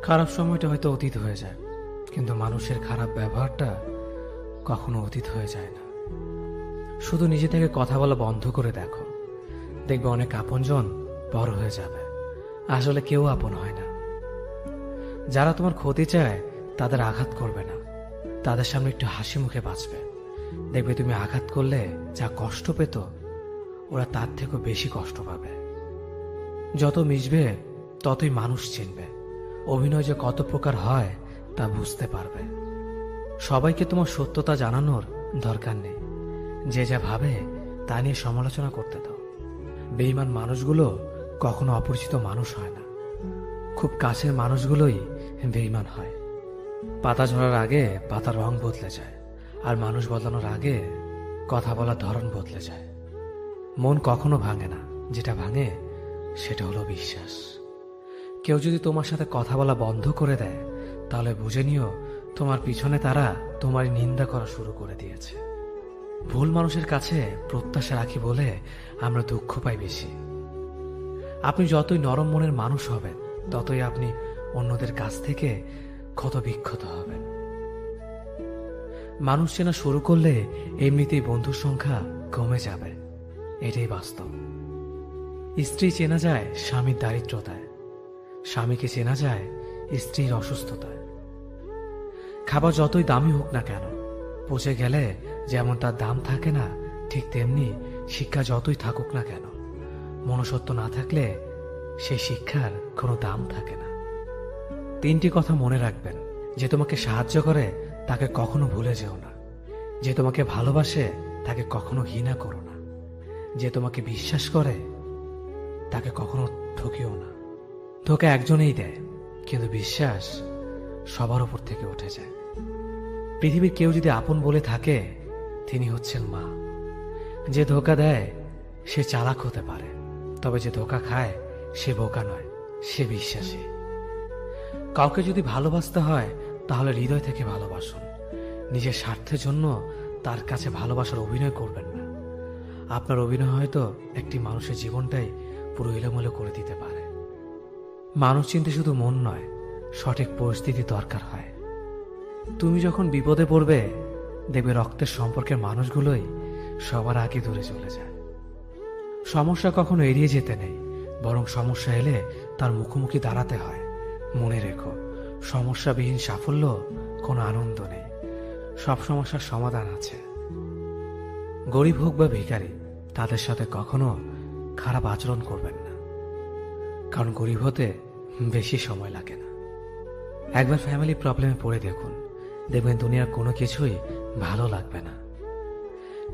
খারাপ সময়টা হয়তো অতীত হয়ে যায়, কিন্তু মানুষের খারাপ ব্যবহারটা কখনো অতীত হয়ে যায় না। শুধু নিজে থেকে কথা বলা বন্ধ করে দেখো, দেখবে অনেক আপনজন বড় হয়ে যাবে। আসলে কেউ আপন হয় না। যারা তোমার ক্ষতি চায় তাদের আঘাত করবে না, তাদের সামনে একটু হাসি মুখে বাঁচবে। দেখবে তুমি আঘাত করলে যা কষ্ট পেত, ওরা তার থেকেও বেশি কষ্ট পাবে। যত মিশবে ততই মানুষ চিনবে, অভিনয় যে কত প্রকার হয় তা বুঝতে পারবে। সবাইকে তোমার সত্যতা জানানোর দরকার নেই, যে যা ভাবে তা নিয়ে সমালোচনা করতে দাও। বেঈমান মানুষগুলো কখনো অপরিচিত মানুষ হয় না, খুব কাছের মানুষগুলোই বেঈমান হয়। পাতা ঝরার আগে পাতার রং বদলে যায়, আর মানুষ বদলানোর আগে কথা বলার ধরন বদলে যায়। মন কখনো ভাঙে না, যেটা ভাঙে সেটা হলো বিশ্বাস। কেউ যদি তোমার সাথে কথা বলা বন্ধ করে দেয়, তাহলে বুঝে নিও তোমার পিছনে তারা তোমারই নিন্দা করা শুরু করে দিয়েছে। ভুল মানুষের কাছে প্রত্যাশা রাখি বলে আমরা দুঃখ পাই বেশি। আপনি যতই নরম মনের মানুষ হবেন, ততই আপনি অন্যদের কাছ থেকে ক্ষত বিক্ষত হবেন। মানুষ চেনা শুরু করলে এমনিতেই বন্ধুর সংখ্যা কমে যাবে, এটাই বাস্তব। স্ত্রী চেনা যায় স্বামীর দারিদ্রতায়, স্বামীকে চেনা যায় স্ত্রীর অসুস্থতায়। খাবার যতই দামি হোক না কেন, পচে গেলে যেমন তার দাম থাকে না, ঠিক তেমনি শিক্ষা যতই থাকুক না কেন, মনুষ্যত্ব না থাকলে সেই শিক্ষার কোনো দাম থাকে না। তিনটি কথা মনে রাখবেন: যে তোমাকে সাহায্য করে তাকে কখনো ভুলে যেও না, যে তোমাকে ভালোবাসে তাকে কখনো ঘৃণা করো না, যে তোমাকে বিশ্বাস করে তাকে কখনো ঠকিও না। ধোঁকা একজনেই দেয়, কিন্তু বিশ্বাস সবার উপর থেকে উঠে যায়। পৃথিবীর কেউ যদি আপন বলে থাকে, তিনি হচ্ছেন মা। যে ধোঁকা দেয় সে চালাক হতে পারে, তবে যে ধোঁকা খায় সে বোকা নয়, সে বিশ্বাসী। কাউকে যদি ভালোবাসতে হয় তাহলে হৃদয় থেকে ভালোবাসুন। নিজের স্বার্থের জন্য তার কাছে ভালোবাসার অভিনয় করবেন না। আপনার অভিনয় হয়তো একটি মানুষের জীবনটাই পুরো এলোমেলো করে দিতে পারে। মানুষ চিনতে শুধু মন নয়, সঠিক পরিস্থিতি দরকার হয়। তুমি যখন বিপদে পড়বে, দেখবে রক্তের সম্পর্কের মানুষগুলোই সবার আগে দূরে চলে যায়। সমস্যা কখনো এড়িয়ে যেতে নেই, বরং সমস্যা এলে তার মুখোমুখি দাঁড়াতে হয়। মনে রেখো, সমস্যাবিহীন সাফল্য কোনো আনন্দ নেই, সব সমস্যার সমাধান আছে। গরিব হোক বা ভিখারি, তাদের সাথে কখনো খারাপ আচরণ করবেন না, কারণ গরিব হতে বেশি সময় লাগে না। একবার ফ্যামিলি প্রবলেমে পড়ে দেখুন, দেখবেন দুনিয়ার কোনো কিছুই ভালো লাগবে না।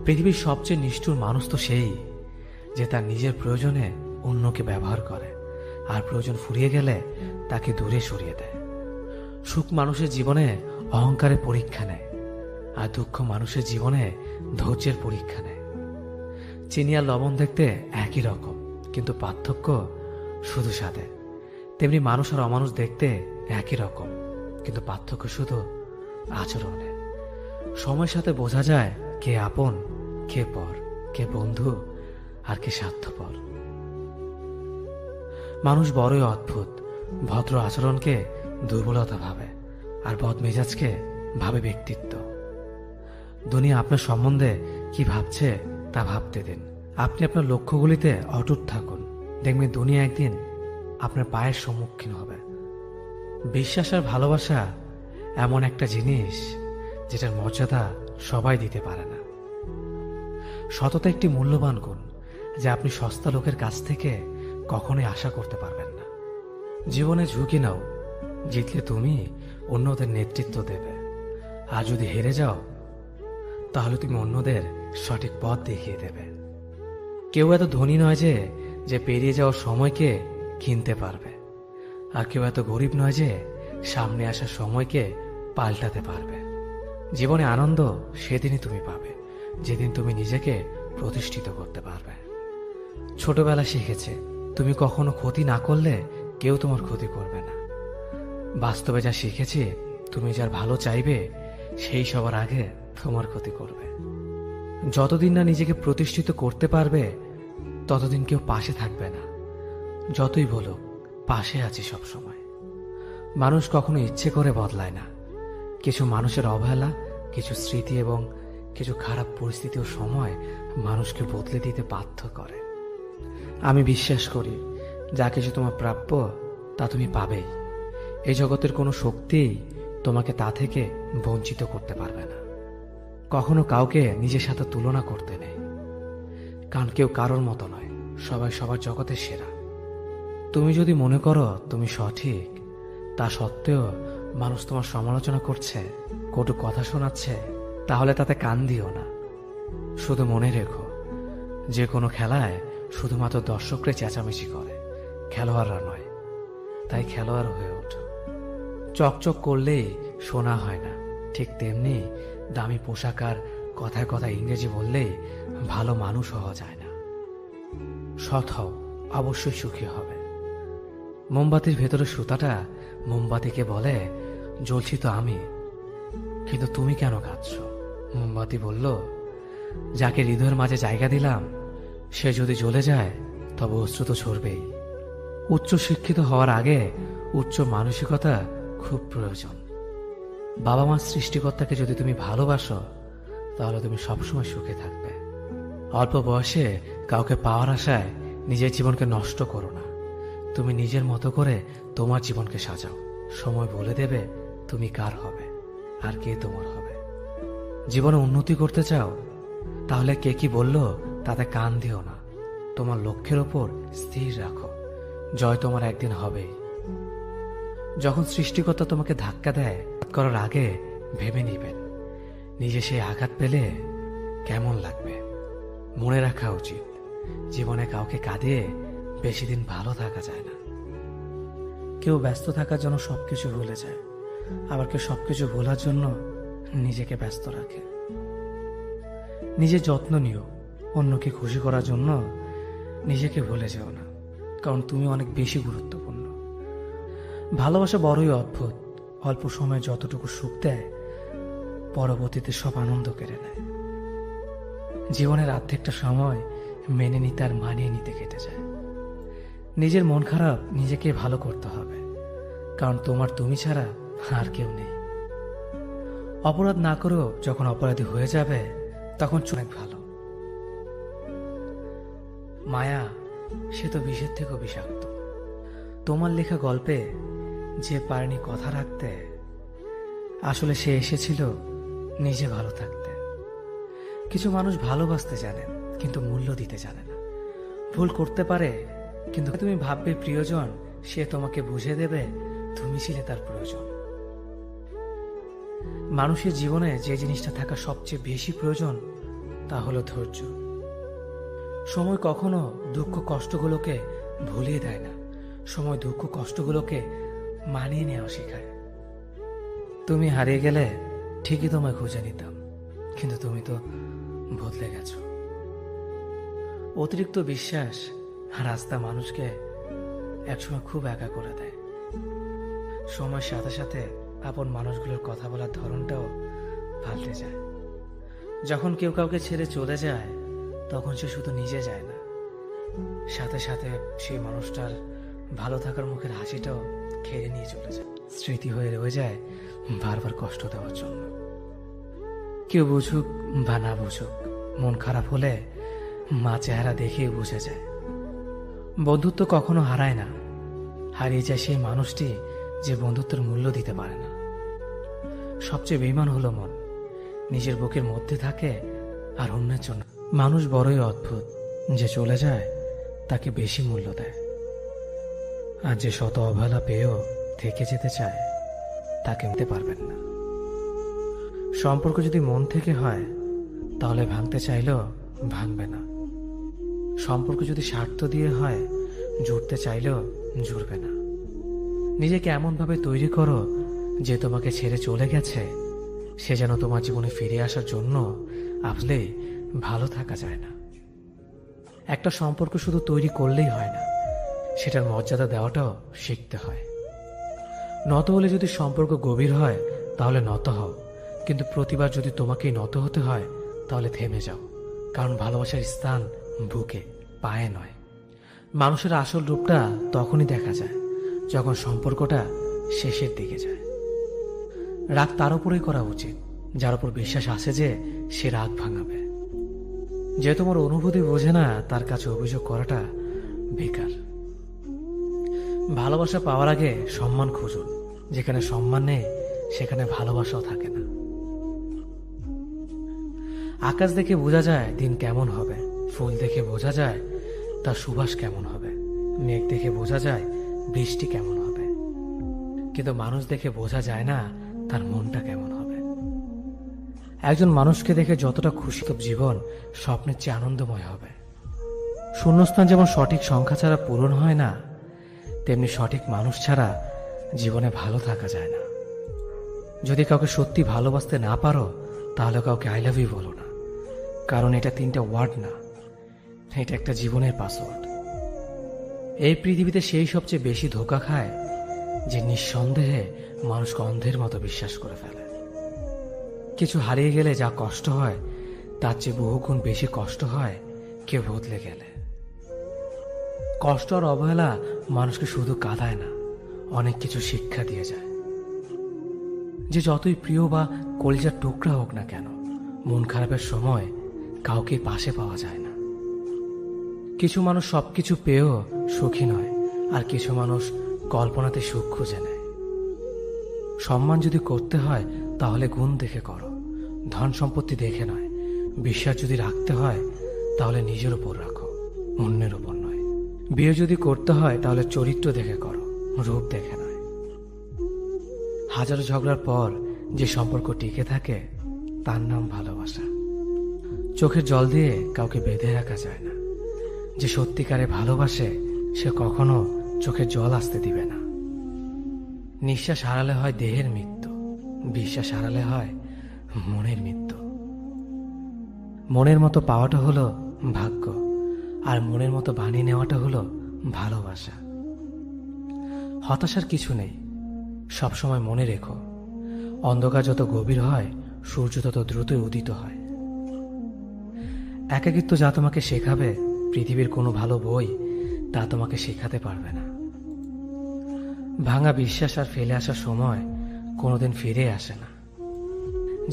পৃথিবীর সবচেয়ে নিষ্ঠুর মানুষ তো সেই, যে তার নিজের প্রয়োজনে অন্যকে ব্যবহার করে, আর প্রয়োজন ফুরিয়ে গেলে তাকে দূরে সরিয়ে দেয়। সুখ মানুষের জীবনে অহংকারের পরীক্ষা নেয়, আর দুঃখ মানুষের জীবনে ধৈর্যের পরীক্ষা নেয়। চিনি আর লবণ দেখতে একই রকম, কিন্তু পার্থক্য শুধু স্বাদে। তেমনি মানুষ আর অমানুষ দেখতে একই রকম, কিন্তু পার্থক্য শুধু আচরণে। সময়ের সাথে বোঝা যায় কে আপন, কে পর, কে বন্ধু আর কে স্বার্থপর। মানুষ বড়ই অদ্ভুত, ভদ্র আচরণকে দুর্বলতা ভাবে, আর বদমেজাজকে ভাবে ব্যক্তিত্ব। দুনিয়া আপনার সম্বন্ধে কি ভাবছে তা ভাবতে দিন। আপনি আপনার লক্ষ্যগুলিতে অটুট থাকুন, দেখবেন দুনিয়া একদিন আপনার পায়ের সম্মুখীন হবে। বিশ্বাস আর ভালোবাসা এমন একটা জিনিস যেটার মর্যাদা সবাই দিতে পারে না। সততা একটি মূল্যবান গুণ, যা আপনি সস্তা লোকের কাছ থেকে কখনোই আশা করতে পারবেন না। জীবনে ঝুঁকি নাও, জিতলে তুমি অন্যদের নেতৃত্ব দেবে, আর যদি হেরে যাও তাহলে তুমি অন্যদের সঠিক পথ দেখিয়ে দেবে। কেউ এত ধনী নয় যে পেরিয়ে যাওয়ার সময়কে কিনতে পারবে, আর কেউ এত গরিব নয় যে সামনে আসার সময়কে পাল্টাতে পারবে। জীবনে আনন্দ সেদিনই তুমি পাবে, যেদিন তুমি নিজেকে প্রতিষ্ঠিত করতে পারবে। ছোটবেলা শিখেছে, তুমি কখনো ক্ষতি না করলে কেউ তোমার ক্ষতি করবে না। বাস্তবে যা শিখেছি, তুমি যার ভালো চাইবে সেই সবার আগে তোমার ক্ষতি করবে। যতদিন না নিজেকে প্রতিষ্ঠিত করতে পারবে, ততদিন কেউ পাশে থাকবে না। যতই বলো পাশে আছি সব সময়, মানুষ কখনো ইচ্ছে করে বদলায় না। কিছু মানুষের অবহেলা, কিছু স্মৃতি এবং কিছু খারাপ পরিস্থিতি ও সময় মানুষকে বদলে দিতে বাধ্য করে। আমি বিশ্বাস করি যা কিছু তোমার প্রাপ্য তা তুমি পাবেই। এই জগতের কোনো শক্তিই তোমাকে তা থেকে বঞ্চিত করতে পারবে না। কখনো কাউকে নিজের সাথে তুলনা করতে নেই, কারণ কেউ কারোর মতো নয়, সবাই সবার জগতের সেরা। তুমি যদি মনে করো তুমি সঠিক, তা সত্ত্বেও মানুষ তোমার সমালোচনা করছে, কটু কথা শোনাচ্ছে, তাহলে তাতে কান দিও না। শুধু মনে রেখো, যে কোনো খেলায় শুধুমাত্র দর্শকরা চেঁচামেচি করে, খেলোয়াড়রা নয়। তাই খেলোয়াড় হয়ে ওঠো। চকচক করলেই শোনা হয় না, ঠিক তেমনি দামি পোশাক আর কথায় কথায় ইংরেজি বললেই ভালো মানুষ হওয়া যায় না। সৎ হও, অবশ্যই সুখী হবে। মোমবাতির ভেতরে সুতাটা মোমবাতিকে বলে, জ্বলছি তো আমি, কিন্তু তুমি কেন কাঁদছ? মোমবাতি বলল, যাকে হৃদয়ের মাঝে জায়গা দিলাম সে যদি জ্বলে যায় তবে অশ্রু তো ঝরবেই। উচ্চ শিক্ষিত হওয়ার আগে উচ্চ মানসিকতা খুব প্রয়োজন। বাবা মার সৃষ্টিকর্তাকে যদি তুমি ভালোবাসো তাহলে তুমি সবসময় সুখে থাকবে। অল্প বয়সে কাউকে পাওয়ার আশায় নিজের জীবনকে নষ্ট করো না। তুমি নিজের মতো করে তোমার জীবনকে সাজাও। সময় বলে দেবে তুমি কার হবে আর কে তোমার হবে। জীবনে উন্নতি করতে চাও, তাহলে কে কি বলল তাতে কান দিও না। তোমার লক্ষ্যের ওপর স্থির রাখো, জয় তোমার একদিন হবেই। যখন সৃষ্টিকর্তা তোমাকে ধাক্কা দেয় করার আগে ভেবে নিবেন নিজে সেই আঘাত পেলে কেমন লাগবে। মনে রাখা উচিত, জীবনে কাউকে কাঁদিয়ে বেশি দিন ভালো থাকা যায় না। কেউ ব্যস্ত থাকার জন্য সবকিছু ভুলে যায়, আবার কেউ সবকিছু ভোলার জন্য নিজেকে ব্যস্ত রাখে। নিজের যত্ন নিও, অন্যকে খুশি করার জন্য নিজেকে ভুলে যেও না, কারণ তুমি অনেক বেশি গুরুত্বপূর্ণ। ভালোবাসা বড়ই অদ্ভুত, অল্প সময়ে যতটুকু সুখ দেয় পরবর্তীতে সব আনন্দ কেড়ে নেয়। জীবনের অর্ধেকটা সময় মেনে নিতে আর মানিয়ে নিতে কেটে যায়। নিজের মন খারাপ নিজেকে ভালো করতে হবে, কারণ তোমার তুমি ছাড়া আর কেউ নেই। অপরাধ না করেও যখন অপরাধী হয়ে যাবে তখন অনেক ভালো। মায়া সে তো বিষের থেকেও বিষাক্ত। তোমার লেখা গল্পে যে পারেনি কথা রাখতে, আসলে সে এসেছিল নিজে ভালো থাকতে। কিছু মানুষ ভালোবাসতে জানেন কিন্তু মূল্য দিতে জানে না। ভুল করতে পারে, কিন্তু তুমি ভাববে প্রিয়জন, সে তোমাকে বুঝে দেবে তুমি ছিলে তার প্রয়োজন। মানুষের জীবনে যে জিনিসটা থাকা সবচেয়ে বেশি প্রয়োজন তা হলো ধৈর্য। সময় কখনো দুঃখ কষ্টগুলোকে ভুলিয়ে দেয় না, সময় দুঃখ কষ্টগুলোকে মানিয়ে নেওয়া শেখায়। তুমি হারিয়ে গেলে ঠিকই তোমায় খুঁজে নিতাম, কিন্তু তুমি তো বদলে গেছো। অতিরিক্ত বিশ্বাস আর আস্থা মানুষকে একসময় খুব একা করে দেয়। সময়ের সাথে সাথে আপন মানুষগুলোর কথা বলার ধরনটাও পাল্টে যায়। যখন কেউ কাউকে ছেড়ে চলে যায় তখন সে শুধু নিজে যায় না, সাথে সাথে সেই মানুষটার ভালো থাকার মুখের হাসিটাও খেয়ে নিয়ে চলে যায়। স্মৃতি হয়ে রয়ে যায় বারবার কষ্ট দেওয়ার জন্য। কেউ বুঝুক বা না বুঝুক, মন খারাপ হলে মা চেহারা দেখেই বুঝে যায়। বন্ধুত্ব কখনো হারায় না, হারিয়ে যায় সেই মানুষটি যে বন্ধুত্বের মূল্য দিতে পারে না। সবচেয়ে বেঈমান হলো মন, নিজের বুকের মধ্যে থাকে আর অন্যের জন্য। মানুষ বড়ই অদ্ভুত, যে চলে যায় তাকে বেশি মূল্য দেয়, আর যে শত অবহেলা পেয়েও থেকে যেতে চায় তাকে নিতে পারবেন না। সম্পর্ক যদি মন থেকে হয় তাহলে ভাঙতে চাইলেও ভাঙবে না। সম্পর্ক যদি স্বার্থ দিয়ে হয় জুড়তে চাইলেও জুড়বে না। নিজেকে এমনভাবে তৈরি করো যে তোমাকে ছেড়ে চলে গেছে সে যেন তোমার জীবনে ফিরে আসার জন্য আসলে ভালো থাকা যায় না। একটা সম্পর্ক শুধু তৈরি করলেই হয় না, সেটার মর্যাদা দেওয়াটাও শিখতে হয়। নত হলে যদি সম্পর্ক গভীর হয় তাহলে নত হও, কিন্তু প্রতিবার যদি তোমাকেই নত হতে হয় তাহলে থেমে যাও, কারণ ভালোবাসার স্থান বুকে, পায়ে নয়। মানুষের আসল রূপটা তখনই দেখা যায় যখন সম্পর্কটা শেষের দিকে যায়। রাগ তার উপরেই করা উচিত যার উপর বিশ্বাস আছে যে সে রাগ ভাঙাবে। যে তোমার অনুভূতি বোঝে না তার কাছে অভিযোগ করাটা বেকার। ভালোবাসা পাওয়ার আগে সম্মান খুঁজুন। যেখানে সম্মান নেই সেখানে ভালোবাসাও থাকে না। আকাশ দেখে বোঝা যায় দিন কেমন হবে, ফুল দেখে বোঝা যায় তার সুবাস কেমন হবে, মেঘ দেখে বোঝা যায় বৃষ্টি কেমন হবে, কিন্তু মানুষ দেখে বোঝা যায় না তার মনটা কেমন হবে। একজন মানুষকে দেখে যতটা খুশি তো জীবন স্বপ্নের চেয়ে আনন্দময় হবে। শূন্যস্থান যেমন সঠিক সংখ্যা ছাড়া পূরণ হয় না, তেমনি সঠিক মানুষ ছাড়া জীবনে ভালো থাকা যায় না। যদি কাউকে সত্যি ভালোবাসতে না পারো তাহলে কাউকে আই লাভ ইউ বলো না, কারণ এটা 3টা ওয়ার্ড না, এটা একটা জীবনের পাসওয়ার্ড। এই পৃথিবীতে সেই সবচেয়ে বেশি ধোঁকা খায় যে নিঃসন্দেহে মানুষকে অন্ধের মতো বিশ্বাস করে ফেলে। কিছু হারিয়ে গেলে যা কষ্ট হয় তার চেয়ে বহুগুণ বেশি কষ্ট হয় কেউ বদলে গেলে। কষ্ট আর অবহেলা মানুষকে শুধু কাঁদায় না, অনেক কিছু শিক্ষা দিয়ে যায়। যে যতই প্রিয় বা কলিজার টুকরা হোক না কেন, মন খারাপের সময় কাউকে পাশে পাওয়া যায় না। কিছু মানুষ সবকিছু পেয়েও সুখী নয়, আর কিছু মানুষ কল্পনাতে সুখ খুঁজে নেয়। সম্মান যদি করতে হয় তাহলে গুণ দেখে করো, ধন সম্পত্তি দেখে নয়। বিশ্বাস যদি রাখতে হয় তাহলে নিজের উপর রাখো, অন্যের উপর নয়। বিয়ে যদি করতে হয় তাহলে চরিত্র দেখে করো, রূপ দেখে নয়। হাজারো ঝগড়ার পর যে সম্পর্ক টিকে থাকে তার নাম ভালোবাসা। চোখের জল দিয়ে কাউকে বেঁধে রাখা যায় না। যে সত্যিকারে ভালোবাসে সে কখনো চোখের জল আসতে দিবে না। নিঃশ্বাস হারালে হয় দেহের মৃত্যু, বিশ্বাস হারালে হয় মনের মৃত্যু। মনের মতো পাওয়াটা হলো ভাগ্য, আর মনের মতো বানিয়ে নেওয়াটা হলো ভালোবাসা। হতাশার কিছু নেই, সবসময় মনে রেখো, অন্ধকার যত গভীর হয় সূর্য তত দ্রুতই উদিত হয়। একাকিত্ব যা তোমাকে শেখাবে পৃথিবীর কোনো ভালো বই তা তোমাকে শেখাতে পারবে না। ভাঙা বিশ্বাস আর ফেলে আসার সময় কোনোদিন ফিরে আসে না।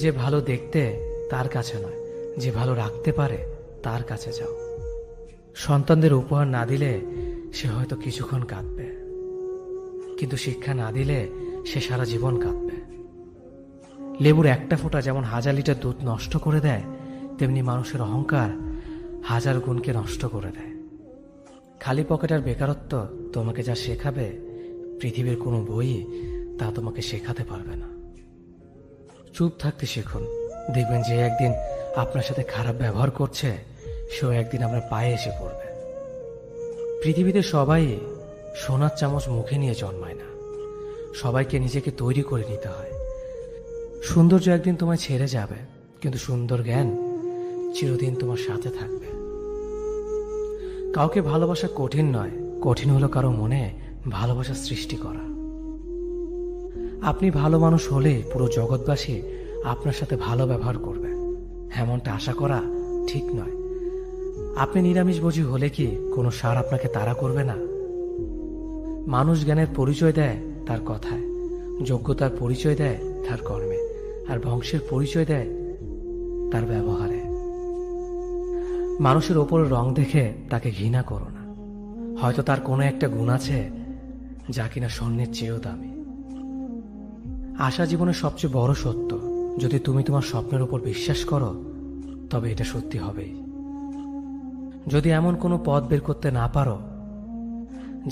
যে ভালো দেখতে তার কাছে নয়, যে ভালো রাখতে পারে তার কাছে যাও। সন্তানদের উপহার না দিলে সে হয়তো কিছুক্ষণ কাঁদবে, কিন্তু শিক্ষা না দিলে সে সারা জীবন কাঁদবে। লেবুর একটা ফোঁটা যেমন 1000 লিটার দুধ নষ্ট করে দেয়, তেমনি মানুষের অহংকার 1000 গুণকে নষ্ট করে দেয়। খালি পকেট আর বেকারত্ব তোমাকে যা শেখাবে পৃথিবীর কোনো বই তা তোমাকে শেখাতে পারবে না। চুপ থাকতে শিখুন, দেখবেন যে একদিন আপনার সাথে খারাপ ব্যবহার করছে সেও একদিন আপনার পায়ে এসে পড়বে। পৃথিবীতে সবাই সোনার চামচ মুখে নিয়ে জন্মায় না, সবাইকে নিজেকে তৈরি করে নিতে হয়। সৌন্দর্য একদিন তোমায় ছেড়ে যাবে, কিন্তু সুন্দর জ্ঞান চিরদিন তোমার সাথে থাকবে। কাউকে ভালোবাসা কঠিন নয়, কঠিন হলো কারো মনে ভালোবাসা সৃষ্টি করা। আপনি ভালো মানুষ হলে পুরো জগৎবাসী আপনার সাথে ভালো ব্যবহার করবে, এমনটা আশা করা ঠিক নয়। আপনি নিরামিষভোজী হলে কি কোনো সার আপনাকে তাড়া করবে না? মানুষ জ্ঞানের পরিচয় দেয় তার কথায়, যোগ্যতার পরিচয় দেয় তার কর্মে, আর বংশের পরিচয় দেয় তার ব্যবহারে। মানুষের ওপর রং দেখে তাকে ঘৃণা করো না, হয়তো তার কোনো একটা গুণ আছে যা কিনা স্বর্ণের চেয়েও দামি। আশা জীবনের সবচেয়ে বড় সত্য। যদি তুমি তোমার স্বপ্নের উপর বিশ্বাস করো তবে এটা সত্যি হবেই। যদি এমন কোনো পথ বের করতে না পারো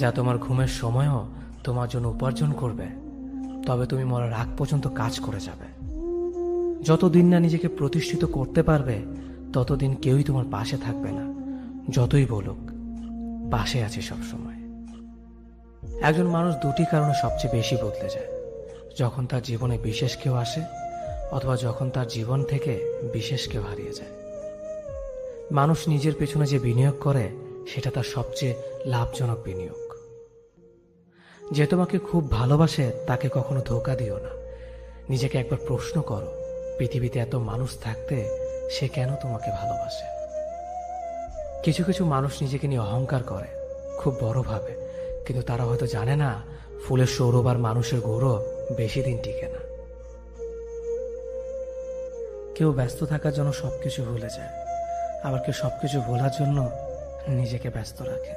যা তোমার ঘুমের সময়ও তোমার জন্য উপার্জন করবে, তবে তুমি মরার আগ পর্যন্ত কাজ করে যাবে। যতদিন না নিজেকে প্রতিষ্ঠিত করতে পারবে ততদিন কেউই তোমার পাশে থাকবে না, যতই বলুক পাশে আছে সব সময়। একজন মানুষ দুটি কারণে সবচেয়ে বেশি বদলে যায়: যখন তার জীবনে বিশেষ কেউ আসে, অথবা যখন তার জীবন থেকে বিশেষ কেউ হারিয়ে যায়। মানুষ নিজের পেছনে যে বিনিয়োগ করে সেটা তার সবচেয়ে লাভজনক বিনিয়োগ। যে তোমাকে খুব ভালোবাসে তাকে কখনো ধোঁকা দিও না। নিজেকে একবার প্রশ্ন করো, পৃথিবীতে এত মানুষ থাকতে সে কেন তোমাকে ভালোবাসে? কিছু কিছু মানুষ নিজেকে নিয়ে অহংকার করে, খুব বড় ভাবে, কিন্তু তারা হয়তো জানে না ফুলের সৌরভ আর মানুষের গৌরব বেশি দিন টিকে না। কেউ ব্যস্ত থাকার জন্য সবকিছু ভুলে যায়, আবার কেউ সবকিছু ভোলার জন্য নিজেকে ব্যস্ত রাখে।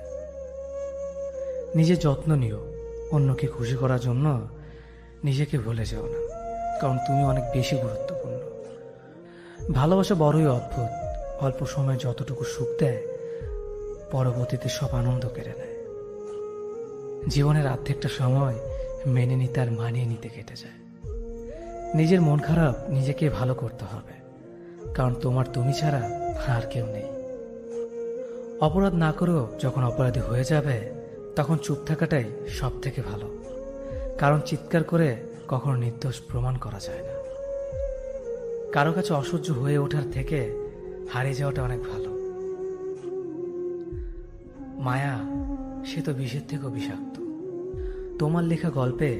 নিজের যত্ন নিও, অন্যকে খুশি করার জন্য নিজেকে ভুলে যাও না, কারণ তুমি অনেক বেশি গুরুত্বপূর্ণ। ভালোবাসা বড়ই অদ্ভুত, অল্প সময় যতটুকু সুখ দেয় পরবর্তীতে সব আনন্দ কেড়ে নেয়। জীবনের অর্ধেকটা সময় মেনে নিতে আর মানিয়ে নিতে কেটে যায়। নিজের মন খারাপ নিজেকে ভালো করতে হবে, কারণ তোমার তুমি ছাড়া আর কেউ নেই। অপরাধ না করেও যখন অপরাধী হয়ে যাবে তখন চুপ থাকাটাই সব থেকে ভালো, কারণ চিৎকার করে কখনো নির্দোষ প্রমাণ করা যায় না। কারো কাছে অসহ্য হয়ে ওঠার থেকে হারিয়ে যাওয়াটা অনেক ভালো। মায়া সে তো বিষের থেকেও বিষাক্ত। তোমার লেখা গল্পে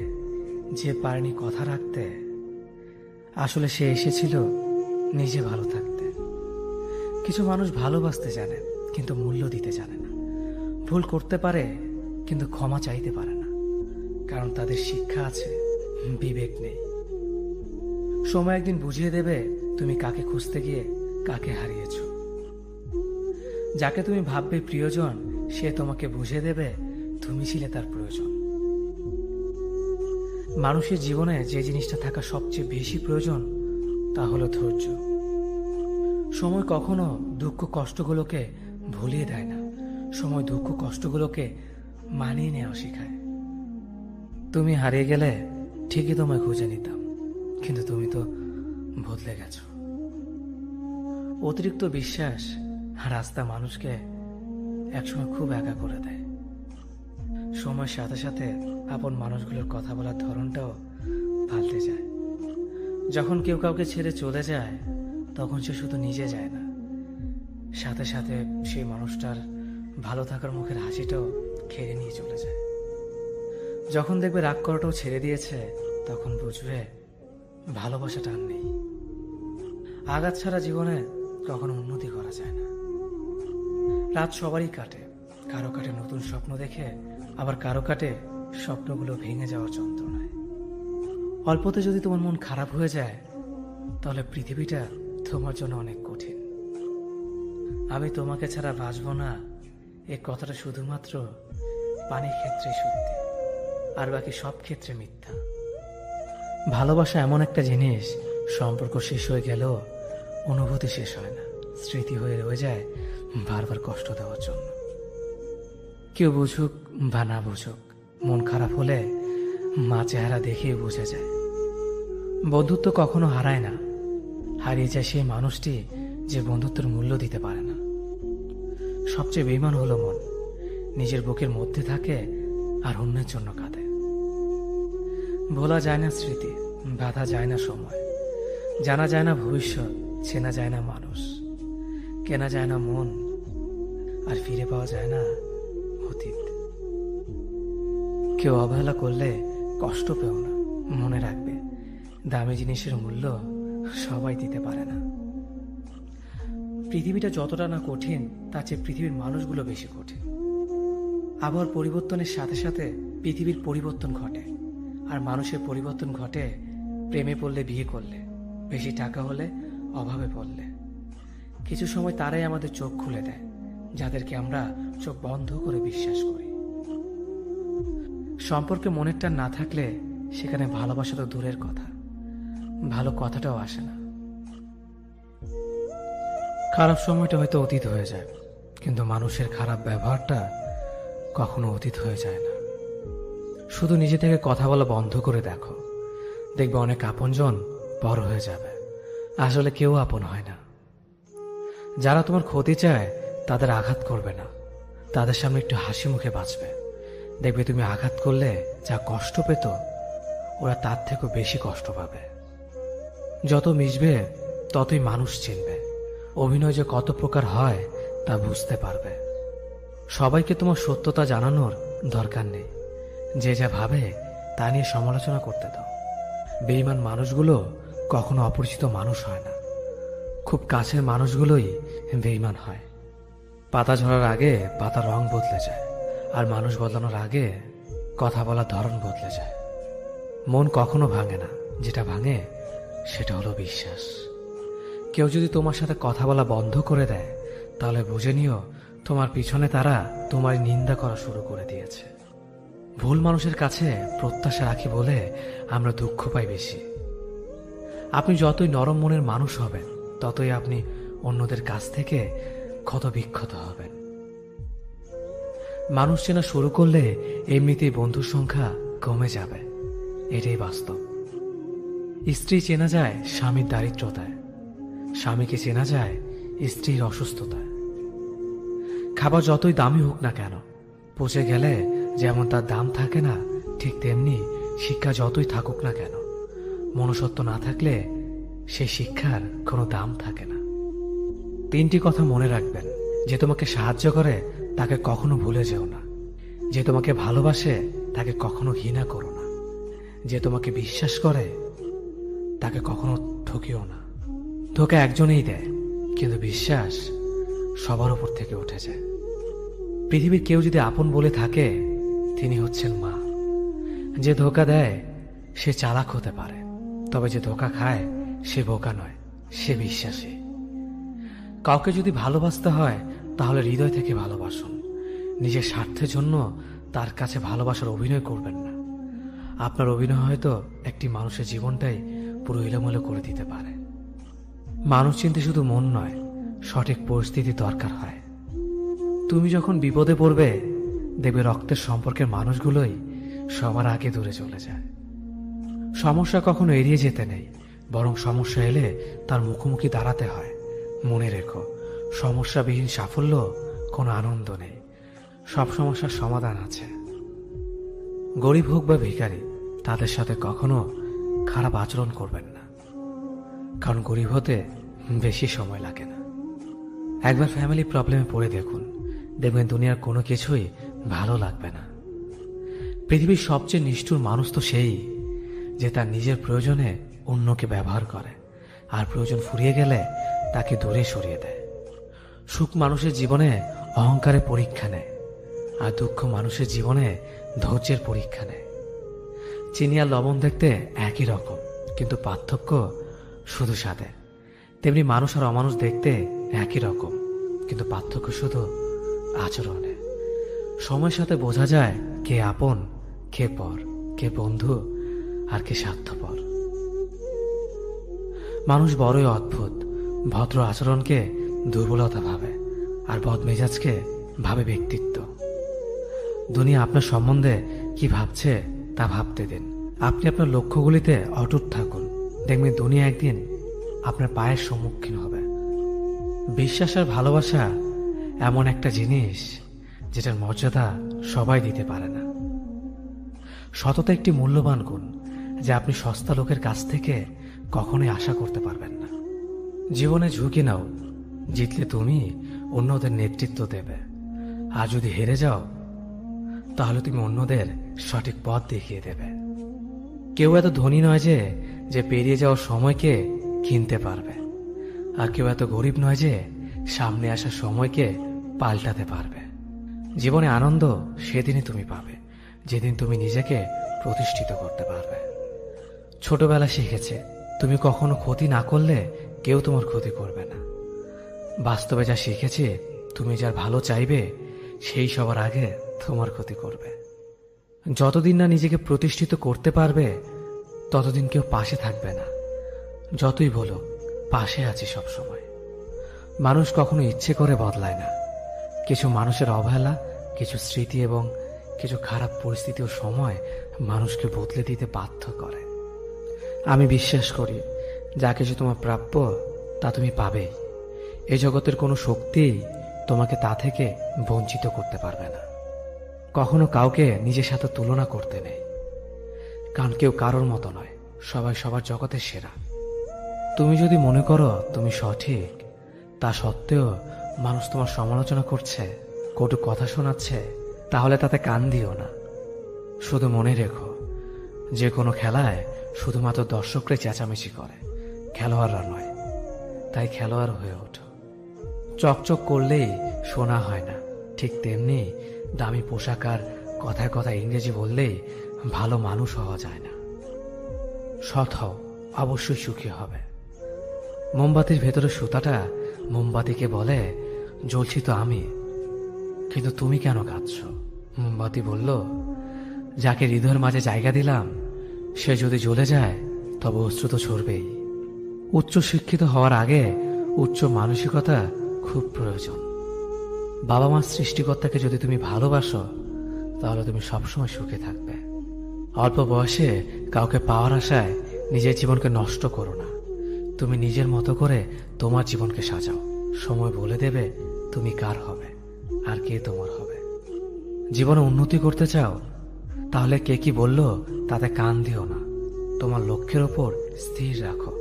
যে পারেনি কথা রাখতে, আসলে সে এসেছিল নিজে ভালো থাকতে। কিছু মানুষ ভালোবাসতে জানে কিন্তু মূল্য দিতে জানে না। ভুল করতে পারে কিন্তু ক্ষমা চাইতে পারে না, কারণ তাদের শিক্ষা আছে, বিবেক নেই। সময় একদিন বুঝিয়ে দেবে তুমি কাকে খুঁজতে গিয়ে কাকে হারিয়েছ। যাকে তুমি ভাববে প্রিয়জন সে তোমাকে বুঝিয়ে দেবে তুমি ছিলে তার প্রয়োজন। মানুষের জীবনে যে জিনিসটা থাকা সবচেয়ে বেশি প্রয়োজন তা হলো ধৈর্য। সময় কখনো দুঃখ কষ্টগুলোকে ভুলিয়ে দেয় না, সময় দুঃখ কষ্টগুলোকে মানিয়ে নেওয়া শেখায়। তুমি হারিয়ে গেলে ঠিকই তোমায় খুঁজে নিতাম, কিন্তু তুমি তো বদলে গেছো। অতিরিক্ত বিশ্বাস আর রাস্তা মানুষকে একসময় খুব একা করে দেয়। সময়ের সাথে সাথে আপন মানুষগুলোর কথা বলার ধরনটাও পাল্টে যায়। যখন কেউ কাউকে ছেড়ে চলে যায় তখন সে শুধু নিজে যায় না, সাথে সাথে সেই মানুষটার ভালো থাকার মুখের হাসিটাও খেয়ে নিয়ে চলে যায়। যখন দেখবে রাগ করাটাও ছেড়ে দিয়েছে তখন বুঝবে ভালোবাসাটা আর নেই। আঘাত ছাড়া জীবনে কখনো উন্নতি করা যায় না। রাত সবারই কাটে, কারো কাটে নতুন স্বপ্ন দেখে, আবার কারো কাটে স্বপ্নগুলো ভেঙে যাওয়ার যন্ত্রণায়। অল্পতে যদি তোমার মন খারাপ হয়ে যায় তাহলে পৃথিবীটা তোমার জন্য অনেক কঠিন। আমি তোমাকে ছাড়া বাঁচব না এ কথাটা শুধুমাত্র পানির ক্ষেত্রে সত্যি, আর বাকি সব ক্ষেত্রে মিথ্যা। ভালোবাসা এমন একটা জিনিস, সম্পর্ক শেষ হয়ে গেলেও অনুভূতি শেষ হয় না, স্মৃতি হয়ে রয়ে যায় বারবার কষ্ট দেওয়ার জন্য। কেউ বুঝুক বা না বুঝুক, মন খারাপ হলে মা চেহারা দেখেই বোঝা যায়। বন্ধুত্ব কখনো হারায় না, হারিয়ে যায় সেই মানুষটি যে বন্ধুত্বের মূল্য দিতে পারে না। সবচেয়ে বেঈমান হলো মন, নিজের বুকের মধ্যে থাকে আর অন্যের জন্য কাঁদে। ভোলা যায় না স্মৃতি, বাধা যায় না সময়, জানা যায় না ভবিষ্যৎ, চেনা যায় না মানুষ, কেনা যায় না মন, আর ফিরে পাওয়া যায় না অতীত। কেউ অবহেলা করলে কষ্ট পেও না, মনে রাখবে দামি জিনিসের মূল্য সবাই দিতে পারে না। পৃথিবীটা যতটা না কঠিন তার চেয়ে পৃথিবীর মানুষগুলো বেশি কঠিন। আবহাওয়ার পরিবর্তনের সাথে সাথে পৃথিবীর পরিবর্তন ঘটে, আর মানুষের পরিবর্তন ঘটে প্রেমে পড়লে, বিয়ে করলে, বেশি টাকা হলে, অভাবে পড়লে। কিছু সময় তারাই আমাদের চোখ খুলে দেয় যাদেরকে আমরা চোখ বন্ধ করে বিশ্বাস করি। সম্পর্কে মনের টান না থাকলে সেখানে ভালোবাসা তো দূরের কথা, ভালো কথাটাও আসে না। খারাপ সময়টা হয়তো অতীত হয়ে যায়, কিন্তু মানুষের খারাপ ব্যবহারটা কখনো অতীত হয়ে যায় না। শুধু নিজে থেকে কথা বলা বন্ধ করে দেখো, দেখবে অনেক আপনজন বড় হয়ে যাবে। আসলে কেউ আপন হয় না। যারা তোমার ক্ষতি চায় তাদের আঘাত করবে না, তাদের সামনে একটু হাসি মুখে বাঁচবে। দেখবে তুমি আঘাত করলে যা কষ্ট পেত ওরা তার থেকেও বেশি কষ্ট পাবে। যত মিশবে ততই মানুষ চিনবে, অভিনয় যে কত প্রকার হয় তা বুঝতে পারবে। সবাইকে তোমার সত্যতা জানানোর দরকার নেই, যে যা ভাবে তা নিয়ে সমালোচনা করতে দাও। বেঈমান মানুষগুলো কখনো অপরিচিত মানুষ হয় না, খুব কাছের মানুষগুলোই বেঈমান হয়। পাতা ঝরার আগে পাতার রং বদলে যায়, আর মানুষ বদলানোর আগে কথা বলার ধরন বদলে যায়। মন কখনো ভাঙে না, যেটা ভাঙে সেটা হলো বিশ্বাস। কেউ যদি তোমার সাথে কথা বলা বন্ধ করে দেয়, তাহলে বুঝে নিও তোমার পিছনে তারা তোমার নিন্দা করা শুরু করে দিয়েছে। ভুল মানুষের কাছে প্রত্যাশা রাখি বলে আমরা দুঃখ পাই বেশি। আপনি যতই নরম মনের মানুষ হবেন, ততই আপনি অন্যদের কাছ থেকে ক্ষত বিক্ষত হবেন। মানুষ চেনা শুরু করলে এমনিতেই বন্ধুর সংখ্যা কমে যাবে, এটাই বাস্তব। স্ত্রী চেনা যায় স্বামীর দারিদ্রতায়, স্বামীকে চেনা যায় স্ত্রীর অসুস্থতায়। খাবার যতই দামি হোক না কেন, পচে গেলে যেমন তার দাম থাকে না, ঠিক তেমনি শিক্ষা যতই থাকুক না কেন, মনুষ্যত্ব না থাকলে সেই শিক্ষার কোনো দাম থাকে না। 3টি কথা মনে রাখবেন। যে তোমাকে সাহায্য করে তাকে কখনো ভুলে যেও না। যে তোমাকে ভালোবাসে তাকে কখনো ঘৃণা করো না। যে তোমাকে বিশ্বাস করে তাকে কখনো ঠকিও না। ধোঁকা একজনেই দেয়, কিন্তু বিশ্বাস সবার উপর থেকে উঠে যায়। পৃথিবীর কেউ যদি আপন বলে থাকে, তিনি হচ্ছেন মা। যে ধোঁকা দেয় সে চালাক হতে পারে, তবে যে ধোঁকা খায় সে বোকা নয়, সে বিশ্বাসী। কাউকে যদি ভালোবাসতে হয় তাহলে হৃদয় থেকে ভালোবাসুন। নিজের স্বার্থের জন্য তার কাছে ভালোবাসার অভিনয় করবেন না। আপনার অভিনয় হয়তো একটি মানুষের জীবনটাই পুরো এলোমেলো করে দিতে পারে। মানুষ চিনতে শুধু মন নয়, সঠিক পরিস্থিতি দরকার হয়। তুমি যখন বিপদে পড়বে, দেখবে রক্তের সম্পর্কের মানুষগুলোই সবার আগে দূরে চলে যায়। সমস্যা কখনো এড়িয়ে যেতে নেই, বরং সমস্যা এলে তার মুখোমুখি দাঁড়াতে হয়। মনে রেখো, সমস্যাবিহীন সাফল্য কোনো আনন্দ নেই। সব সমস্যার সমাধান আছে। গরিব হোক বা ভিখারি, তাদের সাথে কখনো খারাপ আচরণ করবেন না, কারণ গরিব হতে বেশি সময় লাগে না। একবার ফ্যামিলি প্রবলেমে পড়ে দেখুন, দেখবেন দুনিয়ার কোনো কিছুই ভালো লাগবে না। পৃথিবীর সবচেয়ে নিষ্ঠুর মানুষ তো সেই, যে তার নিজের প্রয়োজনে অন্যকে ব্যবহার করে, আর প্রয়োজন ফুরিয়ে গেলে তাকে দূরে সরিয়ে দেয়। সুখ মানুষের জীবনে অহংকারের পরীক্ষা নেয়, আর দুঃখ মানুষের জীবনে ধৈর্যের পরীক্ষা নেয়। চিনি আর লবণ দেখতে একই রকম, কিন্তু পার্থক্য শুধু স্বাদে। তেমনি মানুষ আর অমানুষ দেখতে একই রকম, কিন্তু পার্থক্য শুধু আচরণে। সময়ের সাথে বোঝা যায় কে আপন, কে পর, কে বন্ধু আর কে স্বার্থপর। মানুষ বড়ই অদ্ভুত। ভদ্র আচরণকে দুর্বলতা ভাবে, আর বদমেজাজকে ভাবে ব্যক্তিত্ব। দুনিয়া আপনার সম্বন্ধে কি ভাবছে তা ভাবতে দিন। আপনি আপনার লক্ষ্যগুলিতে অটুট থাকুন, দেখবেন দুনিয়া একদিন আপনার পায়ের সম্মুখীন হবে। বিশ্বাস আর ভালোবাসা এমন একটা জিনিস যেটার মর্যাদা সবাই দিতে পারে না। সততা একটি মূল্যবান গুণ, যা আপনি সস্তা লোকের কাছ থেকে কখনোই আশা করতে পারবেন না। জীবনে ঝুঁকি নাও, জিতলে তুমি অন্যদের নেতৃত্ব দেবে, আর যদি হেরে যাও তাহলে তুমি অন্যদের সঠিক পথ দেখিয়ে দেবে। কেউ এত ধনী নয় যে পেরিয়ে যাওয়ার সময়কে কিনতে পারবে, আর কেউ এত গরিব নয় যে সামনে আসা সময়কে পাল্টাতে পারবে। জীবনে আনন্দ সেদিনই তুমি পাবে, যেদিন তুমি নিজেকে প্রতিষ্ঠিত করতে পারবে। ছোটবেলা শিখেছে, তুমি কখনো ক্ষতি না করলে কেউ তোমার ক্ষতি করবে না। বাস্তবে যা শিখেছে, তুমি যার ভালো চাইবে সেই সবার আগে তোমার ক্ষতি করবে। যতদিন না নিজেকে প্রতিষ্ঠিত করতে পারবে, ততদিন কেউ পাশে থাকবে না। যতই বলো পাশে আছি সব সময়। মানুষ কখনো ইচ্ছে করে বদলায় না। কিছু মানুষের অবহেলা, কিছু স্মৃতি এবং কিছু খারাপ পরিস্থিতি ও সময় মানুষকে বদলে দিতে বাধ্য করে। আমি বিশ্বাস করি, যা কিছু তোমার প্রাপ্য তা তুমি পাবেই। এই জগতের কোনো শক্তিই তোমাকে তা থেকে বঞ্চিত করতে পারবে না। কখনো কাউকে নিজের সাথে তুলনা করতে নেই, কারণ কেউ কারোর মতো নয়, সবাই সবার জগতের সেরা। তুমি যদি মনে করো তুমি সঠিক, তা সত্ত্বেও মানুষ তোমার সমালোচনা করছে, কটু কথা শোনাচ্ছে, তাহলে তাতে কান দিও না। শুধু মনে রেখো, যে কোনো খেলায় শুধুমাত্র দর্শকরাই চেঁচামেচি করে, খেলোয়াড়রা নয়। তাই খেলোয়াড় হয়ে ওঠো। চকচক করলেই সোনা হয় না, ঠিক তেমনি দামি পোশাক আর কথায় কথায় ইংরেজি বললেই ভালো মানুষ হওয়া যায় না। সৎ হও, অবশ্যই সুখী হবে। মোমবাতির ভেতরে সুতাটা মোমবাতিকে বলে, জ্বলছি তো আমি, কিন্তু তুমি কেন কাঁদছ? মোমবাতি বলল, যাকে হৃদয়ের মাঝে জায়গা দিলাম সে যদি জ্বলে যায় তবে অশ্রু তো ঝরবেই। উচ্চ শিক্ষিত হওয়ার আগে উচ্চ মানসিকতা খুব প্রয়োজন। বাবা মার সৃষ্টিকর্তাকে যদি তুমি ভালোবাসো তাহলে তুমি সবসময় সুখে থাকবে। অল্প বয়সে কাউকে পাওয়ার আশায় নিজের জীবনকে নষ্ট করো না। তুমি নিজের মতো করে তোমার জীবনকে সাজাও। সময় বলে দেবে তুমি কার হবে আর কে তোমার হবে। জীবনে উন্নতি করতে চাও তাহলে কে কি বলল তাতে কান দিও না। তোমার লক্ষ্যের ওপর স্থির রাখো,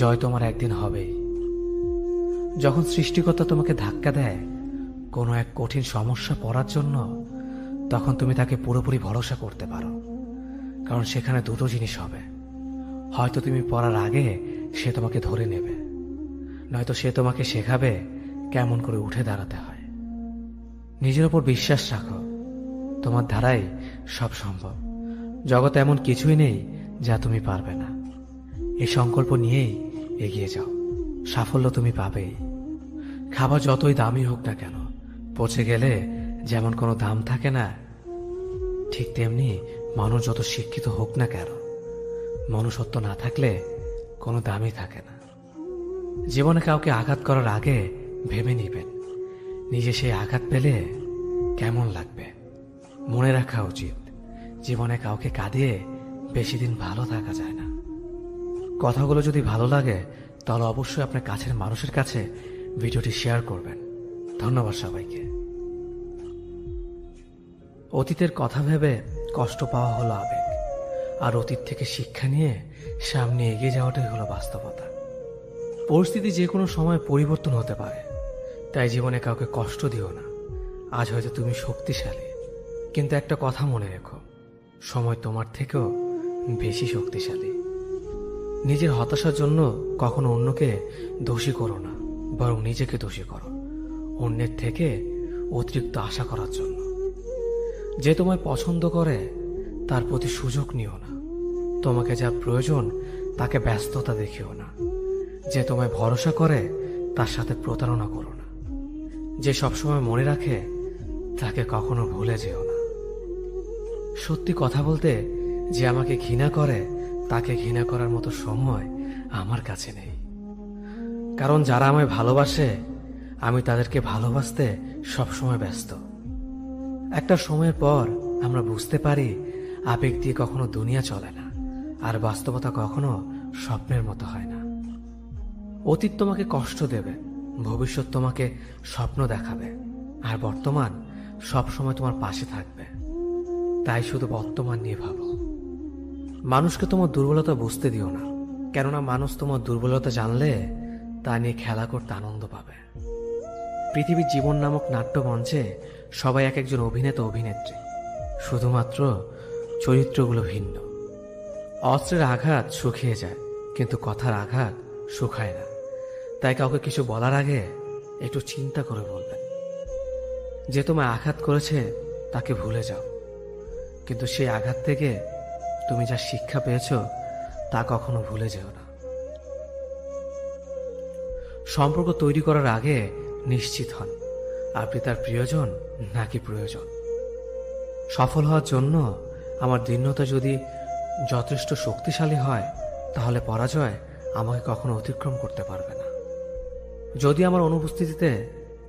জয় তোমার একদিন হবেই। যখন সৃষ্টিকর্তা তোমাকে ধাক্কা দেয় কোনো এক কঠিন সমস্যা পড়ার জন্য, তখন তুমি তাকে পুরোপুরি ভরসা করতে পারো। কারণ সেখানে দুটো জিনিস হবে, হয়তো তুমি পড়ার আগে সে তোমাকে ধরে নেবে, নয়তো সে তোমাকে শেখাবে কেমন করে উঠে দাঁড়াতে হয়। নিজের ওপর বিশ্বাস রাখো, তোমার দ্বারাই সব সম্ভব। জগতে এমন কিছুই নেই যা তুমি পারবে না। এই সংকল্প নিয়েই এগিয়ে যাও, সাফল্য তুমি পাবেই। খাবার যতই দামি হোক না কেন, পচে গেলে যেমন কোনো দাম থাকে না, ঠিক তেমনি মানুষ যত শিক্ষিত হোক না কেন, মনুষ্যত্ব না থাকলে কোনো দামই থাকে না। জীবনে কাউকে আঘাত করার আগে ভেবে নিবেন নিজে সেই আঘাত পেলে কেমন লাগবে। মনে রাখা উচিত, জীবনে কাউকে কাঁদিয়ে বেশি দিন ভালো থাকা যায় না। কথাগুলো যদি ভালো লাগে তাহলে অবশ্যই আপনার কাছের মানুষের কাছে ভিডিওটি শেয়ার করবেন। ধন্যবাদ সবাইকে। অতীতের কথা ভেবে কষ্ট পাওয়া হলো আবেগ, আর অতীত থেকে শিক্ষা নিয়ে সামনে এগিয়ে যাওয়াটাই হলো বাস্তবতা। পরিস্থিতি যে কোনো সময় পরিবর্তন হতে পারে, তাই জীবনে কাউকে কষ্ট দিও না। আজ হয়তো তুমি শক্তিশালী, কিন্তু একটা কথা মনে রেখো, সময় তোমার থেকেও বেশি শক্তিশালী। নিজের হতাশার জন্য কখনো অন্যকে দোষী করো না, বরং নিজেকে দোষী করো অন্যের থেকে অতিরিক্ত আশা করার জন্য। যে তোমায় পছন্দ করে তার প্রতি সুযোগ নিও না। তোমাকে যা প্রয়োজন তাকে ব্যস্ততা দেখিও না। যে তোমায় ভরসা করে তার সাথে প্রতারণা করো না। যে সবসময় মনে রাখে তাকে কখনো ভুলে যেও না। সত্যি কথা বলতে, যে আমাকে ঘৃণা করে তাকে ঘৃণা করার মতো সময় আমার কাছে নেই। কারণ যারা আমায় ভালোবাসে আমি তাদেরকে ভালোবাসতে সবসময় ব্যস্ত। একটা সময়ের পর আমরা বুঝতে পারি আবেগ দিয়ে কখনো দুনিয়া চলে না, আর বাস্তবতা কখনো স্বপ্নের মতো হয় না। অতীত তোমাকে কষ্ট দেবে, ভবিষ্যৎ তোমাকে স্বপ্ন দেখাবে, আর বর্তমান সবসময় তোমার পাশে থাকবে। তাই শুধু বর্তমান নিয়ে ভাবো। মানুষকে তোমার দুর্বলতা বুঝতে দিও না, কেননা মানুষ তোমার দুর্বলতা জানলে তা নিয়ে খেলা করতে আনন্দ পাবে। পৃথিবীর জীবন নামক নাট্যমঞ্চে সবাই এক একজন অভিনেতা অভিনেত্রী, শুধুমাত্র চরিত্রগুলো ভিন্ন। অস্ত্রের আঘাত শুকিয়ে যায়, কিন্তু কথার আঘাত শুকায় না। তাই কাউকে কিছু বলার আগে একটু চিন্তা করে বলবেন। যে তোমায় আঘাত করেছে তাকে ভুলে যাও, কিন্তু সেই আঘাত থেকে তুমি যা শিক্ষা পেয়েছ তা কখনো ভুলে যেও না। সম্পর্ক তৈরি করার আগে নিশ্চিত হন আপনি তার প্রিয়জন নাকি প্রয়োজন। সফল হওয়ার জন্য আমার দৃঢ়তা যদি যথেষ্ট শক্তিশালী হয়, তাহলে পরাজয় আমাকে কখনো অতিক্রম করতে পারবে না। যদি আমার অনুপস্থিতিতে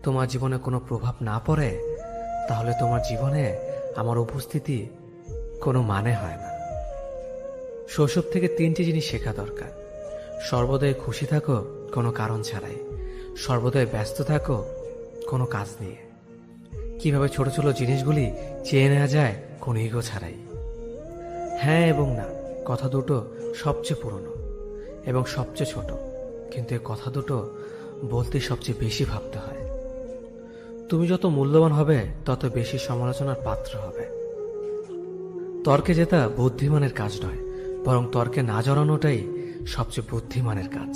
তোমার জীবনে কোনো প্রভাব না পড়ে, তাহলে তোমার জীবনে আমার উপস্থিতি কোনো মানে হয় না। শৈশব থেকে 3টি জিনিস শেখা দরকার। সর্বদাই খুশি থাকো কোনো কারণ ছাড়াই, সর্বদাই ব্যস্ত থাকো কোনো কাজ নিয়ে। কিভাবে ছোট ছোট জিনিসগুলি চেয়ে নেওয়া যায় কোনো ইগো ছাড়াই। হ্যাঁ এবং না কথা দুটো সবচেয়ে পুরনো এবং সবচেয়ে ছোট, কিন্তু এই কথা দুটো বলতে সবচেয়ে বেশি ভাবতে হয়। তুমি যত মূল্যবান হবে তত বেশি সমালোচনার পাত্র হবে। তর্কে জেতা বুদ্ধিমানের কাজ নয়, বরং তর্কে না জড়ানোটাই সবচেয়ে বুদ্ধিমানের কাজ।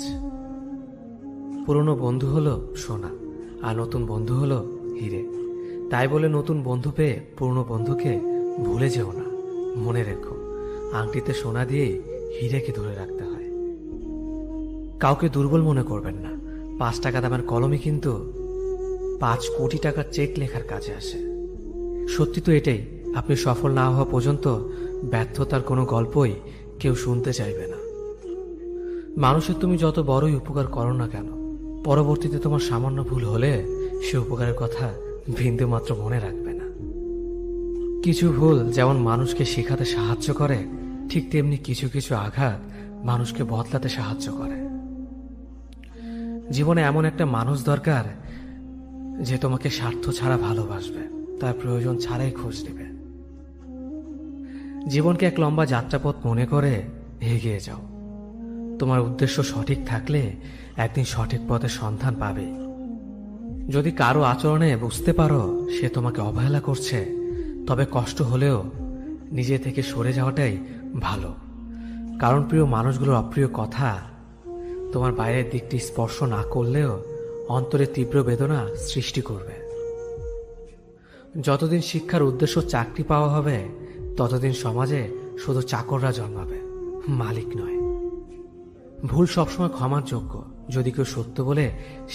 পুরনো বন্ধু হলো সোনা, আর নতুন বন্ধু হলো হিরে। তাই বলে নতুন বন্ধু পেয়ে পুরনো বন্ধুকে ভুলে যেও না, মনে রেখো, আংটিতে সোনা দিয়ে হীরেকে ধরে রাখতে হয়। কাউকে দুর্বল মনে করবেন না, 5 টাকা দামের কলমই কিন্তু 5 কোটি টাকার চেক লেখার কাজে আসে। সত্যি তো এটাই, আপনি সফল না হওয়া পর্যন্ত ব্যর্থতার কোনো গল্পই কেউ শুনতে চাইবে না। মানুষের তুমি যত বড়ই উপকার করো না কেন, পরবর্তীতে তোমার সামান্য ভুল হলে সে উপকারের কথা বিন্দু মাত্র মনে রাখবে না। কিছু ভুল যেমন মানুষকে শেখাতে সাহায্য করে, ঠিক তেমনি কিছু কিছু আঘাত মানুষকে বদলাতে সাহায্য করে। জীবনে এমন একটা মানুষ দরকার যে তোমাকে স্বার্থ ছাড়া ভালোবাসবে, তার প্রয়োজন ছাড়াই খোঁজ নেবে। জীবনকে এক লম্বা যাত্রাপথ মনে করে এগিয়ে যাও। তোমার উদ্দেশ্য সঠিক থাকলে একদিন সঠিক পথের সন্ধান পাবে। যদি কারো আচরণে বুঝতে পারো সে তোমাকে অবহেলা করছে, তবে কষ্ট হলেও নিজে থেকে সরে যাওয়াটাই ভালো। কারণ প্রিয় মানুষগুলোর অপ্রিয় কথা তোমার বাইরের দিকটি স্পর্শ না করলেও অন্তরে তীব্র বেদনা সৃষ্টি করবে। যতদিন শিক্ষার উদ্দেশ্য চাকরি পাওয়া হবে, ততদিন সমাজে শুধু চাকররা জন্মাবে, মালিক নয়। ভুল সবসময় ক্ষমার যোগ্য যদি কেউ সত্য বলে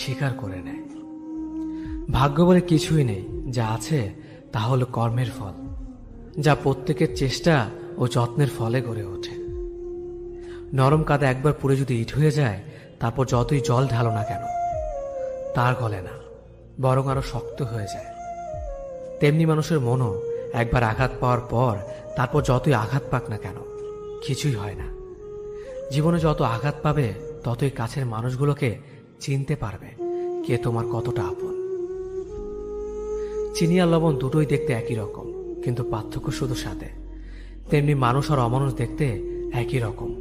স্বীকার করে নেয়। ভাগ্য বলে কিছুই নেই, যা আছে তা হলো কর্মের ফল, যা প্রত্যেকের চেষ্টা ও যত্নের ফলে গড়ে ওঠে। নরম কাদা একবার পুড়ে যদি ইট হয়ে যায়, তারপর যতই জল ঢালো না কেন তার গলে না, বরং আরো শক্ত হয়ে যায়। তেমনি মানুষের মনও একবার আঘাত পাওয়ার পর তারপর যতই আঘাত পাক না কেন কিছুই হয় না। জীবনে যত আঘাত পাবে ততই কাছের মানুষগুলোকে চিনতে পারবে কে তোমার কতটা আপন। চিনি আর লবণ দুটোই দেখতে একই রকম, কিন্তু পার্থক্য শুধু স্বাদে। তেমনি মানুষ আর অমানুষ দেখতে একই রকম,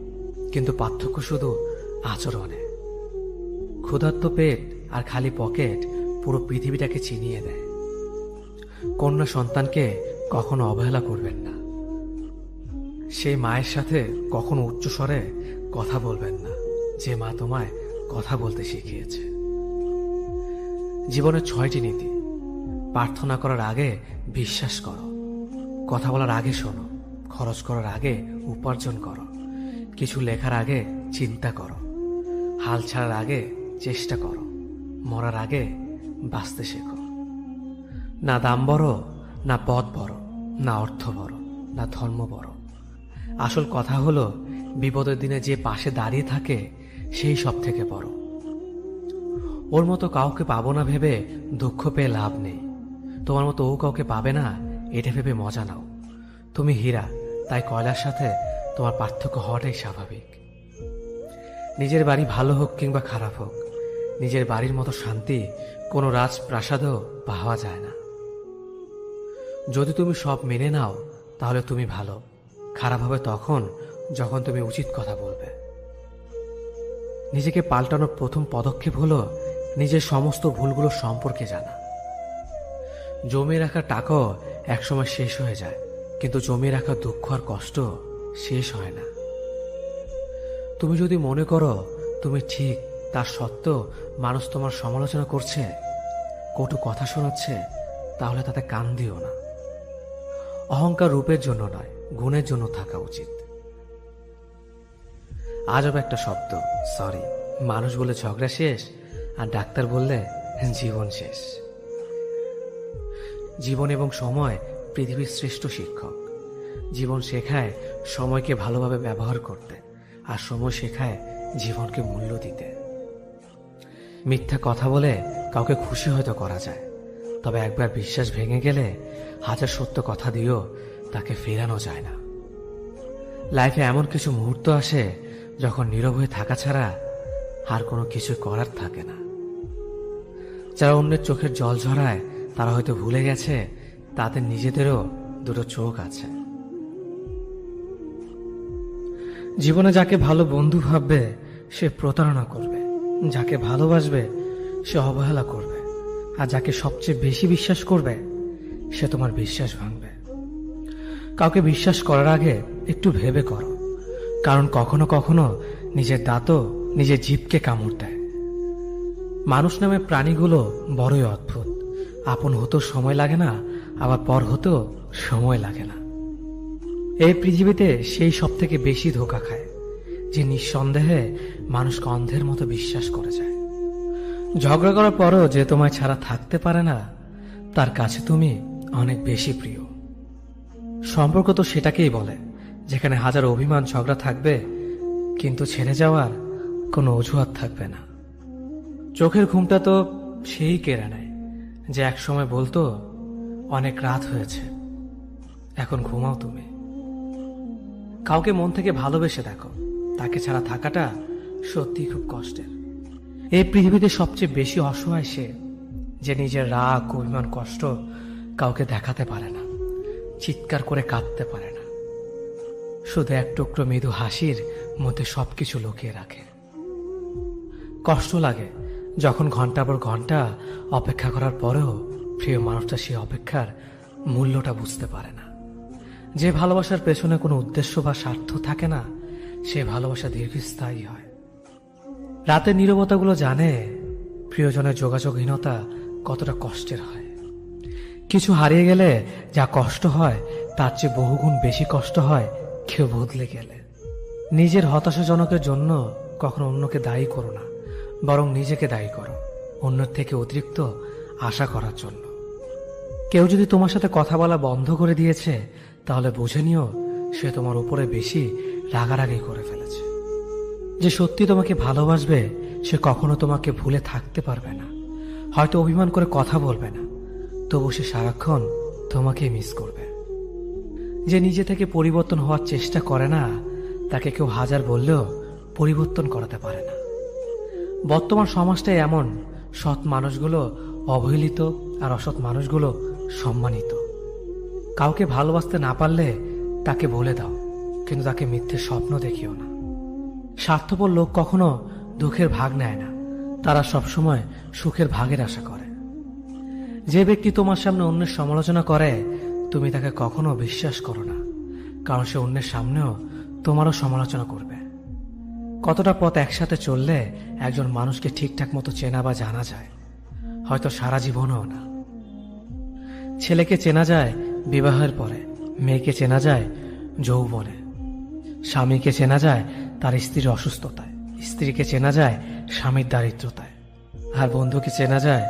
কিন্তু পার্থক্য শুধু আচরণে। ক্ষুধার্ত পেট আর খালি পকেট পুরো পৃথিবীটাকে চিনিয়ে দেয়। কন্যা সন্তানকে কখনো অবহেলা করবেন না। সেই মায়ের সাথে কখনো উচ্চস্বরে কথা বলবেন না যে মা তোমায় কথা বলতে শিখিয়েছে। জীবনের 6টি নীতি। প্রার্থনা করার আগে বিশ্বাস করো, কথা বলার আগে শোনো, খরচ করার আগে উপার্জন করো, কিছু লেখার আগে চিন্তা করো, হাল ছাড়ার আগে চেষ্টা করো, মরার আগে বাঁচতে শেখো। না দাম বড়, না পদ বড়, না অর্থ বড়, না ধর্ম বড়। আসল কথা হলো বিপদের দিনে যে পাশে দাঁড়িয়ে থাকে সেই সব থেকে বড়। ওর মতো কাউকে পাবো না ভেবে দুঃখ পেয়ে লাভ নেই। তোমার মতো ও কাউকে পাবে না এটা ভেবে মজা নাও। তুমি হীরা, তাই কয়লার সাথে তোমার পার্থক্য হওয়াটাই স্বাভাবিক। নিজের বাড়ি ভালো হোক কিংবা খারাপ হোক, নিজের বাড়ির মতো শান্তি কোনো রাজপ্রাসাদেও পাওয়া যায় না। যদি তুমি সব মেনে নাও তাহলে তুমি ভালো, খারাপ হবে তখন যখন তুমি উচিত কথা বলবে। নিজেকে পাল্টানোর প্রথম পদক্ষেপ হলো নিজের সমস্ত ভুলগুলো সম্পর্কে জানা। জমিয়ে রাখা টাকাও একসময় শেষ হয়ে যায়, কিন্তু জমিয়ে রাখা দুঃখ আর কষ্ট শেষ হয় না। তুমি যদি মনে করো তুমি ঠিক, তার সত্ত্বেও মানুষ তোমার সমালোচনা করছে, কটু কথা শোনাচ্ছে, তাহলে তাতে কান দিও না। অহংকার রূপের জন্য নয়, গুণের জন্য থাকা উচিত। আজব একটা শব্দ সরি, মানুষ বলে ঝগড়া শেষ আর ডাক্তার বললে জীবন শেষ। জীবন এবং সময় পৃথিবীর শ্রেষ্ঠ শিক্ষক। জীবন শেখায় সময়কে ভালোভাবে ব্যবহার করতে, আর সময় শেখায় জীবনকে মূল্য দিতে। মিথ্যা কথা বলে কাউকে খুশি হয়তো করা যায়, তবে একবার বিশ্বাস ভেঙে গেলে হাজার সত্য কথা দিয়েও তাকে ফেরানো যায় না। লাইফে এমন কিছু মুহূর্ত আসে যখন নীরব হয়ে থাকা ছাড়া আর কোনো কিছু করার থাকে না। যারা অন্যের চোখের জল ঝরায় তারা হয়তো ভুলে গেছে তাদের নিজেদেরও দুটো চোখ আছে। জীবনে যাকে ভালো বন্ধু ভাববে সে প্রতারণা করবে, যাকে ভালোবাসবে সে অবহেলা করবে, আর যাকে সবচেয়ে বেশি বিশ্বাস করবে সে তোমার বিশ্বাস ভাঙবে। কাউকে বিশ্বাস করার আগে একটু ভেবে করো, কারণ কখনো কখনো নিজের দাঁতও নিজের জিভকে কামড় দেয়। মানুষ নামে প্রাণীগুলো বড়ই অদ্ভুত। আপন হতেও সময় লাগে না, আবার পর হতেও সময় লাগে না। এই পৃথিবীতে সেই সব থেকে বেশি ধোঁকা খায় যে নিঃসন্দেহে মানুষকে অন্ধের মতো বিশ্বাস করে যায়। ঝগড়া করার পরও যে তোমায় ছাড়া থাকতে পারে না, তার কাছে তুমি অনেক বেশি প্রিয়। সম্পর্ক তো সেটাকেই বলে যেখানে হাজার অভিমান ঝগড়া থাকবে, কিন্তু ছেড়ে যাওয়ার কোনো অজুহাত থাকবে না। চোখের ঘুমটা তো সেই কেড়ে নেয় যে একসময় বলতো অনেক রাত হয়েছে, এখন ঘুমাও তুমি। কাউকে মন থেকে ভালোবেসে দেখো, তাকে ছাড়া থাকাটা সত্যি খুব কষ্টের। এই পৃথিবীতে সবচেয়ে বেশি অসহায় সে যে নিজের রাগ, অভিমান, কষ্ট কাউকে দেখাতে পারে না, চিৎকার করে কাঁদতে পারে না, শুধু এক টুকরো মৃদু হাসির মধ্যে সবকিছু লুকিয়ে রাখে। কষ্ট লাগে যখন ঘন্টা পর ঘন্টা অপেক্ষা করার পরেও প্রিয় মানুষটা সেই অপেক্ষার মূল্যটা বুঝতে পারে না। যে ভালোবাসার পেছনে কোনো উদ্দেশ্য বা স্বার্থ থাকে না, সে ভালোবাসা দীর্ঘস্থায়ী হয়। রাতের নীরবতাগুলো জানে প্রিয়জনের যোগাযোগহীনতা কতটা কষ্টের হয়। কিছু হারিয়ে গেলে যা কষ্ট হয় তার চেয়ে বহুগুণ বেশি কষ্ট হয় কেউ বদলে গেলে। নিজের হতাশাজনকের জন্য কখনো অন্যকে দায়ী করো না, বরং নিজেকে দায়ী করো অন্যের থেকে অতিরিক্ত আশা করার জন্য। কেউ যদি তোমার সাথে কথা বলা বন্ধ করে দিয়েছে, তাহলে বুঝে নিও সে তোমার উপরে বেশি রাগারাগি করে ফেলেছে। যে সত্যি তোমাকে ভালোবাসবে সে কখনো তোমাকে ভুলে থাকতে পারবে না। হয়তো অভিমান করে কথা বলবে না, তবু সে সারাক্ষণ তোমাকে মিস করবে। যে নিজে থেকে পরিবর্তন হওয়ার চেষ্টা করে না, তাকে কেউ হাজার বললেও পরিবর্তন করাতে পারে না। বর্তমান সমাজটাই এমন, সৎ মানুষগুলো অবহেলিত আর অসৎ মানুষগুলো সম্মানিত। কাউকে ভালোবাসতে না পারলে তাকে বলে দাও, কিন্তু তাকে মিথ্যে স্বপ্ন দেখিও না। স্বার্থপর লোক কখনো দুঃখের ভাগ নেয় না, তারা সবসময় সুখের ভাগের আশা করে। যে ব্যক্তি তোমার সামনে অন্যের সমালোচনা করে, তুমি তাকে কখনো বিশ্বাস করো না, কারণ সে অন্যের সামনেও তোমারও সমালোচনা করবে। কতটা পথ একসাথে চললে একজন মানুষকে ঠিকঠাক মতো চেনা বা জানা যায়, হয়তো সারা জীবনও না। ছেলেকে চেনা যায় বিবাহের পরে, মেয়েকে চেনা যায় যৌবনে, স্বামীকে চেনা যায় তার স্ত্রীর অসুস্থতায়, স্ত্রীকে চেনা যায় স্বামীর দারিদ্রতায়, আর বন্ধুকে চেনা যায়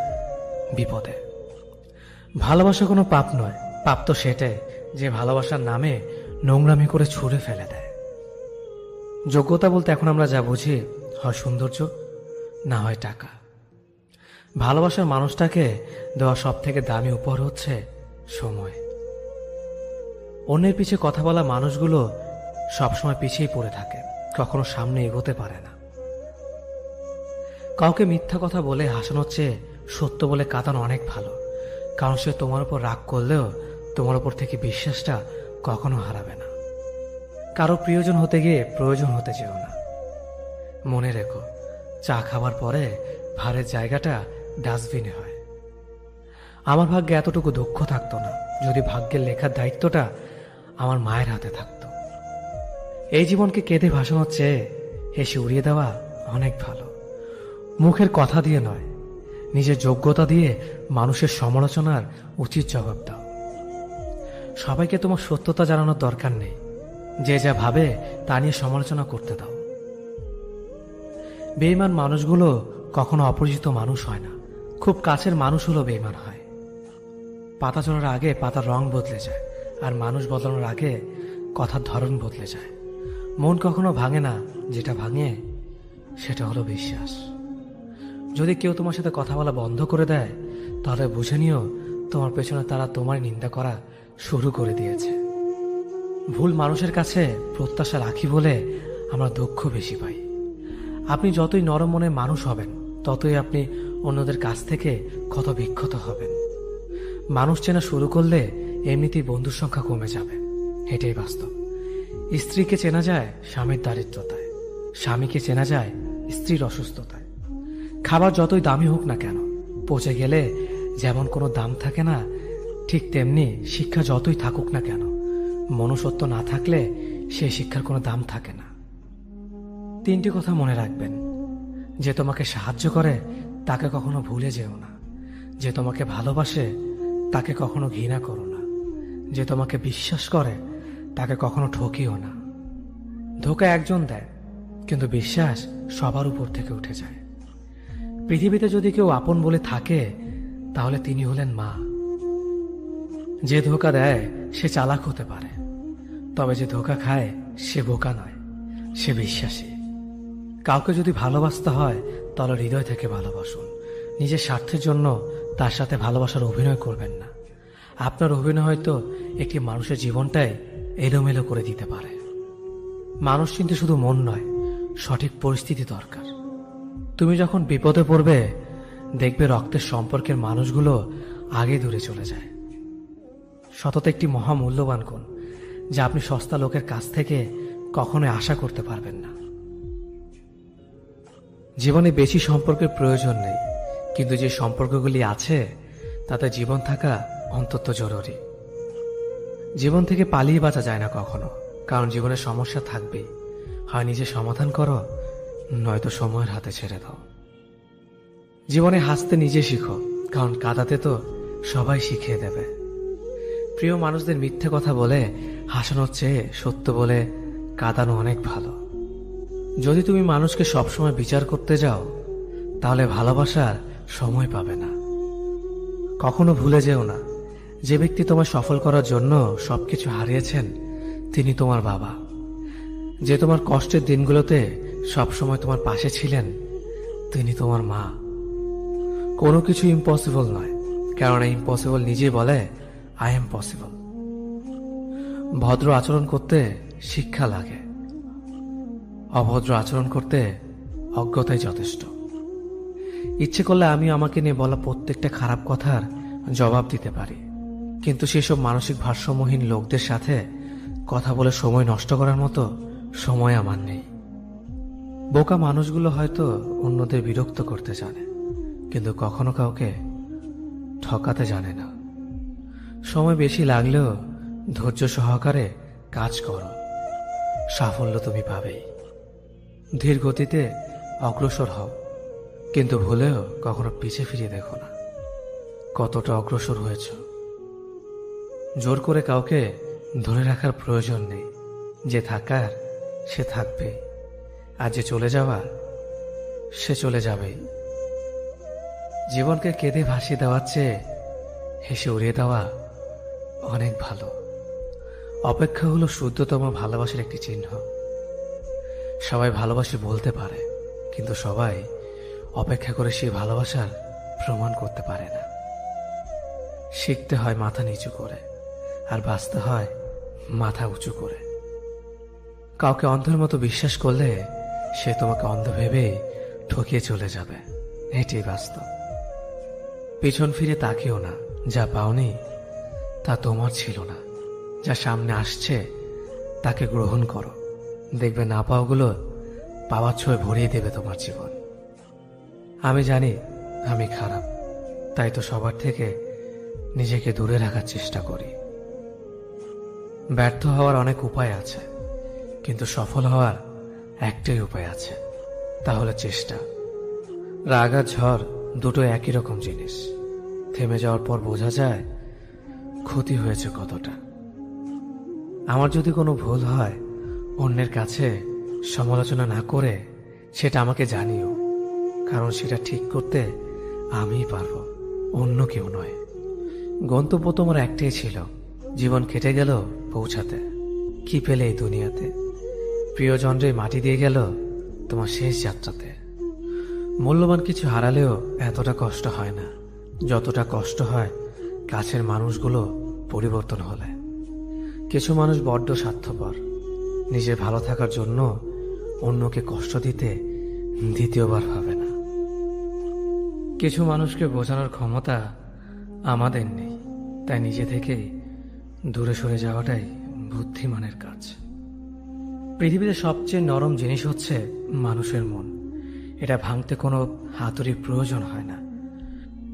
বিপদে। ভালোবাসা কোনো পাপ নয়, পাপ তো সেটাই যে ভালোবাসার নামে নোংরামি করে ছুঁড়ে ফেলে দেয়। যোগ্যতা বলতে এখন আমরা যা বুঝি, হয় সৌন্দর্য, না হয় টাকা। ভালোবাসার মানুষটাকে দেওয়া সব থেকে দামি উপহার হচ্ছে সময়। অন্যের পিছে কথা বলা মানুষগুলো সবসময় পিছিয়ে পড়ে থাকে, কখনো সামনে এগোতে পারে না। কাউকে মিথ্যা কথা বলে হাসানোর চেয়ে সত্য বলে কাঁদানো অনেক ভালো, কারণ সে তোমার উপর রাগ করলেও তোমার উপর থেকে বিশ্বাসটা কখনো হারাবে না। কারো প্রিয়জন হতে গিয়ে প্রয়োজন হতে চেও না। মনে রেখো, চা খাবার পরে ভারের জায়গাটা ডাস্টবিনে হয়। আমার ভাগ্যে এতটুকু দুঃখ থাকতো না যদি ভাগ্যের লেখার দায়িত্বটা আমার মায়ের হাতে থাকতো। এই জীবনকে কেঁদে ভাসানোর চেয়ে হেসে উড়িয়ে দেওয়া অনেক ভালো। মুখের কথা দিয়ে নয়, নিজের যোগ্যতা দিয়ে মানুষের সমালোচনার উচিত জবাব দাও। সবাইকে তোমার সত্যতা জানানোর দরকার নেই, যে যা ভাবে তা নিয়ে সমালোচনা করতে দাও। বেঈমান মানুষগুলো কখনো অপরিচিত মানুষ হয় না, খুব কাছের মানুষ হলো বেঈমান হয়। পাতা ঝরার আগে পাতার রং বদলে যায়, আর মানুষ বদলানোর আগে কথার ধরন বদলে যায়। মন কখনো ভাঙে না, যেটা ভাঙে সেটা হলো বিশ্বাস। যদি কেউ তোমার সাথে কথা বলা বন্ধ করে দেয়, তাহলে বুঝে নিও তোমার পেছনে তারা তোমার নিন্দা করা শুরু করে দিয়েছে। ভুল মানুষের কাছে প্রত্যাশা রাখি বলে আমরা দুঃখ বেশি পাই। আপনি যতই নরম মনের মানুষ হবেন, ততই আপনি অন্যদের কাছ থেকে ক্ষত বিক্ষত হবেন। মানুষ চেনা শুরু করলে এমনিতেই বন্ধুর সংখ্যা কমে যাবে, এটাই বাস্তব। স্ত্রীকে চেনা যায় স্বামীর দারিদ্রতায়, স্বামীকে চেনা যায় স্ত্রীর অসুস্থতায়। খাবার যতই দামি হোক না কেন, পচে গেলে যেমন কোনো দাম থাকে না, ঠিক তেমনি শিক্ষা যতই থাকুক না কেন, মনুষ্যত্ব না থাকলে সেই শিক্ষার কোনো দাম থাকে না। 3টি কথা মনে রাখবেন: যে তোমাকে সাহায্য করে তাকে কখনো ভুলে যেও না, যে তোমাকে ভালোবাসে তাকে কখনো ঘৃণা করো না, যে তোমাকে বিশ্বাস করে তাকে কখনো ঠকিও না। ধোকা একজন দেয়, কিন্তু বিশ্বাস সবার উপর থেকে উঠে যায়। পৃথিবীতে যদি কেউ আপন বলে থাকে, তাহলে তিনি হলেন মা। যে ধোকা দেয় সে চালাক হতে পারে, তবে যে ধোকা খায় সে বোকা নয়, সে বিশ্বাসী। কাউকে যদি ভালোবাসতে হয় তাহলে হৃদয় থেকে ভালোবাসুন। নিজের স্বার্থের জন্য তার সাথে ভালোবাসার অভিনয় করবেন না। আপনার অভিনয় হয়তো একটি মানুষের জীবনটাই এলোমেলো করে দিতে পারে। মানুষ চিনতে শুধু মন নয়, সঠিক পরিস্থিতি দরকার। তুমি যখন বিপদে পড়বে, দেখবে রক্তের সম্পর্কের মানুষগুলো আগে দূরে চলে যায়। সততা একটি মহামূল্যবান গুণ, যা আপনি সস্তা লোকের কাছ থেকে কখনোই আশা করতে পারবেন না। জীবনে বেশি সম্পর্কের প্রয়োজন নেই, কিন্তু যে সম্পর্কগুলি আছে তাতে জীবন থাকা অন্তত জরুরি। জীবন থেকে পালিয়ে বাঁচা যায় না কখনো, কারণ জীবনের সমস্যা থাকবেই। হয় নিজে সমাধান করো, নয়তো সময়ের হাতে ছেড়ে দাও। জীবনে হাসতে নিজে শিখো, কারণ কাঁদাতে তো সবাই শিখিয়ে দেবে। প্রিয় মানুষদের মিথ্যে কথা বলে হাসানোর চেয়ে সত্য বলে কাঁদানো অনেক ভালো। যদি তুমি মানুষকে সবসময় বিচার করতে যাও, তাহলে ভালোবাসার সময় পাবে না। কখনো ভুলে যেও না, যে ব্যক্তি তোমায় সফল করার জন্য সবকিছু হারিয়েছেন, তিনি তোমার বাবা। যে তোমার কষ্টের দিনগুলোতে সবসময় তোমার পাশে ছিলেন, তিনি তোমার মা। কোনো কিছু ইম্পসিবল নয়, কারণ ইম্পসিবল নিজেই বলে আই এম পসিবল। ভদ্র আচরণ করতে শিক্ষা লাগে, অভদ্র আচরণ করতে অজ্ঞতাই যথেষ্ট। ইচ্ছে করলে আমি আমাকে নিয়ে বলা প্রত্যেকটা খারাপ কথার জবাব দিতে পারি, কিন্তু সেসব মানসিক ভারসাম্যহীন লোকদের সাথে কথা বলে সময় নষ্ট করার মতো সময় আমার নেই। বোকা মানুষগুলো হয়তো অন্যদের বিরক্ত করতে জানে, কিন্তু কখনো কাউকে ঠকাতে জানে না। সময় বেশি লাগলেও ধৈর্য সহকারে কাজ করো, সাফল্য তুমি পাবেই। ধীর গতিতে অগ্রসর হও, কিন্তু ভুলেও কখনো পিছে ফিরে দেখো না কতটা অগ্রসর হয়েছ। জোর করে কাউকে ধরে রাখার প্রয়োজন নেই। যে থাকার সে থাকবে, আর যে চলে যাওয়ার সে চলে যাবেই। জীবনকে কেঁদে ভাসিয়ে দেওয়ার চেয়ে হেসে উড়িয়ে দেওয়া অনেক ভালো। অপেক্ষা হলো শুদ্ধতম ভালোবাসার একটি চিহ্ন। সবাই ভালোবাসে বলতে পারে, কিন্তু সবাই অপেক্ষা করে সেই ভালোবাসার প্রমাণ করতে পারে না। শিখতে হয় মাথা নিচু করে, আর বাঁচতে হয় মাথা উঁচু করে। কাউকে অন্ধের মতো বিশ্বাস করলে সে তোমাকে অন্ধ ভেবেই ঠকিয়ে চলে যাবে, এটাই বাস্তব। পিছন ফিরে তাকিও না, যা পাওনি তা তোমার ছিল না। যা সামনে আসছে তাকে গ্রহণ করো, দেখবে না পাওয়াগুলো পাওয়ার ছোঁয় ভরিয়ে দেবে তোমার জীবন। আমি জানি আমি খারাপ, তাই তো সবার থেকে নিজেকে দূরে রাখার চেষ্টা করি। ব্যর্থ হওয়ার অনেক উপায় আছে, কিন্তু সফল হওয়ার একটাই উপায় আছে, তা হলো চেষ্টা। রাগ আর ঝড় দুটো একই রকম জিনিস। থেমে যাওয়ার পর বোঝা যায় ক্ষতি হয়েছে কতটা। আমার যদি কোনো ভুল হয়, অন্যের কাছে সমালোচনা না করে সেটা আমাকে জানিও, কারণ সেটা ঠিক করতে আমিই পারবো, অন্য কেউ নয়। গন্তব্য তোমার একটাই ছিল, জীবন কেটে গেল পৌঁছাতে। কি পেলে এই দুনিয়াতে? প্রিয়জনরে মাটি দিয়ে গেল তোমার শেষ যাত্রাতে। মূল্যবান কিছু হারালেও এতটা কষ্ট হয় না, যতটা কষ্ট হয় কাছের মানুষগুলো পরিবর্তন হলে। কিছু মানুষ বড্ড স্বার্থপর, নিজের ভালো থাকার জন্য অন্যকে কষ্ট দিতে দ্বিতীয়বার ভাবে না। কিছু মানুষকে বোঝানোর ক্ষমতা আমাদের নেই, তাই নিজে থেকেই দূরে সরে যাওয়াটাই বুদ্ধিমানের কাজ। পৃথিবীতে সবচেয়ে নরম জিনিস হচ্ছে মানুষের মন। এটা ভাঙতে কোনো হাতুড়ির প্রয়োজন হয় না,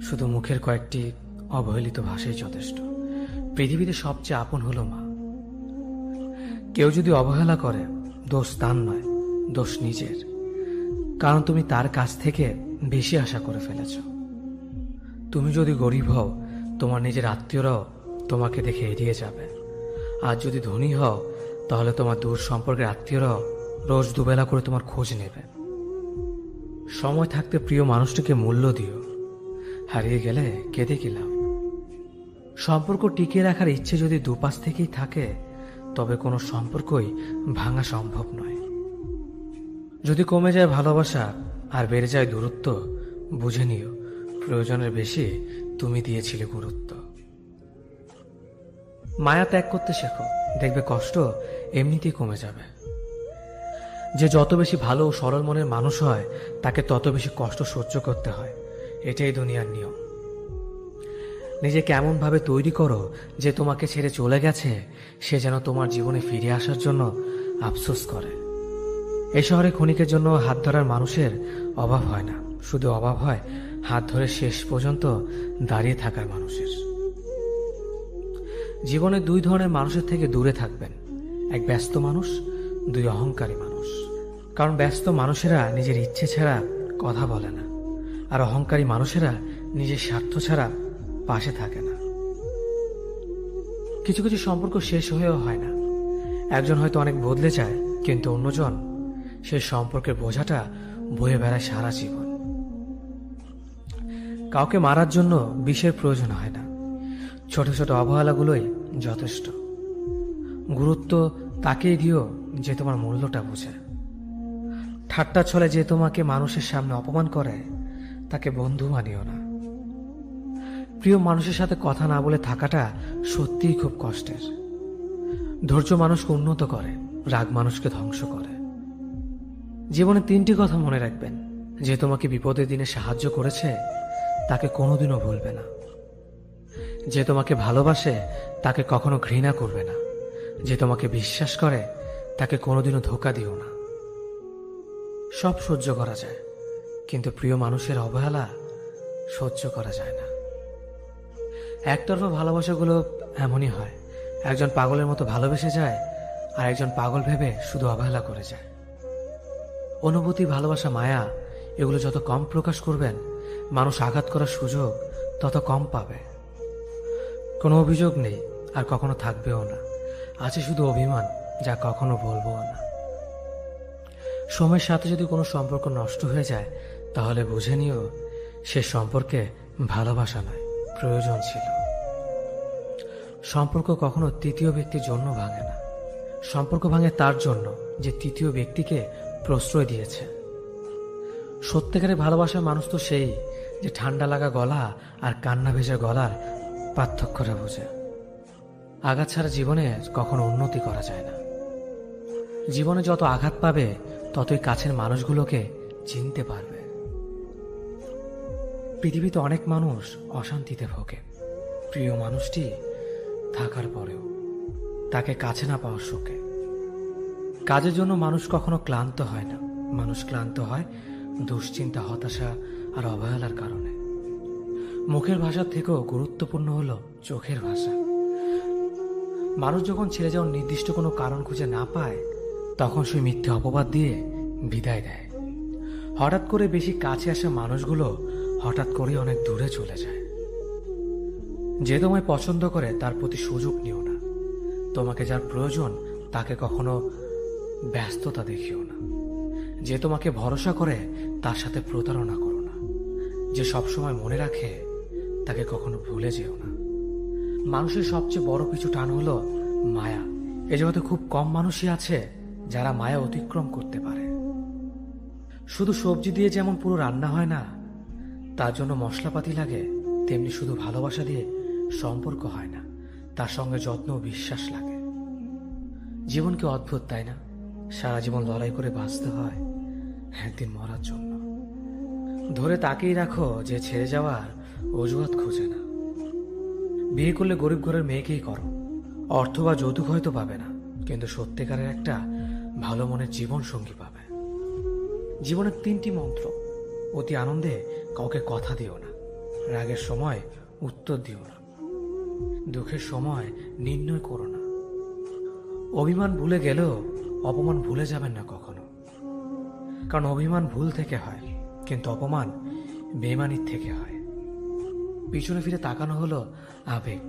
শুধু মুখের কয়েকটি অবহেলিত ভাষাই যথেষ্ট। পৃথিবীতে সবচেয়ে আপন হলো মা। কেউ যদি অবহেলা করে, দোষ তার নয়, দোষ নিজের, কারণ তুমি তার কাছ থেকে বেশি আশা করে ফেলেছ। তুমি যদি গরিব হও, তোমার নিজের আত্মীয়রাও তোমাকে দেখে এড়িয়ে যাবে। আর যদি ধনী হও, তাহলে তোমার দূর সম্পর্কের আত্মীয়রাও রোজ দুবেলা করে তোমার খোঁজ নেবে। সময় থাকতে প্রিয় মানুষটিকে মূল্য দিও, হারিয়ে গেলে কেঁদে কি লাভ? সম্পর্ক টিকিয়ে রাখার ইচ্ছে যদি দুপাশ থেকেই থাকে, তবে কোনো সম্পর্কই ভাঙা সম্ভব নয়। যদি কমে যায় ভালোবাসা আর বেড়ে যায় দূরত্ব, বুঝে নিও প্রয়োজনের বেশি তুমি দিয়েছিলে গুরুত্ব। মায়া ত্যাগ করতে শেখো, দেখবে কষ্ট এমনিতেই কমে যাবে। যে যত বেশি ভালো ও সরল মনের মানুষ হয়, তাকে তত বেশি কষ্ট সহ্য করতে হয়। এটাই দুনিয়ার নিয়ম। নিজেকে এমনভাবে তৈরি করো যে তোমাকে ছেড়ে চলে গেছে সে যেন তোমার জীবনে ফিরে আসার জন্য আফসোস করে। এই শহরে ক্ষণিকের জন্য হাত ধরার মানুষের অভাব হয় না, শুধু অভাব হয় হাত ধরে শেষ পর্যন্ত দাঁড়িয়ে থাকার মানুষের। জীবনে দুই ধরনের মানুষের থেকে দূরে থাকবেন, এক ব্যস্ত মানুষ, দুই অহংকারী মানুষ। কারণ ব্যস্ত মানুষেরা নিজের ইচ্ছে ছাড়া কথা বলে না, আর অহংকারী মানুষেরা নিজের স্বার্থ ছাড়া পাশে থাকে না। কিছু কিছু সম্পর্ক শেষ হয়েও হয় না। একজন হয়তো অনেক বদলে যায়, কিন্তু অন্যজন সেই সম্পর্কের বোঝাটা বয়ে বেড়ায় সারা জীবন। কাউকে মারার জন্য বিষের প্রয়োজন হয় না, ছোট ছোট অবহেলাগুলোই যথেষ্ট। গুরুত্ব তাকেই দিও যে তোমার মূল্যটা বোঝে। ঠাট্টা ছলে যে তোমাকে মানুষের সামনে অপমান করে, তাকে বন্ধু মানিও না। প্রিয় মানুষের সাথে কথা না বলে থাকাটা সত্যিই খুব কষ্টের। ধৈর্য মানুষকে উন্নত করে, রাগ মানুষকে ধ্বংস করে। জীবনে তিনটি কথা মনে রাখবেন: যে তোমাকে বিপদের দিনে সাহায্য করেছে তাকে কোনোদিনও ভুলবে না, যে তোমাকে ভালোবাসে তাকে কখনো ঘৃণা করবে না, যে তোমাকে বিশ্বাস করে তাকে কোনোদিনও ধোঁকা দিও না। সব সহ্য করা যায়, কিন্তু প্রিয় মানুষের অবহেলা সহ্য করা যায় না। একতরফা ভালোবাসাগুলো এমনই হয়, একজন পাগলের মতো ভালোবেসে যায় আর একজন পাগল ভেবে শুধু অবহেলা করে যায়। অনুভূতি, ভালোবাসা, মায়া এগুলো যত কম প্রকাশ করবেন, মানুষ আঘাত করার সুযোগ তত কম পাবে। কোনো অভিযোগ নেই আর কখনো থাকবেও না, আছে শুধু অভিমান, যা কখনো বলবো না। সময়ের সাথে যদি কোনো সম্পর্ক নষ্ট হয়ে যায়, তাহলে বুঝে নিও সে সম্পর্কে ভালোবাসা নয়, প্রয়োজন ছিল। সম্পর্ক কখনো তৃতীয় ব্যক্তির জন্য ভাঙে না, সম্পর্ক ভাঙে তার জন্য যে তৃতীয় ব্যক্তিকে প্রশ্রয় দিয়েছে। সত্যিকারের ভালোবাসার মানুষ তো সেই যে ঠান্ডা লাগা গলা আর কান্না ভেজা গলার পার্থক্যটা বোঝে। আঘাত ছাড়া জীবনে কখনো উন্নতি করা যায় না। জীবনে যত আঘাত পাবে ততই কাছের মানুষগুলোকে চিনতে পারবে। পৃথিবীতে অনেক মানুষ অশান্তিতে ভোগে, প্রিয় মানুষটি থাকার পরেও তাকে কাছে না পাওয়ার শোকে। কাজের জন্য মানুষ কখনো ক্লান্ত হয় না, মানুষ ক্লান্ত হয় দুশ্চিন্তা, হতাশা আর অবহেলার কারণে। মুখের ভাষার থেকেও গুরুত্বপূর্ণ হলো চোখের ভাষা। মানুষ যখন ছেড়ে যাওয়ার নির্দিষ্ট কোনো কারণ খুঁজে না পায়, তখন সে মিথ্যে অপবাদ দিয়ে বিদায় দেয়। হঠাৎ করে বেশি কাছে আসা মানুষগুলো হঠাৎ করে অনেক দূরে চলে যায়। যে তোমায় পছন্দ করে তার প্রতি সুযোগ নিও না। তোমাকে যার প্রয়োজন তাকে কখনো ব্যস্ততা দেখিও না। যে তোমাকে ভরসা করে তার সাথে প্রতারণা করো না। যে সবসময় মনে রাখে তাকে কখনো ভুলে যেও না। মানুষের সবচেয়ে বড় পিছু টান হলো মায়া। এ জগতে খুব কম মানুষই আছে যারা মায়া অতিক্রম করতে পারে। শুধু সবজি দিয়ে যেমন পুরো রান্না হয় না, তার জন্য মশলাপাতি লাগে, তেমনি শুধু ভালোবাসা দিয়ে সম্পর্ক হয় না, তার সঙ্গে যত্ন ও বিশ্বাস লাগে। জীবন কি অদ্ভুত, তাই না? সারা জীবন লড়াই করে বাঁচতে হয় একদিন মরার জন্য। ধরে তাকেই রাখো যে ছেড়ে যাওয়ার অজুহাত খোঁজে না। বিয়ে করলে গরিব ঘরের মেয়েকেই করো। অর্থ বা যৌতুক হয়তো পাবে না, কিন্তু সত্যিকারের একটা ভালো মনের জীবন সঙ্গী পাবে। জীবনের তিনটি মন্ত্র: অতি আনন্দে কাউকে কথা দিও না, রাগের সময় উত্তর দিও না, দুঃখের সময় নির্ণয় করো না। অভিমান ভুলে গেলেও অপমান ভুলে যাবেন না কখনো, কারণ অভিমান ভুল থেকে হয়, কিন্তু অপমান বেইমানির থেকে হয়। পিছনে ফিরে তাকানো হলো আবেগ,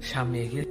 সামনে এগিয়ে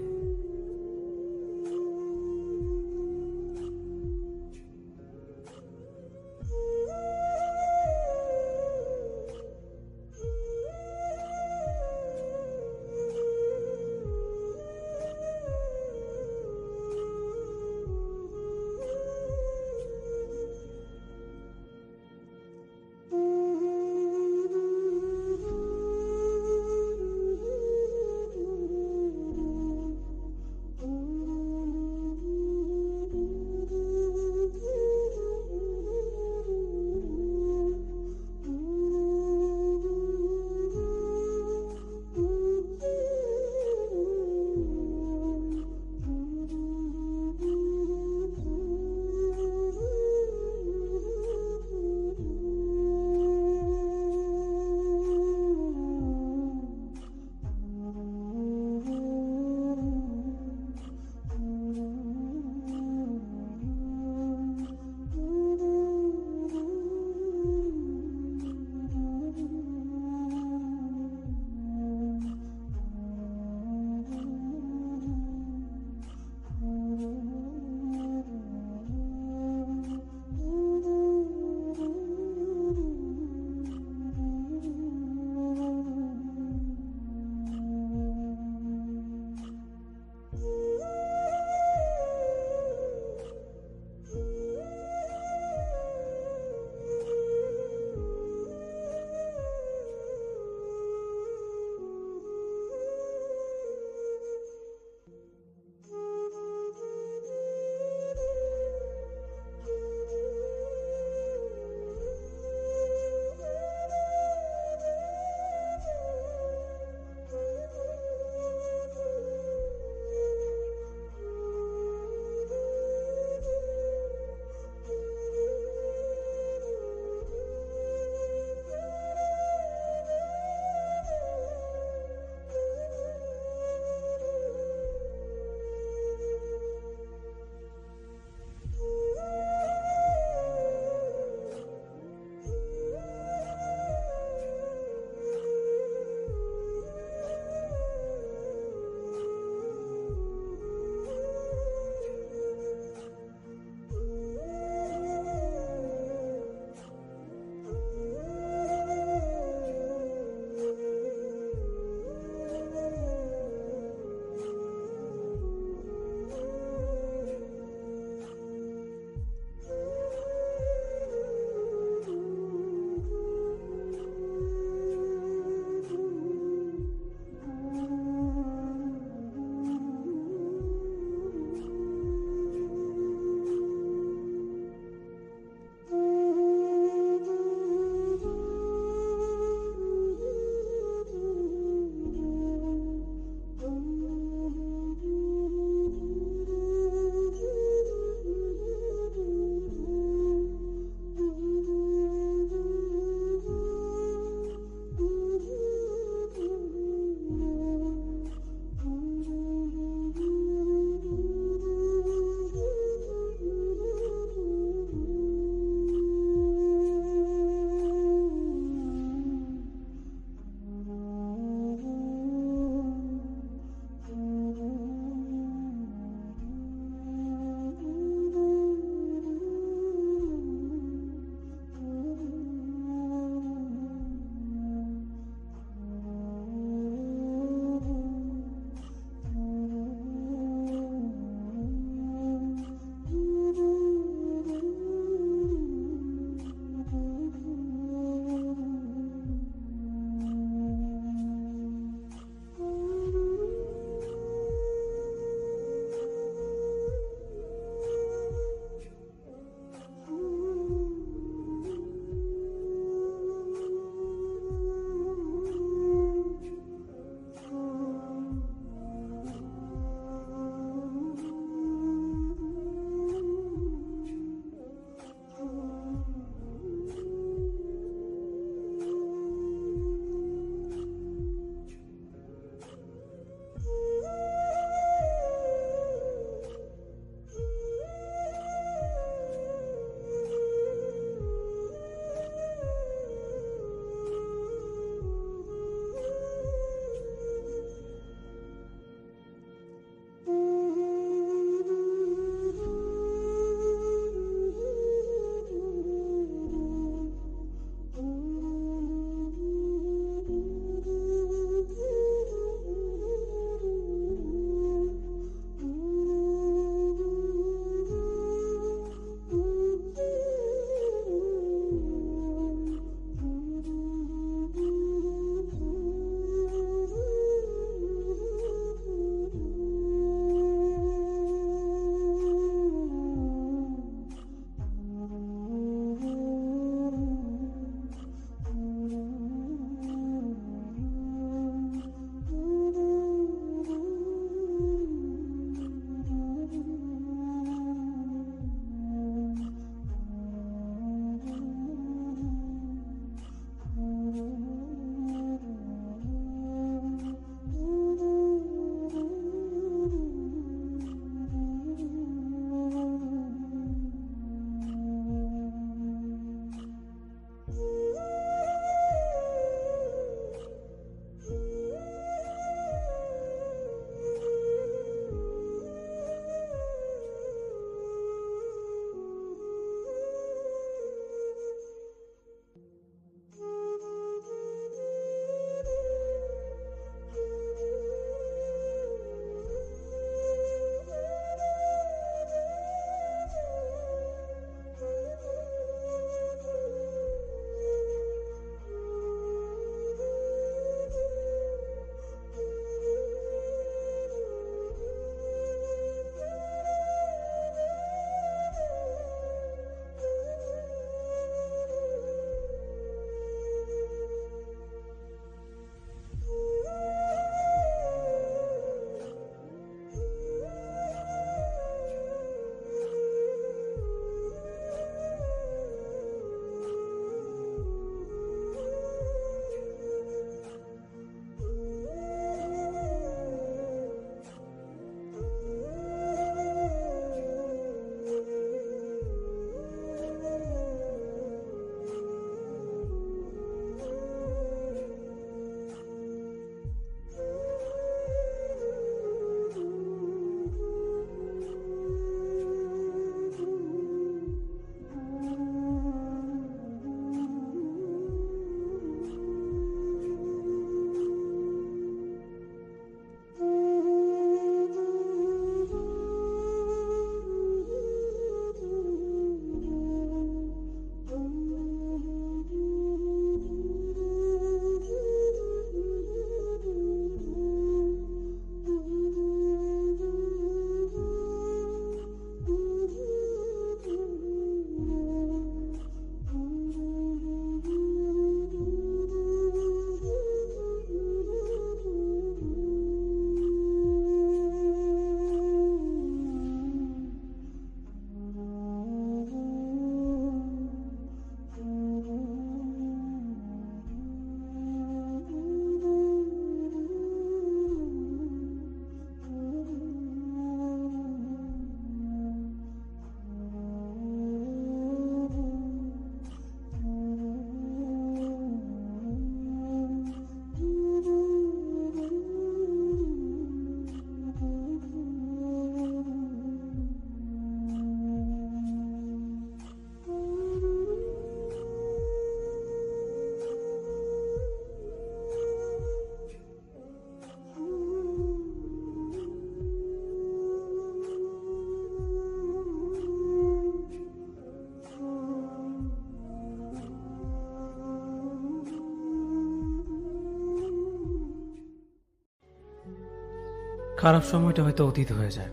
খারাপ সময়টা হয়তো অতীত হয়ে যায়,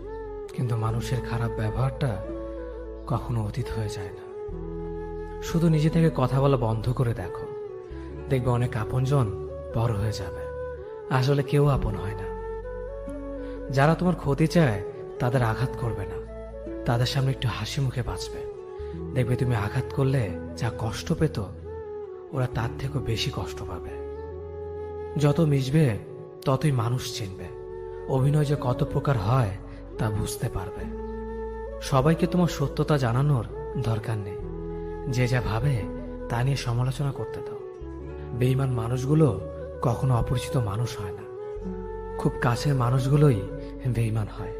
কিন্তু মানুষের খারাপ ব্যবহারটা কখনো অতীত হয়ে যায় না। শুধু নিজে থেকে কথা বলা বন্ধ করে দেখো, দেখবে অনেক আপনজন বড় হয়ে যাবে। আসলে কেউ আপন হয় না। যারা তোমার ক্ষতি চায় তাদের আঘাত করবে না, তাদের সামনে একটু হাসি মুখে বাঁচবে। দেখবে তুমি আঘাত করলে যা কষ্ট পেত, ওরা তার থেকেও বেশি কষ্ট পাবে। যত মিশবে ততই মানুষ চিনবে। অভিনয় যে কত প্রকার হয় তা বুঝতে পারবে। সবাইকে তোমার সত্যতা জানানোর দরকার নেই। যে যা ভাবে তা নিয়ে সমালোচনা করতে দাও। বেঈমান মানুষগুলো কখনো অপরিচিত মানুষ হয় না, খুব কাছের মানুষগুলোই বেঈমান হয়।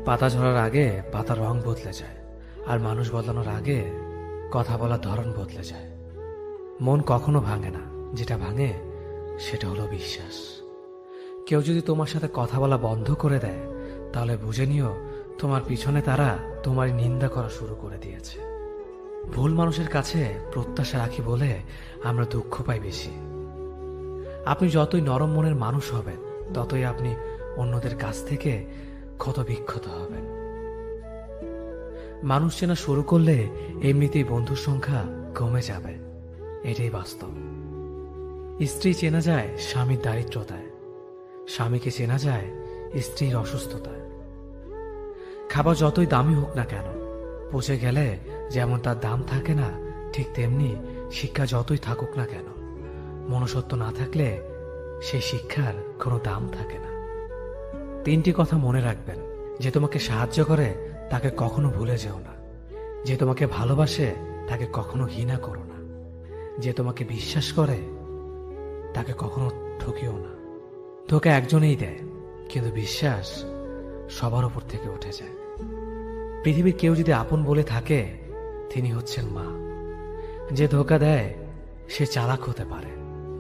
পাতা ঝরার আগে পাতার রং বদলে যায়, আর মানুষ বদলানোর আগে কথা বলার ধরন বদলে যায়। মন কখনো ভাঙে না, যেটা ভাঙে সেটা হলো বিশ্বাস। কেউ যদি তোমার সাথে কথা বলা বন্ধ করে দেয়, তাহলে বুঝে নিও তোমার পিছনে তারা তোমার নিন্দা করা শুরু করে দিয়েছে। ভুল মানুষের কাছে প্রত্যাশা রাখি বলে আমরা দুঃখ পাই বেশি। আপনি যতই নরম মনের মানুষ হবেন, ততই আপনি অন্যদের কাছ থেকে ক্ষত বিক্ষত হবেন। মানুষ চেনা শুরু করলে এমনিতেই বন্ধুর সংখ্যা কমে যাবে, এটাই বাস্তব। স্ত্রী চেনা যায় স্বামীর দারিদ্রতায়, স্বামীকে চেনা যায় স্ত্রীর অসুস্থতায়। খাবার যতই দামি হোক না কেন, পচে গেলে যেমন তার দাম থাকে না, ঠিক তেমনি শিক্ষা যতই থাকুক না কেন, মনুষ্যত্ব না থাকলে সেই শিক্ষার কোনো দাম থাকে না। তিনটি কথা মনে রাখবেন: যে তোমাকে সাহায্য করে তাকে কখনো ভুলে যেও না, যে তোমাকে ভালোবাসে তাকে কখনো ঘৃণা করো না, যে তোমাকে বিশ্বাস করে তাকে কখনো ঠকিও না। ধোঁকা একজনেই দেয়, কিন্তু বিশ্বাস সবার উপর থেকে উঠে যায়। পৃথিবীর কেউ যদি আপন বলে থাকে, তিনি হচ্ছেন মা। যে ধোঁকা দেয় সে চালাক হতে পারে,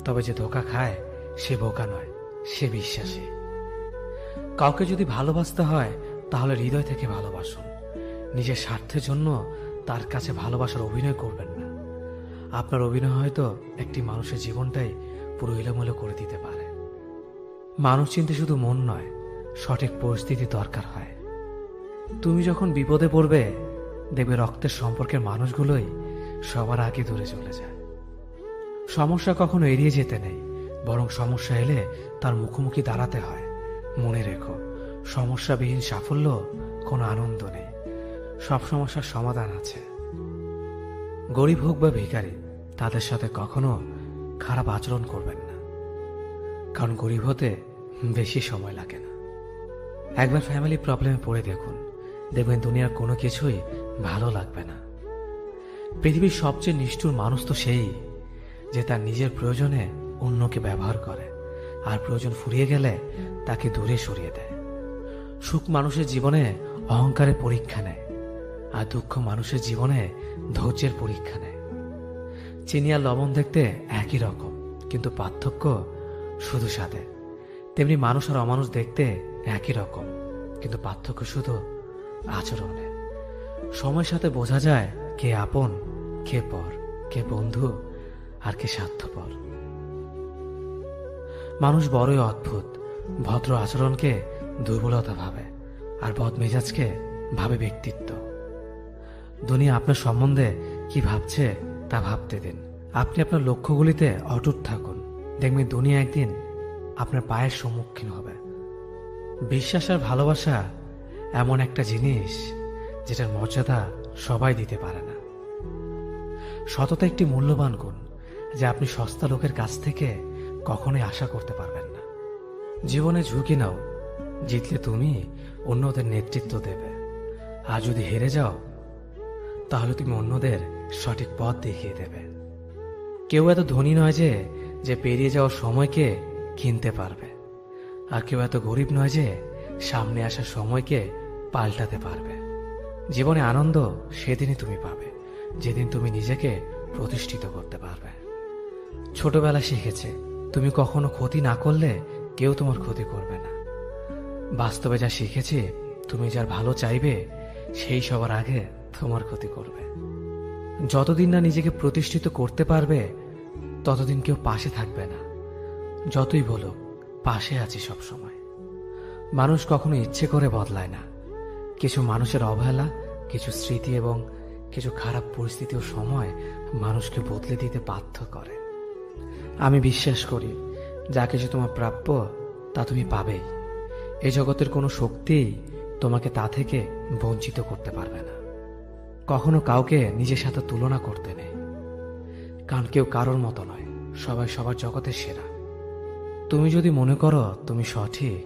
তবে যে ধোঁকা খায় সে বোকা নয়, সে বিশ্বাসী। কাউকে যদি ভালোবাসতে হয় তাহলে হৃদয় থেকে ভালোবাসুন। নিজের স্বার্থের জন্য তার কাছে ভালোবাসার অভিনয় করবেন না। আপনার অভিনয় হয়তো একটি মানুষের জীবনটাই পুরো এলোমেলো করে দিতে পারে। মানুষ চিনতে শুধু মন নয়, সঠিক পরিস্থিতি দরকার হয়। তুমি যখন বিপদে পড়বে, দেখবে রক্তের সম্পর্কের মানুষগুলোই সবার আগে দূরে চলে যায়। সমস্যা কখনো এড়িয়ে যেতে নেই, বরং সমস্যা এলে তার মুখোমুখি দাঁড়াতে হয়। মনে রেখো, সমস্যাবিহীন সাফল্য কোনো আনন্দ নেই, সব সমস্যার সমাধান আছে। গরিব হোক বা ভিখারি, তাদের সাথে কখনো খারাপ আচরণ করবেন না, কারণ গরিব হতে বেশি সময় লাগে না। একবার ফ্যামিলি প্রবলেমে পড়ে দেখুন, দেখবেন দুনিয়ার কোনো কিছুই ভালো লাগবে না। পৃথিবীর সবচেয়ে নিষ্ঠুর মানুষ তো সেই, যে তার নিজের প্রয়োজনে অন্যকে ব্যবহার করে, আর প্রয়োজন ফুরিয়ে গেলে তাকে দূরে সরিয়ে দেয়। সুখ মানুষের জীবনে অহংকারের পরীক্ষা নেয়, আর দুঃখ মানুষের জীবনে ধৈর্যের পরীক্ষা নেয়। চিনি আর লবণ দেখতে একই রকম, কিন্তু পার্থক্য শুধু স্বাদে। তেমনি মানুষ আর অমানুষ দেখতে একই রকম, কিন্তু পার্থক্য শুধু আচরণে। সময়ের সাথে বোঝা যায় কে আপন, কে পর, কে বন্ধু আর কে স্বার্থপর। মানুষ বড়ই অদ্ভুত। ভদ্র আচরণকে দুর্বলতা ভাবে, আর বদমেজাজকে ভাবে ব্যক্তিত্ব। দুনিয়া আপনার সম্বন্ধে কি ভাবছে তা ভাবতে দিন। আপনি আপনার লক্ষ্যগুলিতে অটুট থাকুন, দেখবেন দুনিয়া একদিন আপনার পায়ের সম্মুখীন হবে। বিশ্বাস আর ভালোবাসা এমন একটা জিনিস যেটার মর্যাদা সবাই দিতে পারে না। সততা একটি মূল্যবান গুণ, যা আপনি সস্তা লোকের কাছ থেকে কখনোই আশা করতে পারবেন না। জীবনে ঝুঁকি নাও, জিতলে তুমি অন্যদের নেতৃত্ব দেবে, আর যদি হেরে যাও তাহলে তুমি অন্যদের সঠিক পথ দেখিয়ে দেবে। কেউ এত ধনী নয় যে পেরিয়ে যাওয়ার সময়কে কিনতে পারবে, আর কেউ এত গরিব নয় যে সামনে আসার সময়কে পাল্টাতে পারবে। জীবনে আনন্দ সেদিনই তুমি পাবে, যেদিন তুমি নিজেকে প্রতিষ্ঠিত করতে পারবে। ছোটবেলা শিখেছে, তুমি কখনো ক্ষতি না করলে কেউ তোমার ক্ষতি করবে না। বাস্তবে যা শিখেছি, তুমি যার ভালো চাইবে সেই সবার আগে তোমার ক্ষতি করবে। যতদিন না নিজেকে প্রতিষ্ঠিত করতে পারবে, ততদিন কেউ পাশে থাকবে না। যতই বলো পাশে আছি সব সময়, মানুষ কখনো ইচ্ছে করে বদলায় না। কিছু মানুষের অবহেলা, কিছু স্মৃতি এবং কিছু খারাপ পরিস্থিতি ও সময় মানুষকে বদলে দিতে বাধ্য করে। আমি বিশ্বাস করি যা কিছু তোমার প্রাপ্য তা তুমি পাবেই। এই জগতের কোনো শক্তিই তোমাকে তা থেকে বঞ্চিত করতে পারবে না। কখনো কাউকে নিজের সাথে তুলনা করতে নেই, কারণ কেউ কারোর মতো নয়, সবাই সবার জগতের সেরা। তুমি যদি মনে করো তুমি সঠিক,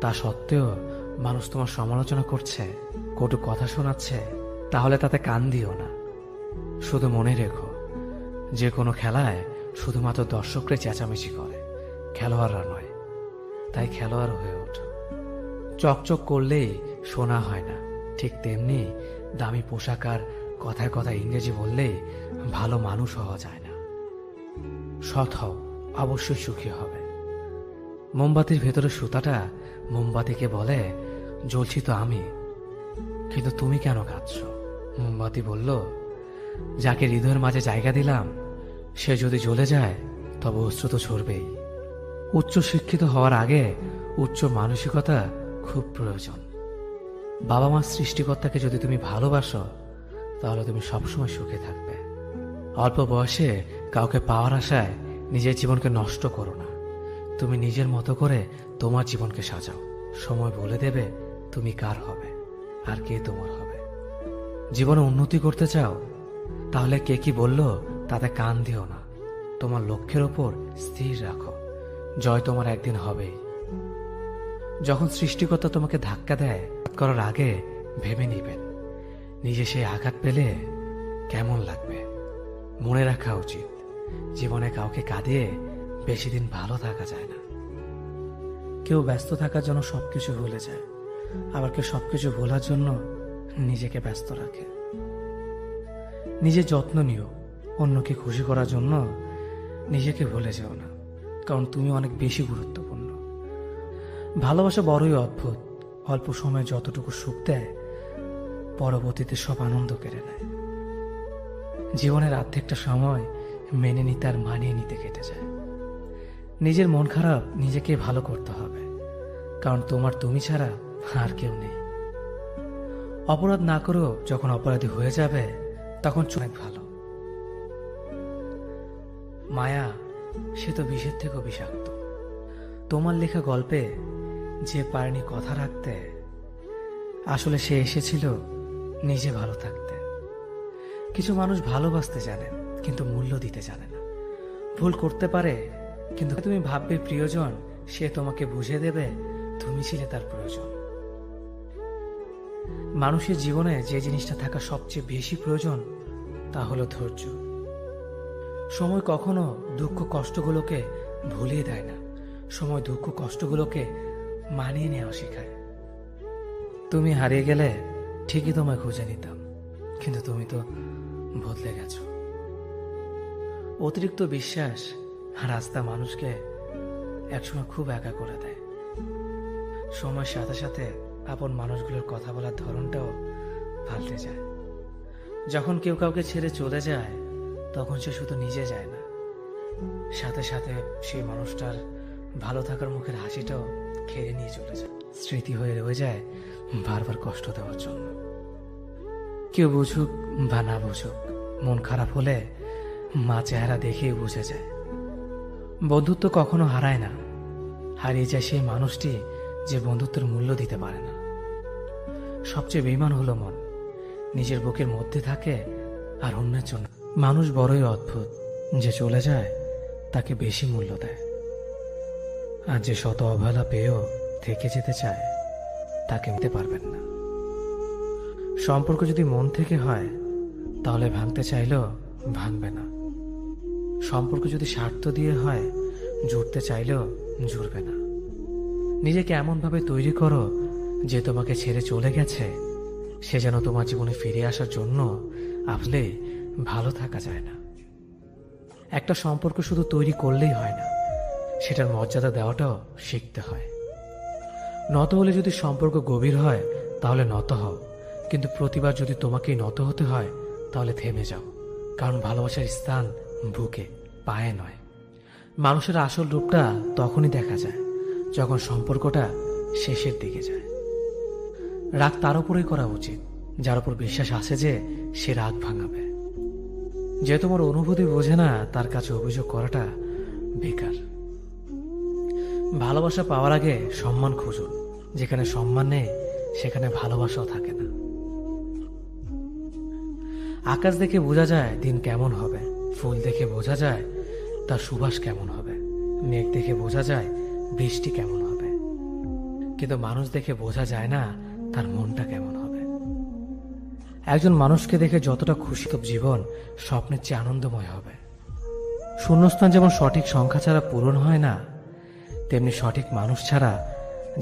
তা সত্ত্বেও মানুষ তোমার সমালোচনা করছে, কটু কথা শোনাচ্ছে, তাহলে তাতে কান দিও না। শুধু মনে রেখো, যে কোনো খেলায় শুধুমাত্র দর্শকরা চেঁচামেচি করে, খেলোয়াড়রা নয়। তাই খেলোয়াড় হয়ে ওঠো। চকচক করলেই শোনা হয় না, ঠিক তেমনি দামি পোশাক আর কথায় কথায় ইংরেজি বললেই ভালো মানুষ হওয়া যায় না। সৎ হও, অবশ্যই সুখী হবে। মোমবাতির ভেতরে সুতাটা মোমবাতিকে বলে, জ্বলছি তো আমি, কিন্তু তুমি কেন কাঁদছ? মোমবাতি বলল, যাকে হৃদয়ের মাঝে জায়গা দিলাম সে যদি জ্বলে যায় তবে অশ্রু তো ঝরবেই। উচ্চ শিক্ষিত হওয়ার আগে উচ্চ মানসিকতা খুব প্রয়োজন। বাবা মার সৃষ্টিকর্তাকে যদি তুমি ভালোবাসো তাহলে তুমি সবসময় সুখে থাকবে। অল্প বয়সে কাউকে পাওয়ার আশায় নিজের জীবনকে নষ্ট করো না। তুমি নিজের মতো করে তোমার জীবনকে সাজাও। সময় বলে দেবে তুমি কার হবে আর কে তোমার হবে। জীবনে উন্নতি করতে চাও, তাহলে কে কি বলল তাতে কান দিও না। তোমার লক্ষ্যের ওপর স্থির রাখো, জয় তোমার একদিন হবেই। যখন সৃষ্টিকর্তা তোমাকে ধাক্কা দেয়, করার আগে ভেবে নিবেন নিজে সেই আঘাত পেলে কেমন লাগবে। মনে রাখা উচিত, জীবনে কাউকে কাঁদিয়ে বেশি দিন ভালো থাকা যায় না। কেউ ব্যস্ত থাকার জন্য সবকিছু ভুলে যায়, আবার কেউ সবকিছু ভোলার জন্য নিজেকে ব্যস্ত রাখে। নিজের যত্ন নিও, অন্যকে খুশি করার জন্য নিজেকে ভুলে যেও না, কারণ তুমি অনেক বেশি গুরুত্বপূর্ণ। ভালোবাসা বড়ই অদ্ভুত, অল্প সময়ে যতটুকু সুখ দেয় পরবর্তীতে সব আনন্দ কেড়ে নেয়। জীবনের অর্ধেকটা সময় মেনে নিতে আর মানিয়ে নিতে কেটে যায়। নিজের মন খারাপ নিজেকে ভালো করতে হবে, কারণ তোমার তুমি ছাড়া আর কেউ নেই। অপরাধ না করেও যখন অপরাধী হয়ে যাবে তখন অনেক ভালো। মায়া সে তো বিষের থেকেও বিষাক্ত। তোমার লেখা গল্পে যে পারেনি কথা রাখতে, আসলে সে এসেছিল নিজে ভালো থাকতে। কিছু মানুষ ভালোবাসতে জানে কিন্তু মূল্য দিতে জানে না। ভুল করতে পারে, কিন্তু তুমি ভাববে প্রিয়জন সে তোমাকে বুঝে দেবে তুমি ছিলে তার প্রয়োজন। মানুষের জীবনে যে জিনিসটা থাকা সবচেয়ে বেশি প্রয়োজন তা হলো ধৈর্য। সময় কখনো দুঃখ কষ্টগুলোকে ভুলিয়ে দেয় না, সময় দুঃখ কষ্টগুলোকে মানিয়ে নেওয়া শেখায়। তুমি হারিয়ে গেলে ঠিকই তোমায় খুঁজে নিতাম, কিন্তু তুমি তো বদলে গেছো। অতিরিক্ত বিশ্বাস আর আস্থা মানুষকে একসময় খুব একা করে দেয়। সময়ের সাথে সাথে আপন মানুষগুলোর কথা বলার ধরনটাও পাল্টে যায়। যখন কেউ কাউকে ছেড়ে চলে যায় তখন সে শুধু নিজে যায় না, সাথে সাথে সেই মানুষটার ভালো থাকার মুখের হাসিটাও খেয়ে নিয়ে চলে যায়। স্মৃতি হয়ে রয়ে যায় বারবার কষ্ট দেওয়ার জন্য। কেউ বুঝুক বা না বুঝুক, মন খারাপ হলে মা চেহারা দেখেই বুঝে যায়। বন্ধুত্ব কখনো হারায় না, হারিয়ে যায় সেই মানুষটি যে বন্ধুত্বের মূল্য দিতে পারে না। সবচেয়ে বেঈমান হলো মন, নিজের বুকের মধ্যে থাকে আর অন্যের জন্য। মানুষ বড়ই অদ্ভুত, যে চলে যায় তাকে বেশি মূল্য দেয়, আর যে শত অবহেলা পেয়েও থেকে যেতে চায় তাকে নিতে পারবেন না। সম্পর্ক যদি মন থেকে হয় তাহলে ভাঙতে চাইলেও ভাঙবে না। সম্পর্ক যদি স্বার্থ দিয়ে হয় জুড়তে চাইলেও জুড়বে না। নিজেকে এমনভাবে তৈরি করো যে তোমাকে ছেড়ে চলে গেছে সে যেন তোমার জীবনে ফিরে আসার জন্য আসলে ভালো থাকা যায় না। একটা সম্পর্ক শুধু তৈরি করলেই হয় না, সেটার মর্যাদা দেওয়াটাও শিখতে হয়। নত হলে যদি সম্পর্ক গভীর হয় তাহলে নত হও, কিন্তু প্রতিবার যদি তোমাকেই নত হতে হয় তাহলে থেমে যাও, কারণ ভালোবাসার স্থান বুকে, পায়ে নয়। মানুষের আসল রূপটা তখনই দেখা যায় যখন সম্পর্কটা শেষের দিকে যায়। রাগ তার উপরেই করা উচিত যার উপর বিশ্বাস আছে যে সে রাগ ভাঙাবে। যে তোমার অনুভূতি বোঝে না তার কাছে অভিযোগ করাটা বেকার। ভালোবাসা পাওয়ার আগে সম্মান খুঁজুন। যেখানে সম্মান নেই সেখানে ভালোবাসাও থাকে না। আকাশ দেখে বোঝা যায় দিন কেমন হবে, ফুল দেখে বোঝা যায় তার সুবাস কেমন হবে, মেঘ দেখে বোঝা যায় বৃষ্টি কেমন হবে, কিন্তু মানুষ দেখে বোঝা যায় না তার মনটা কেমন হবে। একজন মানুষকে দেখে যতটা খুশি তো জীবন স্বপ্নের চেয়ে আনন্দময় হবে। শূন্যস্থান যেমন সঠিক সংখ্যা ছাড়া পূরণ হয় না, তেমনি সঠিক মানুষ ছাড়া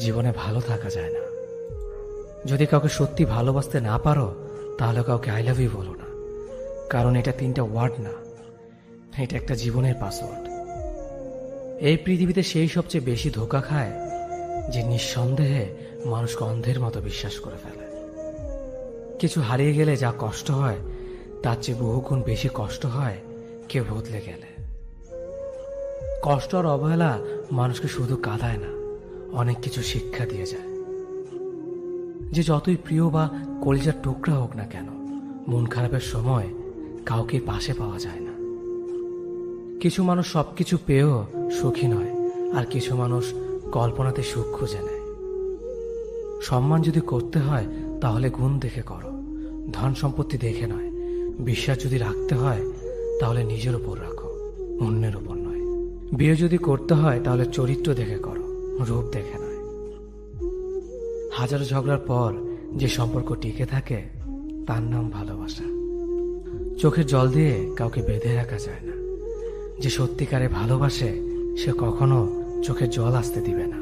জীবনে ভালো থাকা যায় না। যদি কাউকে সত্যি ভালোবাসতে না পারো তাহলে কাউকে আই লাভ ইউ বলো না, কারণ এটা 3টা ওয়ার্ড না, এটা একটা জীবনের পাসওয়ার্ড। এই পৃথিবীতে সেই সবচেয়ে বেশি ধোঁকা খায় যে নিঃসন্দেহে মানুষকে অন্ধের মতো বিশ্বাস করে ফেলে। কিছু হারিয়ে গেলে যা কষ্ট হয় তার চেয়ে বহুগুণ বেশি কষ্ট হয় কেউ বদলে গেলে। কষ্ট আর অবহেলা মানুষকে শুধু কাঁদায় না, অনেক কিছু শিক্ষা দিয়ে যায়। যে যতই প্রিয় বা কলিজার টুকরা হোক না কেন, মন খারাপের সময় কাউকে পাশে পাওয়া যায় না। কিছু মানুষ সবকিছু পেয়েও সুখী নয়, আর কিছু মানুষ কল্পনাতে সুখ খুঁজে নেয়। সম্মান যদি করতে হয় তাহলে গুণ দেখে করো, ধন সম্পত্তি দেখে নয়। বিশ্বাস যদি রাখতে হয় তাহলে নিজের উপর রাখো, অন্যের উপর নয়। বিয়ে যদি করতে হয় তাহলে চরিত্র দেখে করো, রূপ দেখে নয়। হাজারো ঝগড়ার পর যে সম্পর্ক টিকে থাকে তার নাম ভালোবাসা। চোখের জল দিয়ে কাউকে বেঁধে রাখা যায় না। যে সত্যিকারে ভালোবাসে সে কখনো চোখের জল আসতে দিবে না।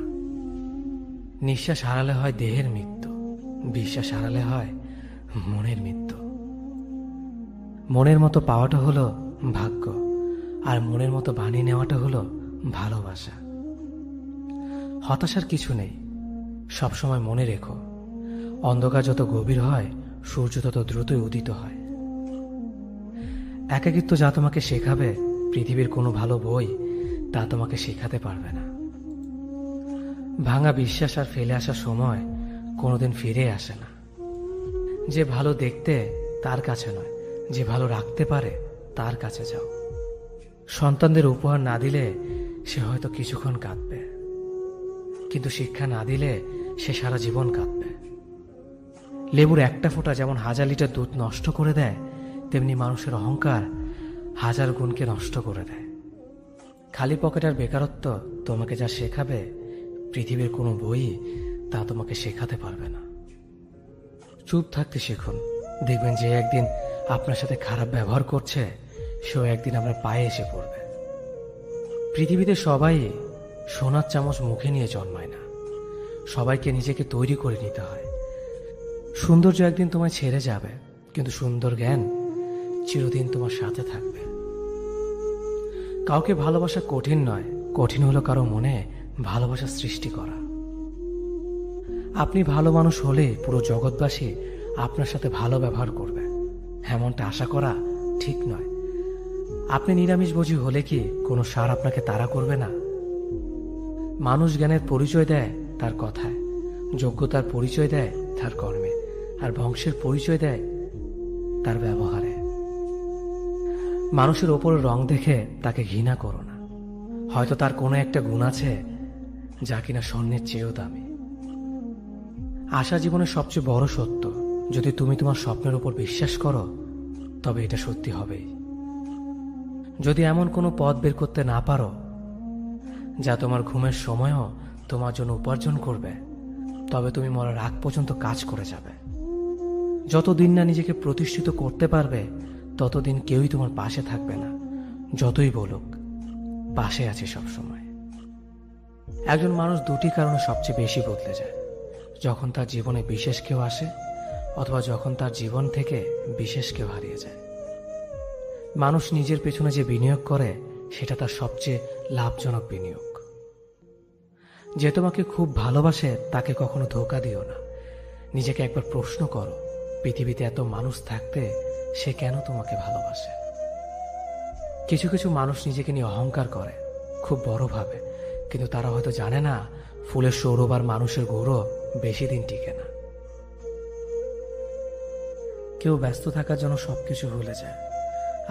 নিঃশ্বাস হারালে হয় দেহের মৃত্যু, বিশ্বাস হারালে হয় মনের মৃত্যু। মনের মতো পাওয়াটা হলো ভাগ্য, আর মনের মতো বানিয়ে নেওয়াটা হলো ভালোবাসা। হতাশার কিছু নেই, সবসময় মনে রেখো, অন্ধকার যত গভীর হয় সূর্য তত দ্রুতই উদিত হয়। একাকিত্ব যা তোমাকে শেখাবে পৃথিবীর কোনো ভালো বই তা তোমাকে শেখাতে পারবে না। ভাঙা বিশ্বাস আর ফেলে আসার সময় কোনোদিন ফিরে আসে না। যে ভালো দেখতে তার কাছে নয়, যে ভালো রাখতে পারে তার কাছে যাও। সন্তানদের উপহার না দিলে সে হয়তো কিছুক্ষণ কাঁদবে, কিন্তু শিক্ষা না দিলে সে সারা জীবন কাঁদবে। লেবুর একটা ফোঁটা যেমন 1000 লিটার দুধ নষ্ট করে দেয়, তেমনি মানুষের অহংকার 1000 গুণকে নষ্ট করে দেয়। খালি পকেট আর বেকারত্ব তোমাকে যা শেখাবে পৃথিবীর কোনো বই তা তোমাকে শেখাতে পারবে না। চুপ থাকতে শিখুন, দেখবেন যে একদিন আপনার সাথে খারাপ ব্যবহার করছে সেও একদিন আপনার পায়ে এসে পড়বে। পৃথিবীতে সবাই সোনার চামচ মুখে নিয়ে জন্মায় না, সবাইকে নিজেকে তৈরি করে নিতে হয়। সৌন্দর্য একদিন তোমায় ছেড়ে যাবে, কিন্তু সুন্দর জ্ঞান চিরদিন তোমার সাথে থাকবে। কাউকে ভালোবাসা কঠিন নয়, কঠিন হলো কারো মনে ভালোবাসা সৃষ্টি করা। আপনি ভালো মানুষ হলে পুরো জগৎবাসী আপনার সাথে ভালো ব্যবহার করবে, এমনটা আশা করা ঠিক নয়। আপনি নিরামিষভোজী হলে কি কোনো সার আপনাকে তাড়া করবে না? মানুষ জ্ঞানের পরিচয় দেয় তার কথায়, যোগ্যতার পরিচয় দেয় তার কর্মে, আর বংশের পরিচয় দেয় তার ব্যবহারে। মানুষের ওপর রং দেখে তাকে ঘৃণা করো না, হয়তো তার কোনো একটা গুণ আছে যা কিনা স্বর্ণের চেয়েও দামি। আশা জীবনের সবচেয়ে বড় সত্য। যদি তুমি তোমার স্বপ্নের উপর বিশ্বাস করো তবে এটা সত্যি হবেই। যদি এমন কোনো পথ বের করতে না পারো যা তোমার ঘুমের সময়ও তোমার জন্য উপার্জন করবে, তবে তুমি মরার আগ পর্যন্ত কাজ করে যাবে। যতদিন না নিজেকে প্রতিষ্ঠিত করতে পারবে ততদিন কেউই তোমার পাশে থাকবে না, যতই বলুক পাশে আছে সব সময়। একজন মানুষ দুটি কারণে সবচেয়ে বেশি বদলে যায়: যখন তার জীবনে বিশেষ কেউ আসে, অথবা যখন তার জীবন থেকে বিশেষ কেউ হারিয়ে যায়। মানুষ নিজের পেছনে যে বিনিয়োগ করে সেটা তার সবচেয়ে লাভজনক বিনিয়োগ। যে তোমাকে খুব ভালোবাসে তাকে কখনো ধোঁকা দিও না। নিজেকে একবার প্রশ্ন করো, পৃথিবীতে এত মানুষ থাকতে সে কেন তোমাকে ভালোবাসে? কিছু কিছু মানুষ নিজেকে নিয়ে অহংকার করে, খুব বড় ভাবে, কিন্তু তারা হয়তো জানে না ফুলের সৌরভ আর মানুষের গৌরব বেশি দিন টিকে না। কেউ ব্যস্ত থাকার জন্য সবকিছু ভুলে যায়,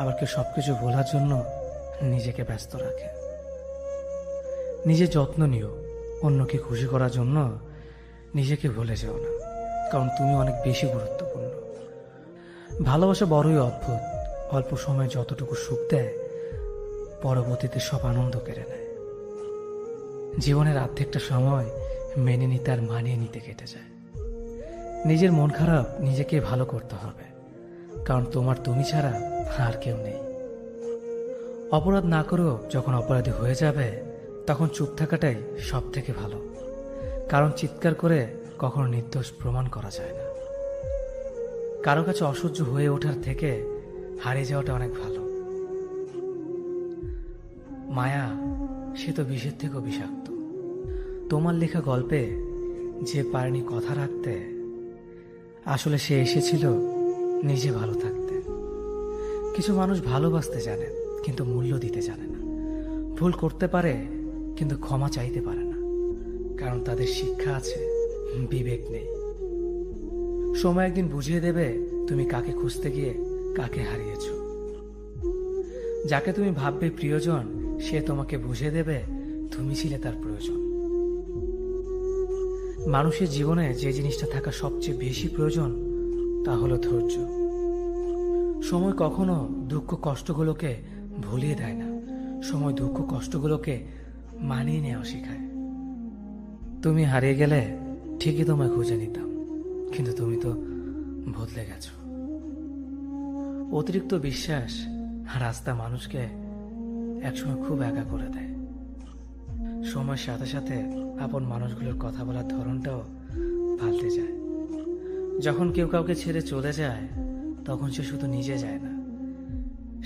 আবার কেউ সবকিছু ভোলার জন্য নিজেকে ব্যস্ত রাখে। নিজের যত্ন নিও, অন্যকে খুশি করার জন্য নিজেকে ভুলে যেও না, কারণ তুমি অনেক বেশি গুরুত্বপূর্ণ। ভালোবাসা বড়ই অদ্ভুত, অল্প সময়ে যতটুকু সুখ দেয় পরবর্তীতে সব আনন্দ কেড়ে নেয়। জীবনের অর্ধেকটা সময় মেনে নিতে আর মানিয়ে নিতে কেটে যায়। নিজের মন খারাপ নিজেকে ভালো করতে হবে, কারণ তোমার তুমি ছাড়া আর কেউ নেই। অপরাধ না করেও যখন অপরাধী হয়ে যাবে তখন চুপ থাকাটাই সব থেকে ভালো, কারণ চিৎকার করে কখনো নির্দোষ প্রমাণ করা যায় না। কারো কাছে অসহ্য হয়ে ওঠার থেকে হারিয়ে যাওয়াটা অনেক ভালো। মায়া সে তো বিষের থেকেও বিষাক্ত। তোমার লেখা গল্পে যে পারেনি কথা রাখতে, আসলে সে এসেছিল নিজে ভালো থাকতে। কিছু মানুষ ভালোবাসতে জানে কিন্তু মূল্য দিতে জানে না। ভুল করতে পারে কিন্তু ক্ষমা চাইতে পারে না, কারণ তাদের শিক্ষা আছে, বিবেক নেই। সময় একদিন বুঝিয়ে দেবে তুমি কাকে খুঁজতে গিয়ে কাকে হারিয়েছ। যাকে তুমি ভাববে প্রিয়জন, সে তোমাকে বুঝিয়ে দেবে তুমি ছিলে তার প্রয়োজন। মানুষের জীবনে যে জিনিসটা থাকা সবচেয়ে বেশি প্রয়োজন তা হলো ধৈর্য। সময় কখনো দুঃখ কষ্টগুলোকে ভুলিয়ে দেয় না, সময় দুঃখ কষ্টগুলোকে মানিয়ে নেওয়া শেখায়। তুমি হারিয়ে গেলে ঠিকই তোমায় খুঁজে নিতাম, কিন্তু তুমি তো বদলে গেছো। অতিরিক্ত বিশ্বাস আর রাস্তা মানুষকে একসময় খুব একা করে দেয়। সময়ের সাথে সাথে আপন মানুষগুলোর কথা বলার ধরনটাও পাল্টে যায়। যখন কেউ কাউকে ছেড়ে চলে যায় তখন সে শুধু নিজে যায় না,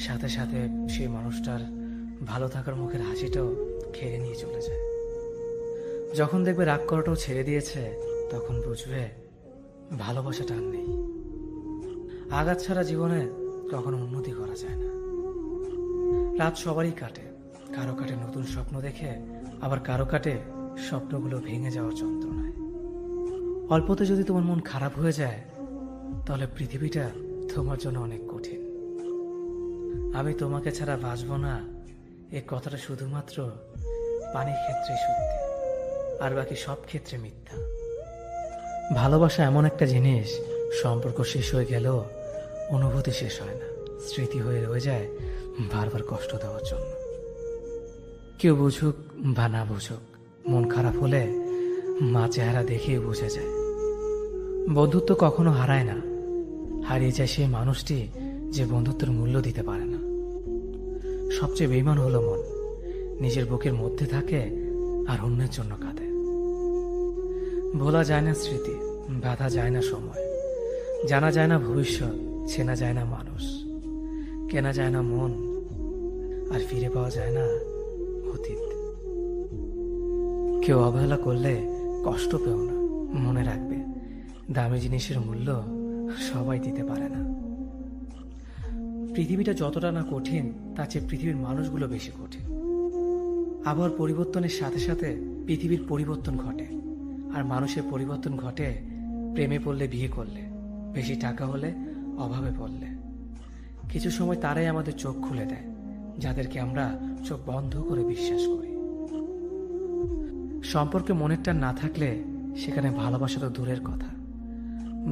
সাথে সাথে সেই মানুষটার ভালো থাকার মুখের হাসিটাও খেয়ে নিয়ে চলে যায়। যখন দেখবে রাগ করাটাও ছেড়ে দিয়েছে তখন বুঝবে ভালোবাসাটা আর নেই। আঘাত ছাড়া জীবনে কখনো উন্নতি করা যায় না। রাত সবারই কাটে, কারো কাটে নতুন স্বপ্ন দেখে, আবার কারো কাটে স্বপ্নগুলো ভেঙে যাওয়ার যন্ত্রণায়। অল্পতে যদি তোমার মন খারাপ হয়ে যায় তাহলে পৃথিবীটা তোমার জন্য অনেক কঠিন। আমি তোমাকে ছাড়া বাঁচবো না, এই কথাটা শুধুমাত্র পানির ক্ষেত্রে সত্যি, আর বাকি সব ক্ষেত্রে মিথ্যা। ভালোবাসা এমন একটা জিনিস, সম্পর্ক শেষ হয়ে গেলেও অনুভূতি শেষ হয় না, স্মৃতি হয়ে রয়ে যায় বারবার কষ্ট দেওয়ার জন্য। কেউ বুঝুক বা না বুঝুক, মন খারাপ হলে মা চেহারা দেখেই বুঝে যায়। বন্ধুত্ব কখনো হারায় না, হারিয়ে যায় সেই মানুষটি যে বন্ধুত্বের মূল্য দিতে পারে না। সবচেয়ে বেঈমান হলো মন, নিজের বুকের মধ্যে থাকে আর অন্যের জন্য কাঁদে। ভোলা যায় না স্মৃতি, বাধা যায় না সময়, জানা যায় না ভবিষ্যৎ, চেনা যায় না মানুষ, কেনা যায় না মন, আর ফিরে পাওয়া যায় না অতীত। কেউ অবহেলা করলে কষ্ট পেও না, মনে রাখবে দামি জিনিসের মূল্য সবাই দিতে পারে না। পৃথিবীটা যতটা না কঠিন তার চেয়ে পৃথিবীর মানুষগুলো বেশি কঠিন। আবহাওয়ার পরিবর্তনের সাথে সাথে পৃথিবীর পরিবর্তন ঘটে, আর মানুষের পরিবর্তন ঘটে প্রেমে পড়লে, বিয়ে করলে, বেশি টাকা হলে, অভাবে পড়লে। কিছু সময় তারাই আমাদের চোখ খুলে দেয়, যাদেরকে আমরা চোখ বন্ধ করে বিশ্বাস করি। সম্পর্কে মনের টান না থাকলে সেখানে ভালোবাসা তো দূরের কথা,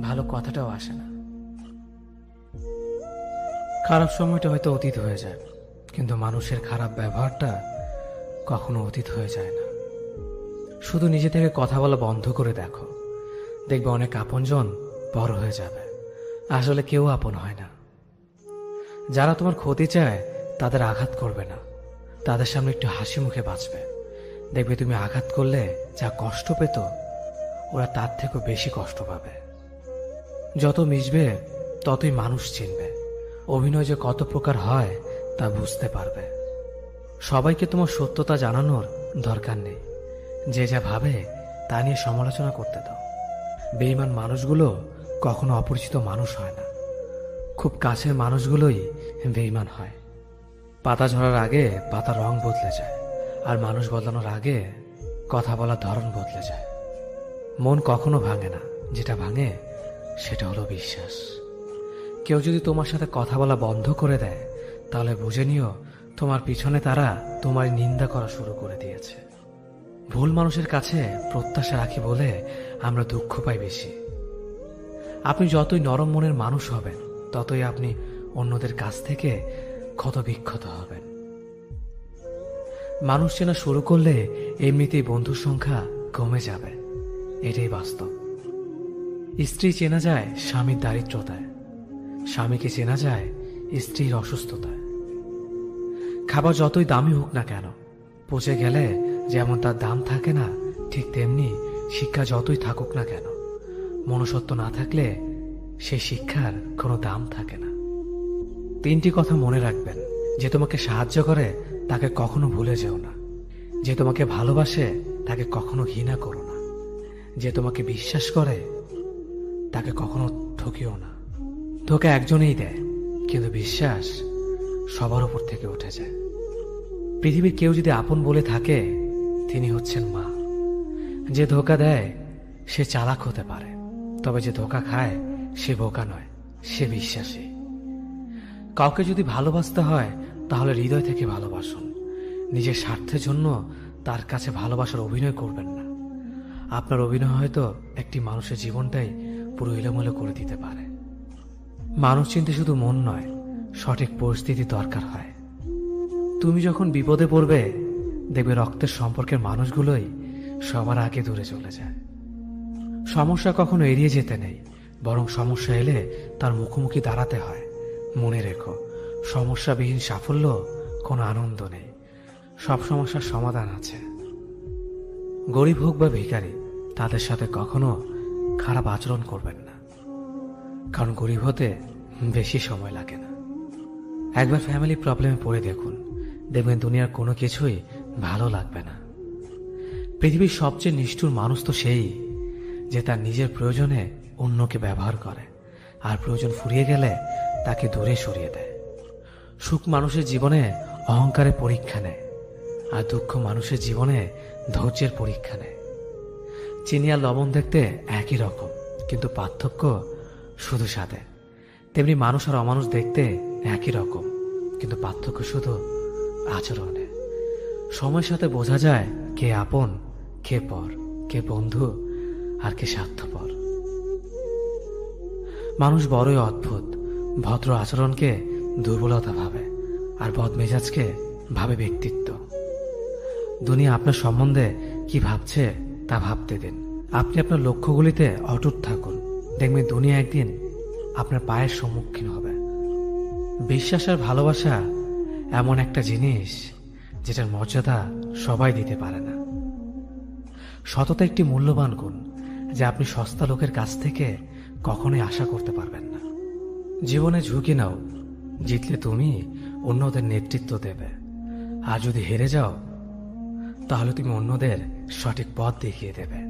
ভালো কথাটাও আসে না। খারাপ সময়টা হয়তো অতীত হয়ে যায়, কিন্তু মানুষের খারাপ ব্যবহারটা কখনো অতীত হয়ে যায় না। শুধু নিজে থেকে কথা বলা বন্ধ করে দেখো, দেখবে অনেক আপনজন বড় হয়ে যাবে। আসলে কেউ আপন হয় না। যারা তোমার ক্ষতি চায় তাদের আঘাত করবে না, তাদের সামনে একটু হাসি মুখে বাঁচবে। দেখবে তুমি আঘাত করলে যা কষ্ট পেত ওরা তার থেকেও বেশি কষ্ট পাবে। যত মিশবে ততই মানুষ চিনবে, অভিনয় যে কত প্রকার হয় তা বুঝতে পারবে। সবাইকে তোমার সত্যতা জানানোর দরকার নেই, যে যা ভাবে তা নিয়ে সমালোচনা করতে দাও। বেঈমান মানুষগুলো কখনো অপরিচিত মানুষ হয় না, খুব কাছের মানুষগুলোই বেঈমান হয়। পাতা ঝরার আগে পাতার রং বদলে যায়, আর মানুষ বদলানোর আগে কথা বলার ধরন বদলে যায়। মন কখনো ভাঙে না, যেটা ভাঙে সেটা হলো বিশ্বাস। কেউ যদি তোমার সাথে কথা বলা বন্ধ করে দেয়, তাহলে বুঝে নিও তোমার পিছনে তারা তোমার নিন্দা করা শুরু করে দিয়েছে। ভুল মানুষের কাছে প্রত্যাশা রাখি বলে আমরা দুঃখ পাই বেশি। আপনি যতই নরম মনের মানুষ হবেন, ততই আপনি অন্যদের কাছ থেকে ক্ষত বিক্ষত হবেন। মানুষ চেনা শুরু করলে এমনিতেই বন্ধুর সংখ্যা কমে যাবে, এটাই বাস্তব। স্ত্রী চেনা যায় স্বামীর দারিদ্রতায়, স্বামীকে চেনা যায় স্ত্রীর অসুস্থতায়। খাবার যতই দামি হোক না কেন, পচে গেলে যেমন তার দাম থাকে না, ঠিক তেমনি শিক্ষা যতই থাকুক না কেন, মনুষ্যত্ব না থাকলে সেই শিক্ষার কোনো দাম থাকে না। 3টি কথা মনে রাখবেন। যে তোমাকে সাহায্য করে তাকে কখনো ভুলে যেও না। যে তোমাকে ভালোবাসে তাকে কখনো ঘৃণা করো না। যে তোমাকে বিশ্বাস করে তাকে কখনো ঠকিও না। ধোঁকা একজনেই দেয়, কিন্তু বিশ্বাস সবার উপর থেকে উঠে যায়। পৃথিবীর কেউ যদি আপন বলে থাকে, তিনি হচ্ছেন মা। যে ধোঁকা দেয় সে চালাক হতে পারে, তবে যে ধোঁকা খায় সে বোকা নয়, সে বিশ্বাসী। কাউকে যদি ভালোবাসতে হয় তাহলে হৃদয় থেকে ভালোবাসুন। নিজের স্বার্থের জন্য তার কাছে ভালোবাসার অভিনয় করবেন না। আপনার অভিনয় হয়তো একটি মানুষের জীবনটাই পুরো এলোমেলো করে দিতে পারে। মানুষ চিনতে শুধু মন নয়, সঠিক পরিস্থিতি দরকার হয়। তুমি যখন বিপদে পড়বে, দেখবে রক্তের সম্পর্কের মানুষগুলোই সবার আগে দূরে চলে যায়। সমস্যা কখনো এড়িয়ে যেতে নেই, বরং সমস্যা এলে তার মুখোমুখি দাঁড়াতে হয়। মনে রেখো, সমস্যাবিহীন সাফল্য কোনো আনন্দ নেই। সব সমস্যার সমাধান আছে। গরিব হোক বা ভিখারি, তাদের সাথে কখনো খারাপ আচরণ করবেন না, কারণ গরিব হতে বেশি সময় লাগে না। একবার ফ্যামিলি প্রবলেমে পড়ে দেখুন, দেখবেন দুনিয়ার কোনো কিছুই ভালো লাগবে না। পৃথিবীর সবচেয়ে নিষ্ঠুর মানুষ তো সেই, যে তার নিজের প্রয়োজনে অন্যকে ব্যবহার করে, আর প্রয়োজন ফুরিয়ে গেলে তাকে দূরে সরিয়ে দেয়। সুখ মানুষের জীবনে অহংকারের পরীক্ষা নেয়, আর দুঃখ মানুষের জীবনে ধৈর্যের পরীক্ষা নেয়। চিনি আর লবণ দেখতে একই রকম, কিন্তু পার্থক্য শুধু স্বাদে। তেমনি মানুষ আর অমানুষ দেখতে একই রকম, কিন্তু পার্থক্য শুধু আচরণে। সময়ের সাথে বোঝা যায় কে আপন, কে পর, কে বন্ধু আর কে স্বার্থপর। মানুষ বড়ই অদ্ভুত। ভদ্র আচরণকে দুর্বলতা ভাবে, আর বদমেজাজকে ভাবে ব্যক্তিত্ব। দুনিয়া আপনার সম্বন্ধে কি ভাবছে তা ভাবতে দিন। আপনি আপনার লক্ষ্যগুলিতে অটুট থাকুন, দেখবেন দুনিয়া একদিন আপনার পায়ের সম্মুখীন হবে। বিশ্বাস আর ভালোবাসা এমন একটা জিনিস যেটার মর্যাদা সবাই দিতে পারে না। সততা একটি মূল্যবান গুণ, যা আপনি সস্তা লোকের কাছ থেকে কখনোই আশা করতে পারবেন না। জীবনে ঝুঁকি নাও, জিতলে তুমি অন্যদের নেতৃত্ব দেবে, আর যদি হেরে যাও তাহলে তুমি অন্যদের সঠিক পথ দেখিয়ে দেবে।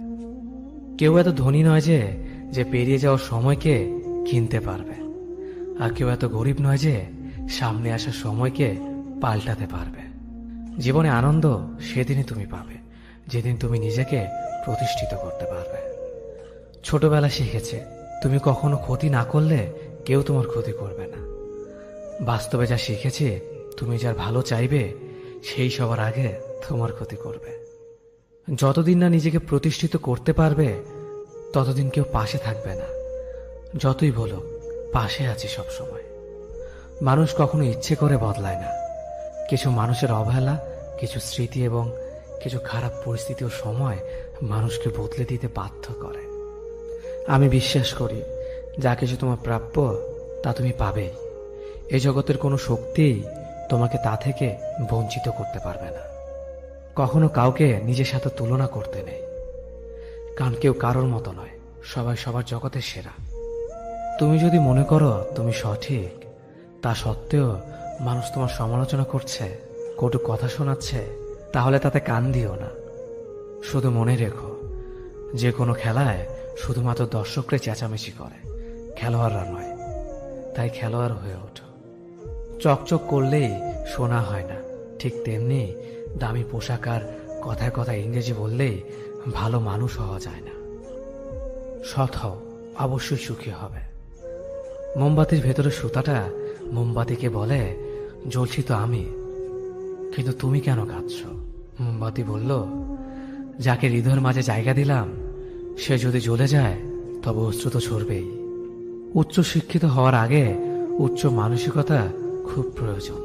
কেউ এত ধনী নয় যে পেরিয়ে যাওয়ার সময়কে কিনতে পারবে, আর কেউ এত গরিব নয় যে সামনে আসার সময়কে পাল্টাতে পারবে। জীবনে আনন্দ সেদিনই তুমি পাবে, যেদিন তুমি নিজেকে প্রতিষ্ঠিত করতে পারবে। ছোটবেলা শিখেছে, তুমি কখনো ক্ষতি না করলে কেউ তোমার ক্ষতি করবে না। বাস্তবে যা শিখেছে, তুমি যার ভালো চাইবে সেই সবার আগে তোমার ক্ষতি করবে। যতদিন না নিজেকে প্রতিষ্ঠিত করতে পারবে, ততদিন কেউ পাশে থাকবে না। যতই বলো পাশে আছি সব সময়। মানুষ কখনো ইচ্ছে করে বদলায় না। কিছু মানুষের অবহেলা, কিছু স্মৃতি এবং কিছু খারাপ পরিস্থিতি ও সময় মানুষকে বদলে দিতে বাধ্য করে। আমি বিশ্বাস করি, যা কিছু তোমার প্রাপ্য তা তুমি পাবেই। এই জগতের কোনো শক্তিই তোমাকে তা থেকে বঞ্চিত করতে পারবে না। কখনো কাউকে নিজের সাথে তুলনা করতে নেই, কারণ কেউ কারোর মতো নয়, সবাই সবার জগতের সেরা। তুমি যদি মনে করো তুমি সঠিক, তা সত্ত্বেও মানুষ তোমার সমালোচনা করছে, কটু কথা শোনাচ্ছে, তাহলে তাতে কান দিও না। শুধু মনে রেখো, যে কোনো খেলায় শুধুমাত্র দর্শকরাই চেঁচামেচি করে, খেলোয়াড়রা নয়। তাই খেলোয়াড় হয়ে ওঠো। চকচক করলেই সোনা হয় না, ঠিক তেমনি দামি পোশাক আর কথায় কথায় ইংরেজি বললেই ভালো মানুষ হওয়া যায় না। সৎ হও, অবশ্যই সুখী হবে। মোমবাতির ভেতরে সুতাটা মোমবাতিকে বলে, জ্বলছি তো আমি, কিন্তু তুমি কেন কাঁদছ? মোমবাতি বলল, যাকে হৃদয়ের মাঝে জায়গা দিলাম সে যদি জ্বলে যায় তবে অশ্রু তো ঝরবেই। উচ্চ শিক্ষিত হওয়ার আগে উচ্চ মানসিকতা খুব প্রয়োজন।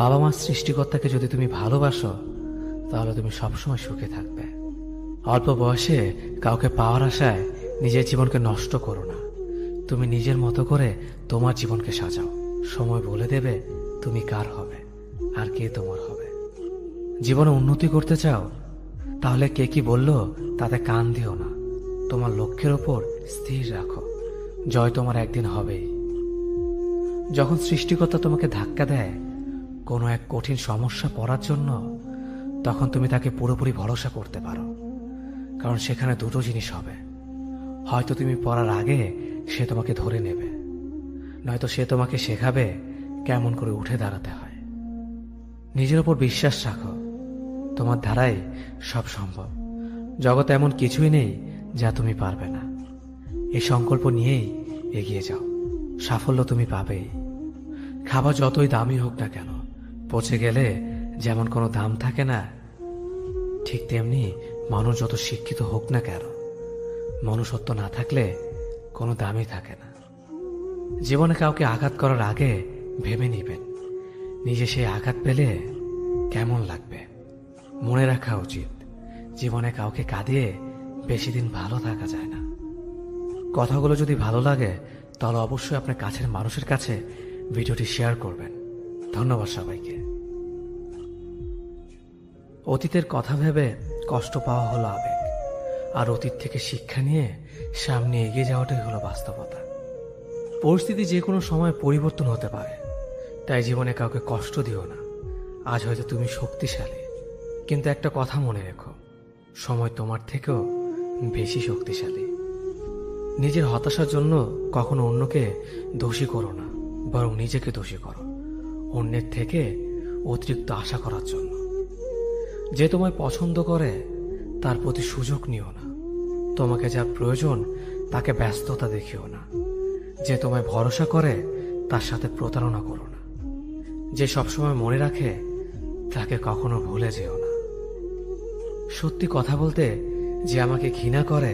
বাবা মার সৃষ্টিকর্তাকে যদি তুমি ভালোবাসো তাহলে তুমি সবসময় সুখে থাকবে। অল্প বয়সে কাউকে পাওয়ার আশায় নিজের জীবনকে নষ্ট করো না। তুমি নিজের মতো করে তোমার জীবনকে সাজাও। সময় বলে দেবে তুমি কার হবে আর কে তোমার হবে। জীবনে উন্নতি করতে চাও তাহলে কে কি বলল তাতে কান দিও না। তোমার লক্ষ্যের ওপর স্থির রাখো, জয় তোমার একদিন হবেই। যখন সৃষ্টিকর্তা তোমাকে ধাক্কা দেয় কোনো এক কঠিন সমস্যা পড়ার জন্য, তখন তুমি তাকে পুরোপুরি ভরসা করতে পারো। কারণ সেখানে দুটো জিনিস হবে, হয়তো তুমি পড়ার আগে সে তোমাকে ধরে নেবে, নয়তো সে তোমাকে শেখাবে কেমন করে উঠে দাঁড়াতে হয়। নিজের ওপর বিশ্বাস রাখো, তোমার দ্বারাই সব সম্ভব। জগতে এমন কিছুই নেই যা তুমি পারবে না। এই সংকল্প নিয়েই এগিয়ে যাও, সাফল্য তুমি পাবেই। খাবার যতই দামি হোক না কেন, পচে গেলে যেমন কোনো দাম থাকে না, ঠিক তেমনি মানুষ যত শিক্ষিত হোক না কেন, মনুষ্যত্ব না থাকলে কোনো দামই থাকে না। জীবনে কাউকে আঘাত করার আগে ভেবে নিবেন নিজে সেই আঘাত পেলে কেমন লাগবে। মনে রাখা উচিত, জীবনে কাউকে কাঁদিয়ে বেশি দিন ভালো থাকা যায় না। কথাগুলো যদি ভালো লাগে তাহলে অবশ্যই আপনার কাছের মানুষের কাছে ভিডিওটি শেয়ার করবেন। ধন্যবাদ সবাইকে। অতীতের কথা ভেবে কষ্ট পাওয়া হলো আবেগ, আর অতীত থেকে শিক্ষা নিয়ে সামনে এগিয়ে যাওয়াটাই হলো বাস্তবতা। পরিস্থিতি যে কোনো সময় পরিবর্তন হতে পারে, তাই জীবনে কাউকে কষ্ট দিও না। আজ হয়তো তুমি শক্তিশালী, কিন্তু একটা কথা মনে রেখো, সময় তোমার থেকেও বেশি শক্তিশালী। নিজের হতাশার জন্য কখনো অন্যকে দোষী করো না, বরং নিজেকে দোষী করো অন্যের থেকে অতিরিক্ত আশা করার জন্য। যে তোমায় পছন্দ করে তার প্রতি সুযোগ নিও না। তোমাকে যা প্রয়োজন তাকে ব্যস্ততা দেখিও না। যে তোমায় ভরসা করে তার সাথে প্রতারণা করো না। যে সবসময় মনে রাখে তাকে কখনো ভুলে যেও না। সত্যি কথা বলতে, যে আমাকে ঘৃণা করে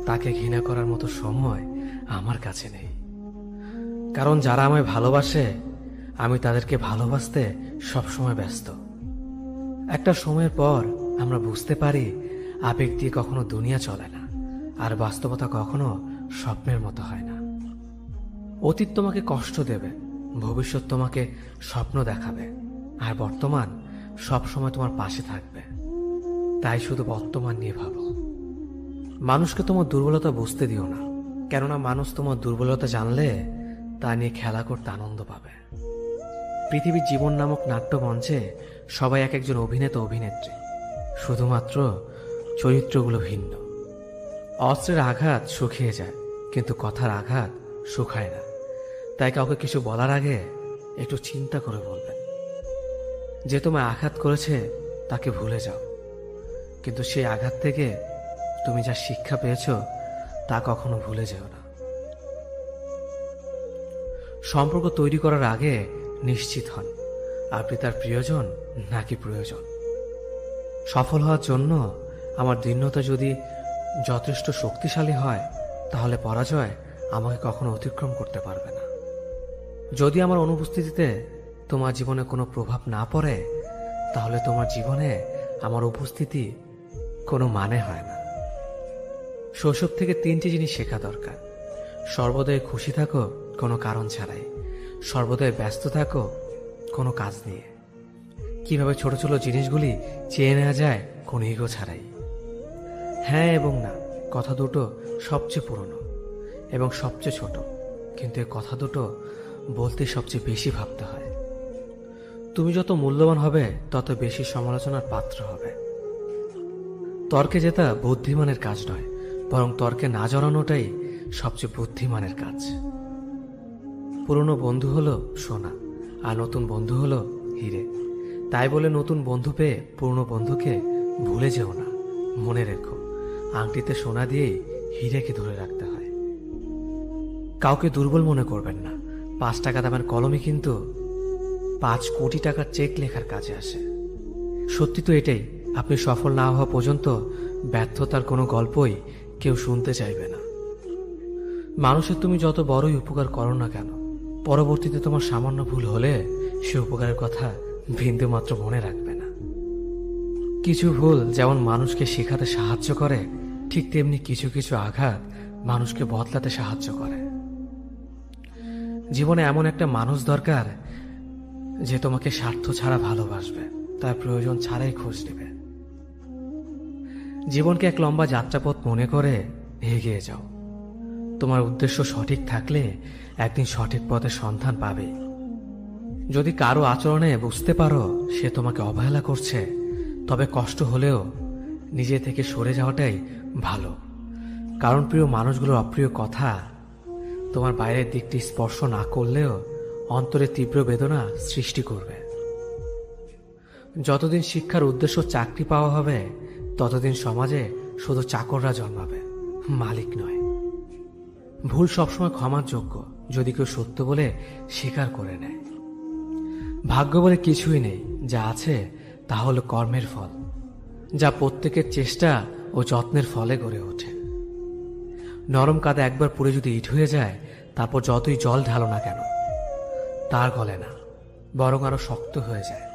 তাকে ঘৃণা করার মতো সময় আমার কাছে নেই। কারণ যারা আমায় ভালোবাসে আমি তাদেরকে ভালোবাসতে সবসময় ব্যস্ত। একটা সময়ের পর আমরা বুঝতে পারি আবেগ দিয়ে কখনো দুনিয়া চলে না, আর বাস্তবতা কখনো স্বপ্নের মতো হয় না। অতীত তোমাকে কষ্ট দেবে, ভবিষ্যৎ তোমাকে স্বপ্ন দেখাবে, আর বর্তমান সবসময় তোমার পাশে থাকবে। তাই শুধু বর্তমান নিয়ে ভাবো। মানুষকে তোমার দুর্বলতা বুঝতে দিও না, কেননা মানুষ তোমার দুর্বলতা জানলে তা নিয়ে খেলা করতে আনন্দ পাবে। পৃথিবীর জীবন নামক নাট্যমঞ্চে সবাই এক একজন অভিনেতা অভিনেত্রী, শুধুমাত্র চরিত্রগুলো ভিন্ন। অস্ত্রের আঘাত শুকিয়ে যায়, কিন্তু কথার আঘাত শুকায় না। তাই কাউকে কিছু বলার আগে একটু চিন্তা করে বলবেন। যে তোমায় আঘাত করেছে তাকে ভুলে যাও, কিন্তু সেই আঘাত থেকে তুমি যা শিক্ষা পেয়েছ তা কখনো ভুলে যেও না। সম্পর্ক তৈরি করার আগে নিশ্চিত হন আপনি তার প্রিয়জন নাকি প্রয়োজন। সফল হওয়ার জন্য আমার দৃঢ়তা যদি যথেষ্ট শক্তিশালী হয়, তাহলে পরাজয় আমাকে কখনো অতিক্রম করতে পারবে না। যদি আমার অনুপস্থিতিতে তোমার জীবনে কোনো প্রভাব না পড়ে, তাহলে তোমার জীবনে আমার উপস্থিতি কোনো মানে হয় না। শৈশব থেকে 3টি জিনিস শেখা দরকার। সর্বদাই খুশি থাকো কোনো কারণ ছাড়াই, সর্বদাই ব্যস্ত থাকো কোনো কাজ নিয়ে, কিভাবে ছোট ছোট জিনিসগুলি চেয়ে নেওয়া যায় কোনো ইগো ছাড়াই। হ্যাঁ এবং না কথা দুটো সবচেয়ে পুরনো এবং সবচেয়ে ছোট, কিন্তু এই কথা দুটো বলতে সবচেয়ে বেশি ভাবতে হয়। তুমি যত মূল্যবান হবে তত বেশি সমালোচনার পাত্র হবে। তর্কে জেতা বুদ্ধিমানের কাজ নয়, বরং তর্কে না জড়ানোটাই সবচেয়ে বুদ্ধিমানের কাজ। পুরনো বন্ধু হলো সোনা, আর নতুন বন্ধু হলো হিরে। তাই বলে নতুন বন্ধু পেয়ে পুরনো বন্ধুকে ভুলে যেও না, মনে রেখো, আংটিতে সোনা দিয়েই হীরেকে ধরে রাখতে হয়। কাউকে দুর্বল মনে করবেন না, 5 টাকা দামের কলমই কিন্তু 5 কোটি টাকার চেক লেখার কাজে আসে। সত্যি তো এটাই, আপনি সফল না হওয়া পর্যন্ত ব্যর্থতার কোনো গল্পই কেউ শুনতে চাইবে না। মানুষের তুমি যত বড়ই উপকার করো না কেন, পরবর্তীতে তোমার সামান্য ভুল হলে সে উপকারের কথা বিন্দু মাত্র মনে রাখবে না। কিছু ভুল যেমন মানুষকে শেখাতে সাহায্য করে, ঠিক তেমনি কিছু কিছু আঘাত মানুষকে বদলাতে সাহায্য করে। জীবনে এমন একটা মানুষ দরকার যে তোমাকে স্বার্থ ছাড়া ভালোবাসবে, তার প্রয়োজন ছাড়াই খোঁজ নেবে। জীবনকে এক লম্বা যাত্রাপথ মনে করে এগিয়ে যাও। তোমার উদ্দেশ্য সঠিক থাকলে একদিন সঠিক পথের সন্ধান পাবে। যদি কারো আচরণে বুঝতে পারো সে তোমাকে অবহেলা করছে, তবে কষ্ট হলেও নিজে থেকে সরে যাওয়াটাই ভালো। কারণ প্রিয় মানুষগুলোর অপ্রিয় কথা তোমার বাইরের দিকটি স্পর্শ না করলেও অন্তরে তীব্র বেদনা সৃষ্টি করবে। যতদিন শিক্ষার উদ্দেশ্য চাকরি পাওয়া হবে, ততদিন সমাজে শুধু চাকররা জন্মাবে, মালিক নয়। ভুল সবসময় ক্ষমার যোগ্য যদি কেউ সত্য বলে স্বীকার করে নেয়। ভাগ্য বলে কিছুই নেই, যা আছে তা হলো কর্মের ফল, যা প্রত্যেকের চেষ্টা ও যত্নের ফলে গড়ে ওঠে। নরম কাদা একবার পুড়ে যদি ইট হয়ে যায়, তারপর যতই জল ঢালো না কেন তার গলে না, বরং আরো শক্ত হয়ে যায়।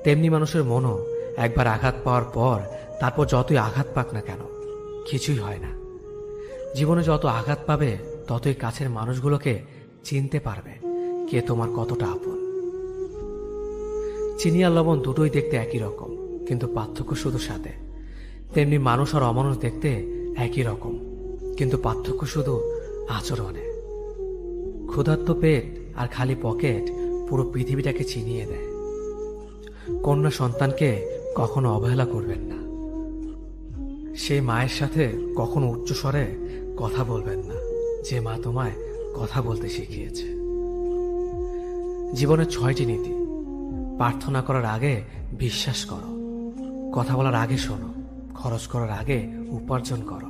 তেমনি মানুষের মনও একবার আঘাত পাওয়ার পর তারপর যতই আঘাত পাক না কেন কিছুই হয় না। জীবনে যত আঘাত পাবে ততই কাছের মানুষগুলোকে চিনতে পারবে কে তোমার কতটা আপন। চিনি আর লবণ দুটোই দেখতে একই রকম, কিন্তু পার্থক্য শুধু স্বাদে। তেমনি মানুষ আর অমানুষ দেখতে একই রকম, কিন্তু পার্থক্য শুধু আচরণে। ক্ষুধার্ত পেট আর খালি পকেট পুরো পৃথিবীটাকে চিনিয়ে দেয়। কন্যা সন্তানকে কখনো অবহেলা করবেন না। সেই মায়ের সাথে কখনো উচ্চস্বরে কথা বলবেন না, যে মা তোমায় কথা বলতে শিখিয়েছে। জীবনের 6টি নীতি। প্রার্থনা করার আগে বিশ্বাস করো, কথা বলার আগে শোনো, খরচ করার আগে উপার্জন করো,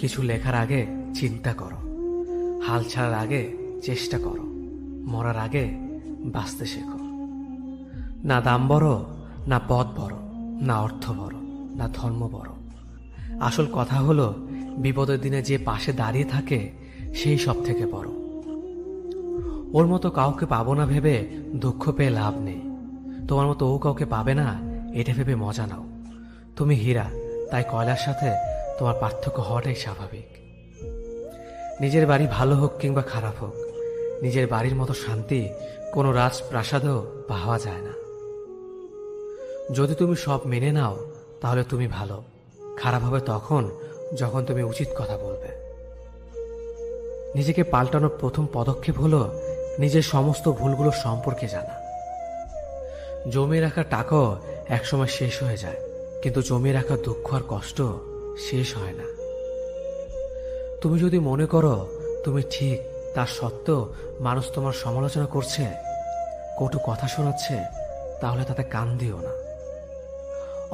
কিছু লেখার আগে চিন্তা করো, হাল ছাড়ার আগে চেষ্টা করো, মরার আগে বাঁচতে শেখো। না দাম বড়, না পদ বড়, না অর্থ বড়, না ধর্ম বড়। আসল কথা হলো বিপদের দিনে যে পাশে দাঁড়িয়ে থাকে সেই সব থেকে বড়। ওর মতো কাউকে পাবো না ভেবে দুঃখ পেয়ে লাভ নেই। তোমার মতো ও কাউকে পাবে না এটা ভেবে মজা নাও। তুমি হীরা, তাই কয়লার সাথে তোমার পার্থক্য হওয়াটাই স্বাভাবিক। নিজের বাড়ি ভালো হোক কিংবা খারাপ হোক, নিজের বাড়ির মতো শান্তি কোনো রাজপ্রাসাদেও পাওয়া যায় না। যদি তুমি সব মেনে নাও তাহলে তুমি ভালো, খারাপ হবে তখন যখন তুমি উচিত কথা বলবে। নিজেকে পাল্টানোর প্রথম পদক্ষেপ হলো নিজের সমস্ত ভুলগুলো সম্পর্কে জানা। জমিয়ে রাখা টাকাও একসময় শেষ হয়ে যায়, কিন্তু জমিয়ে রাখা দুঃখ আর কষ্ট শেষ হয় না। তুমি যদি মনে করো তুমি ঠিক, তার সত্ত্বেও মানুষ তোমার সমালোচনা করছে, কটু কথা শোনাচ্ছে, তাহলে তাতে কান দিও না।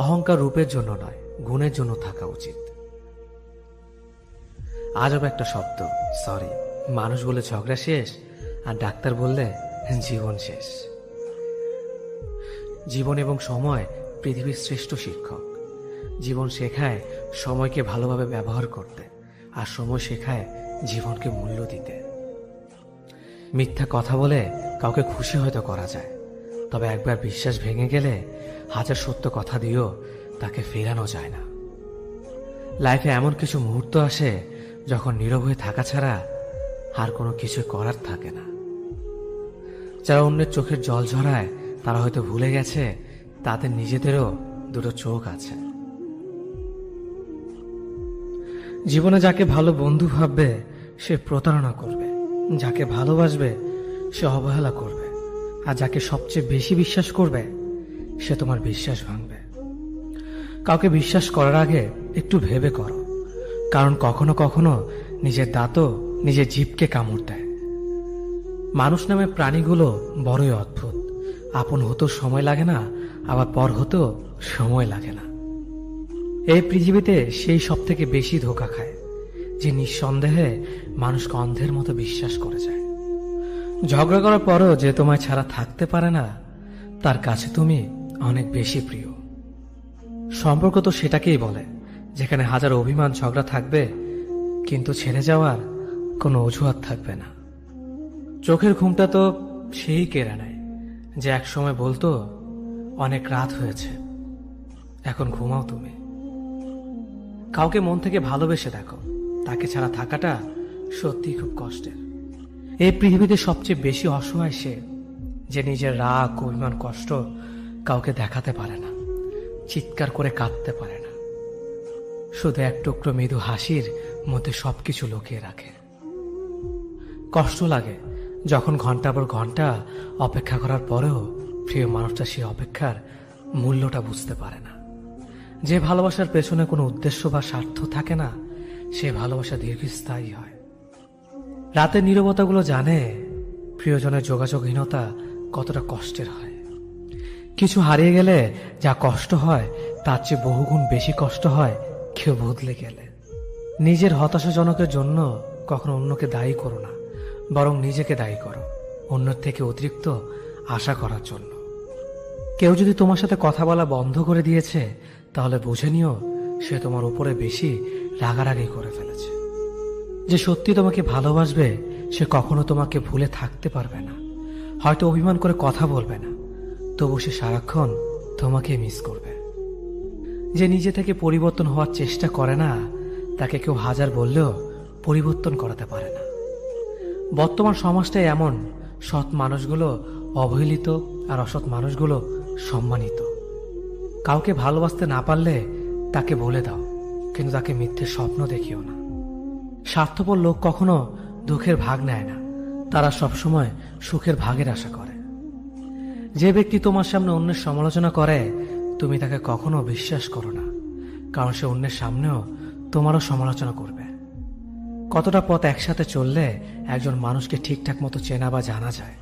অহংকার রূপের জন্য নয়, গুণের জন্য থাকা উচিত। আজব একটা শব্দ সরি, মানুষ বলে ঝগড়া শেষ আর ডাক্তার বললে জীবন শেষ। জীবন এবং সময় পৃথিবীর শ্রেষ্ঠ শিক্ষক। জীবন শেখায় সময়কে ভালোভাবে ব্যবহার করতে, আর সময় শেখায় জীবনকে মূল্য দিতে। মিথ্যা কথা বলে কাউকে খুশি হয়তো করা যায়, তবে একবার বিশ্বাস ভেঙে গেলে হাজার সত্য কথা দিয়েও তাকে ফেরানো যায় না। লাইফে এমন কিছু মুহূর্ত আসে যখন নীরব হয়ে থাকা ছাড়া আর কোনো কিছু করার থাকে না। যারা অন্যের চোখের জল ঝরায় তারা হয়তো ভুলে গেছে তাদের নিজেদেরও দুটো চোখ আছে। জীবনে যাকে ভালো বন্ধু ভাববে সে প্রতারণা করবে, যাকে ভালোবাসবে সে অবহেলা করবে, আর যাকে সবচেয়ে বেশি বিশ্বাস করবে সে তোমার বিশ্বাস ভাঙবে। কাউকে বিশ্বাস করার আগে একটু ভেবে করো, কারণ কখনো কখনো নিজের দাঁতও নিজের জিভকে কামড় দেয়। মানুষ নামে প্রাণীগুলো বড়ই অদ্ভুত। আপন হতেও সময় লাগে না, আবার পর হতেও সময় লাগে না। এই পৃথিবীতে সেই সব থেকে বেশি ধোঁকা খায় যে নিঃসন্দেহে মানুষকে অন্ধের মতো বিশ্বাস করে যায়। ঝগড়া করার পরও যে তোমায় ছাড়া থাকতে পারে না, তার কাছে তুমি অনেক বেশি প্রিয়। সম্পর্ক তো সেটাকেই বলে যেখানে হাজার অভিমান ঝগড়া থাকবে, কিন্তু ছেড়ে যাওয়ার কোনো অজুহাত থাকবে না। চোখের ঘুমটা তো সেই কেড়ে নেয় যে একসময় বলতো অনেক রাত হয়েছে, এখন ঘুমাও তুমি। কাউকে মন থেকে ভালোবেসে দেখো, তাকে ছাড়া থাকাটা সত্যি খুব কষ্টের। এই পৃথিবীতে সবচেয়ে বেশি অসহায় সে যে নিজের রাগ, অভিমান, কষ্ট কাউকে দেখাতে পারে না, চিৎকার করে কাঁদতে পারে না, শুধু এক টুকরো মৃদু হাসির মধ্যে সবকিছু লুকিয়ে রাখে। কষ্ট লাগে যখন ঘন্টার পর ঘন্টা অপেক্ষা করার পরেও প্রিয় মানুষটা সেই অপেক্ষার মূল্যটা বুঝতে পারে না। যে ভালোবাসার পেছনে কোনো উদ্দেশ্য বা স্বার্থ থাকে না, সে ভালোবাসা দীর্ঘস্থায়ী হয়। রাতের নীরবতাগুলো জানে প্রিয়জনের যোগাযোগহীনতা কতটা কষ্টের হয়। কিছু হারিয়ে গেলে যা কষ্ট হয় তার চেয়ে বহুগুণ বেশি কষ্ট হয় কেউ বদলে গেলে। নিজের হতাশাজনকের জন্য কখনো অন্যকে দায়ী করো না, বরং নিজেকে দায়ী করো অন্যের থেকে অতিরিক্ত আশা করার জন্য। কেউ যদি তোমার সাথে কথা বলা বন্ধ করে দিয়েছে, তাহলে বুঝে নিও সে তোমার উপরে বেশি রাগারাগি করে ফেলেছে। যে সত্যি তোমাকে ভালোবাসবে সে কখনো তোমাকে ভুলে থাকতে পারবে না। হয়তো অভিমান করে কথা বলবে না, তবু সে সারাক্ষণ তোমাকে মিস করবে। যে নিজে থেকে পরিবর্তন হওয়ার চেষ্টা করে না, তাকে কেউ হাজার বললেও পরিবর্তন করাতে পারে না। বর্তমান সমাজটাই এমন, সৎ মানুষগুলো অবহেলিত আর অসৎ মানুষগুলো সম্মানিত। কাউকে ভালোবাসতে না পারলে তাকে বলে দাও, কিন্তু তাকে মিথ্যে স্বপ্ন দেখিও না। স্বার্থপর লোক কখনো দুঃখের ভাগ নেয় না, তারা সবসময় সুখের ভাগের আশা করে। যে ব্যক্তি তোমার সামনে অন্যের সমালোচনা করে, তুমি তাকে কখনো বিশ্বাস করো না, কারণ সে অন্যের সামনেও তোমারও সমালোচনা করবে। কতটা পথ একসাথে চললে একজন মানুষকে ঠিকঠাক মতো চেনা বা জানা যায়,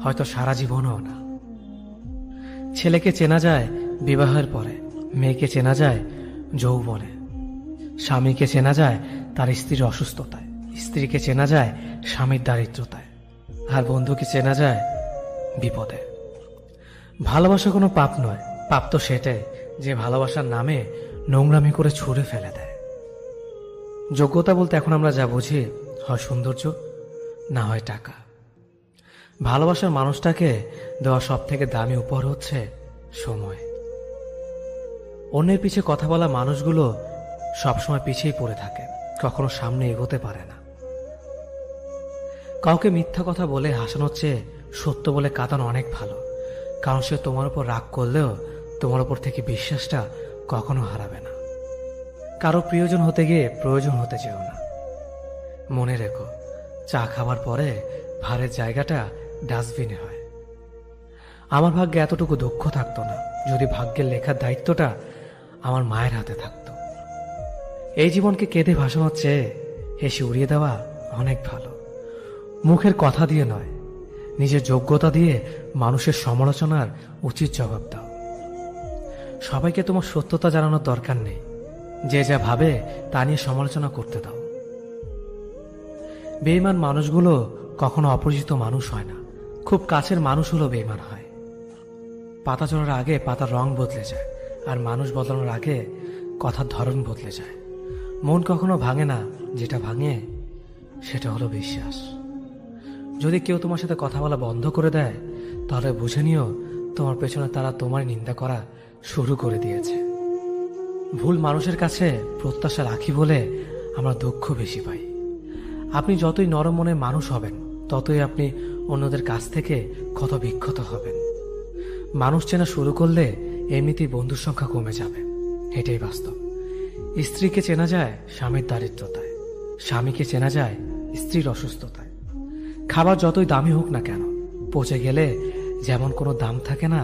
হয়তো সারা জীবনও না। ছেলেকে চেনা যায় বিবাহের পরে, মেয়েকে চেনা যায় যৌবনে, স্বামীকে চেনা যায় তার স্ত্রীর অসুস্থতায়, স্ত্রীকে চেনা যায় স্বামীর দারিদ্রতায়, আর বন্ধুকে চেনা যায় বিপদে। ভালোবাসা কোনো পাপ নয়, পাপ তো সেটাই যে ভালোবাসার নামে নোংরামি করে ছুঁড়ে ফেলে দেয়। যোগ্যতা বলতে এখন আমরা যা বুঝি, হয় সৌন্দর্য, না হয় টাকা। ভালোবাসার মানুষটাকে দেওয়া সব থেকে দামি উপহার হচ্ছে সময়। অন্যের পিছে কথা বলা মানুষগুলো সবসময় পিছিয়ে পড়ে থাকে, কখনো সামনে এগোতে পারে না। কাউকে মিথ্যা কথা বলে হাসানোর চেয়ে সত্য বলে কাঁদানো অনেক ভালো, কারণ সে তোমার উপর রাগ করলেও তোমার উপর থেকে বিশ্বাসটা কখনো হারাবে না। কারো প্রিয়জন হতে গিয়ে প্রয়োজন হতে চেও না। মনে রেখো, চা খাবার পরে ভারের জায়গাটা ডাস্টবিনে হয়। আমার ভাগ্যে এতটুকু দুঃখ থাকতো না যদি ভাগ্যের লেখার দায়িত্বটা আমার মায়ের হাতে থাকতো। এই জীবনকে কেঁদে ভাসানোর চেয়ে হেসে উড়িয়ে দেওয়া অনেক ভালো। মুখের কথা দিয়ে নয়, নিজের যোগ্যতা দিয়ে মানুষের সমালোচনার উচিত জবাব দাও। সবাইকে তোমার সত্যতা জানানোর দরকার নেই, যে যা ভাবে তা নিয়ে সমালোচনা করতে দাও। বেঈমান মানুষগুলো কখনো অপরিচিত মানুষ হয় না, খুব কাছের মানুষ হলো বেঈমান হয়। পাতা ঝরার আগে পাতার রং বদলে যায়, আর মানুষ বদলানোর আগে কথার ধরন বদলে যায়। মন কখনো ভাঙে না, যেটা ভাঙে সেটা হলো বিশ্বাস। যদি কেউ তোমার সাথে কথা বলা বন্ধ করে দেয়, তাহলে বুঝে নিও তোমার পেছনে তারা তোমার নিন্দা করা শুরু করে দিয়েছে। ভুল মানুষের কাছে প্রত্যাশা রাখি বলে আমরা দুঃখ বেশি পাই। আপনি যতই নরম মনের মানুষ হবেন, ততই আপনি অন্যদের কাছ থেকে ক্ষত বিক্ষত হবেন। মানুষ চেনা শুরু করলে এমনিতেই বন্ধুর সংখ্যা কমে যাবে, এটাই বাস্তব। স্ত্রীকে চেনা যায় স্বামীর দারিদ্রতায়, স্বামীকে চেনা যায় স্ত্রীর অসুস্থতায়। খাবার যতই দামি হোক না কেন, পচে গেলে যেমন কোনো দাম থাকে না,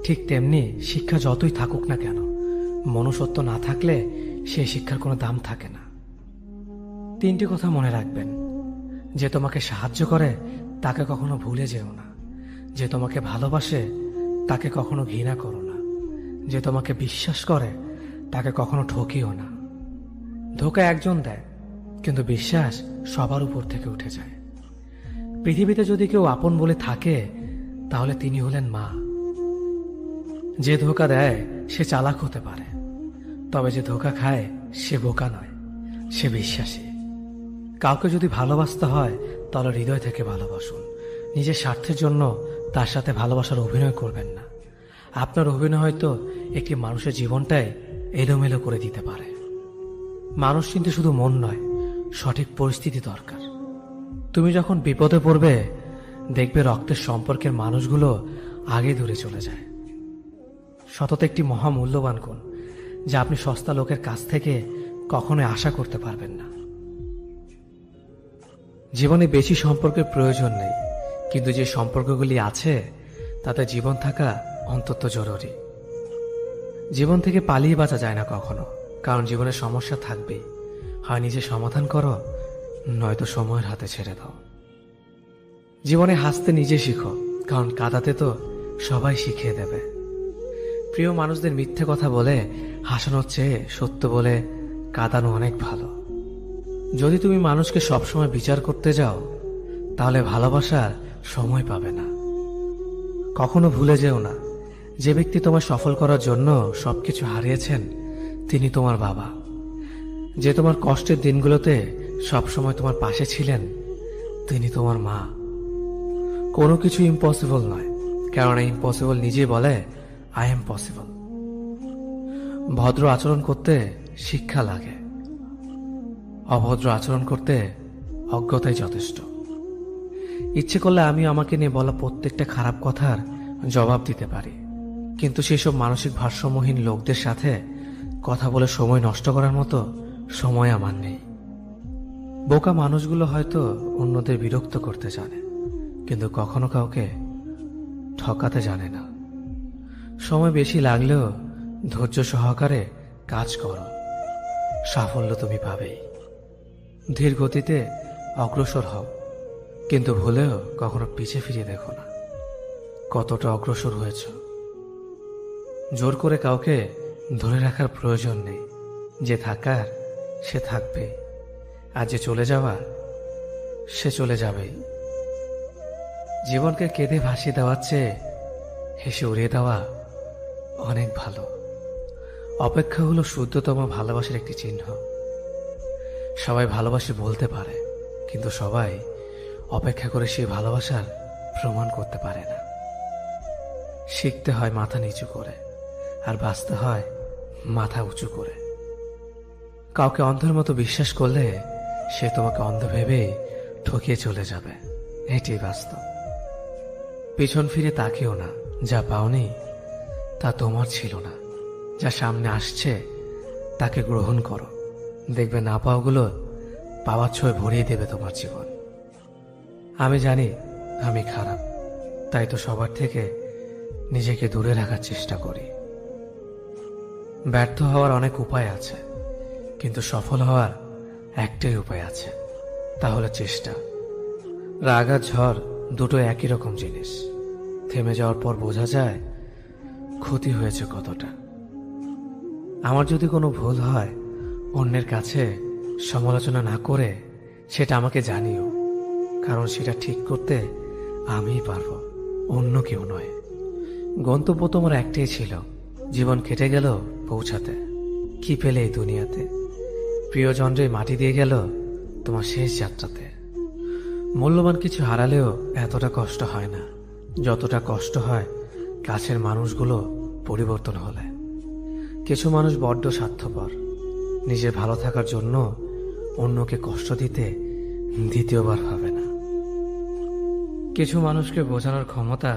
ঠিক তেমনি শিক্ষা যতই থাকুক না কেন, মনুষ্যত্ব না থাকলে সেই শিক্ষার কোনো দাম থাকে না। 3টি কথা মনে রাখবেন: যে তোমাকে সাহায্য করে তাকে কখনো ভুলে যেও না, যে তোমাকে ভালোবাসে তাকে কখনো ঘৃণা করো না, যে তোমাকে বিশ্বাস করে তাকে কখনো ঠকিও না। ধোকা একজন দেয়, কিন্তু বিশ্বাস সবার উপর থেকে উঠে যায়। পৃথিবীতে যদি কেউ আপন বলে থাকে, তাহলে তিনি হলেন মা। যে ধোকা দেয় সে চালাক হতে পারে, তবে যে ধোকা খায় সে বোকা নয়, সে বিশ্বাসী। কাউকে যদি ভালোবাসতে হয় তাহলে হৃদয় থেকে ভালোবাসুন। নিজের স্বার্থের জন্য তার সাথে ভালোবাসার অভিনয় করবেন না। আপনার অভিনয় হয়তো একটি মানুষের জীবনটাই এলোমেলো করে দিতে পারে। মানুষ কিন্তু শুধু মন নয়, সঠিক পরিস্থিতি দরকার। তুমি যখন বিপদে পড়বে, দেখবে রক্তের সম্পর্কের মানুষগুলো আগে দূরে চলে যায়। সততা একটি মহামূল্যবান গুণ, যা আপনি সস্তা লোকের কাছ থেকে কখনোই আশা করতে পারবেন না। জীবনে বেশি সম্পর্কের প্রয়োজন নেই, কিন্তু যে সম্পর্কগুলি আছে তাতে জীবন থাকা অন্তত জরুরি। জীবন থেকে পালিয়ে বাঁচা যায় না কখনো, কারণ জীবনে সমস্যা থাকবেই। হয় নিজে সমাধান করো, নয়তো সময়ের হাতে ছেড়ে দাও। জীবনে হাসতে নিজে শিখো, কারণ কাঁদাতে তো সবাই শিখিয়ে দেবে। প্রিয় মানুষদের মিথ্যে কথা বলে হাসানোর চেয়ে সত্য বলে কাঁদানো অনেক ভালো। যদি তুমি মানুষকে সবসময় বিচার করতে যাও, তাহলে ভালোবাসার সময় পাবে না। কখনো ভুলে যেও না, যে ব্যক্তি তোমার সফল করার জন্য সবকিছু হারিয়েছেন তিনি তোমার বাবা। যে তোমার কষ্টের দিনগুলোতে সবসময় তোমার পাশে ছিলেন তিনি তোমার মা। কোনো কিছু ইম্পসিবল নয়, কারণ ইম্পসিবল নিজেই বলে আই এম পসিবল। ভদ্র আচরণ করতে শিক্ষা লাগে, অভদ্র আচরণ করতে অজ্ঞতাই যথেষ্ট। ইচ্ছে করলে আমি আমাকে নিয়ে বলা প্রত্যেকটা খারাপ কথার জবাব দিতে পারি, কিন্তু সেসব মানসিক ভারসাম্যহীন লোকদের সাথে কথা বলে সময় নষ্ট করার মতো সময় আমার নেই। বোকা মানুষগুলো হয়তো অন্যদের বিরক্ত করতে জানে, কিন্তু কখনো কাউকে ঠকাতে জানে না। সময় বেশি লাগলেও ধৈর্য সহকারে কাজ করো, সাফল্য তুমি পাবেই। ধীর গতিতে অগ্রসর হও, কিন্তু ভুলেও কখনো পিছে ফিরে দেখো না কতটা অগ্রসর হয়েছ। জোর করে কাউকে ধরে রাখার প্রয়োজন নেই। যে থাকার সে থাকবে, আর যে চলে যাওয়ার সে চলে যাবেই। জীবনকে কেঁদে ভাসিয়ে দেওয়ার চেয়ে হেসে উড়িয়ে দেওয়া অনেক ভালো। অপেক্ষা হলো শুদ্ধতম ভালোবাসার একটি চিহ্ন। সবাই ভালোবাসে বলতে পারে, কিন্তু সবাই অপেক্ষা করে সেই ভালোবাসার প্রমাণ করতে পারে না। শিখতে হয় মাথা নিচু করে, আর বাঁচতে হয় মাথা উঁচু করে। কাউকে অন্ধের মতো বিশ্বাস করলে সে তোমাকে অন্ধ ভেবেই ঠকিয়ে চলে যাবে, এটি বাস্তব। পিছন ফিরে তাকিও না, যা পাওনি তা তোমার ছিল না। যা সামনে আসছে তাকে গ্রহণ করো, দেখবে না পাওয়াগুলো পাওয়ার ছোঁয় ভরিয়ে দেবে তোমার জীবন। আমি জানি আমি খারাপ, তাই তো সবার থেকে নিজেকে দূরে রাখার চেষ্টা করি। ব্যর্থ হওয়ার অনেক উপায় আছে, কিন্তু সফল হওয়ার একটাই উপায় আছে, তা হলো চেষ্টা। রাগ আর ঝড় দুটো একই রকম জিনিস। থেমে যাওয়ার পর বোঝা যায় ক্ষতি হয়েছে কতটা। আমার যদি কোনো ভুল হয়, অন্যের কাছে সমালোচনা না করে সেটা আমাকে জানিও, কারণ সেটা ঠিক করতে আমিই পারবো, অন্য কেউ নয়। গন্তব্য তোমার একটাই ছিল, জীবন কেটে গেল পৌঁছাতে। কি পেলে এই দুনিয়াতে? প্রিয়জনরে মাটি দিয়ে গেল তোমার শেষ যাত্রাতে। মূল্যবান কিছু হারালেও এতটা কষ্ট হয় না যতটা কষ্ট হয় কাছের মানুষগুলো পরিবর্তন হলে। কিছু মানুষ বড্ড স্বার্থপর, নিজের ভালো থাকার জন্য অন্যকে কষ্ট দিতে দ্বিতীয়বার ভাবে না। কিছু মানুষকে বোঝানোর ক্ষমতা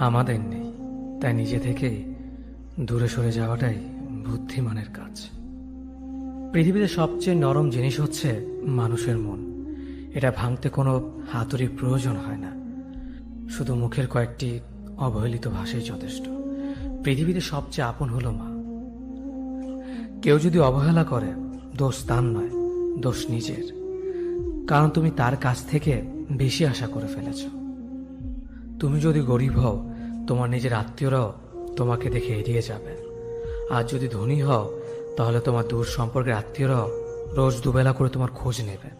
আমাদের নেই, তাই নিজে থেকেই দূরে সরে যাওয়াটাই বুদ্ধিমানের কাজ। পৃথিবীতে সবচেয়ে নরম জিনিস হচ্ছে মানুষের মন। এটা ভাঙতে কোনো হাতুড়ির প্রয়োজন হয় না, শুধু মুখের কয়েকটি অবহেলিত ভাষাই যথেষ্ট। পৃথিবীতে সবচেয়ে আপন হলো মা। কেউ যদি অবহেলা করে, দোষ তার নয়, দোষ নিজের, কারণ তুমি তার কাছ থেকে বেশি আশা করে ফেলেছ। তুমি যদি গরিব হও, তোমার নিজের আত্মীয়রাও তোমাকে দেখে এড়িয়ে যাবে, আর যদি ধনী হও তাহলে তোমার দূর সম্পর্কের আত্মীয়রাও রোজ দুবেলা করে তোমার খোঁজ নেবে।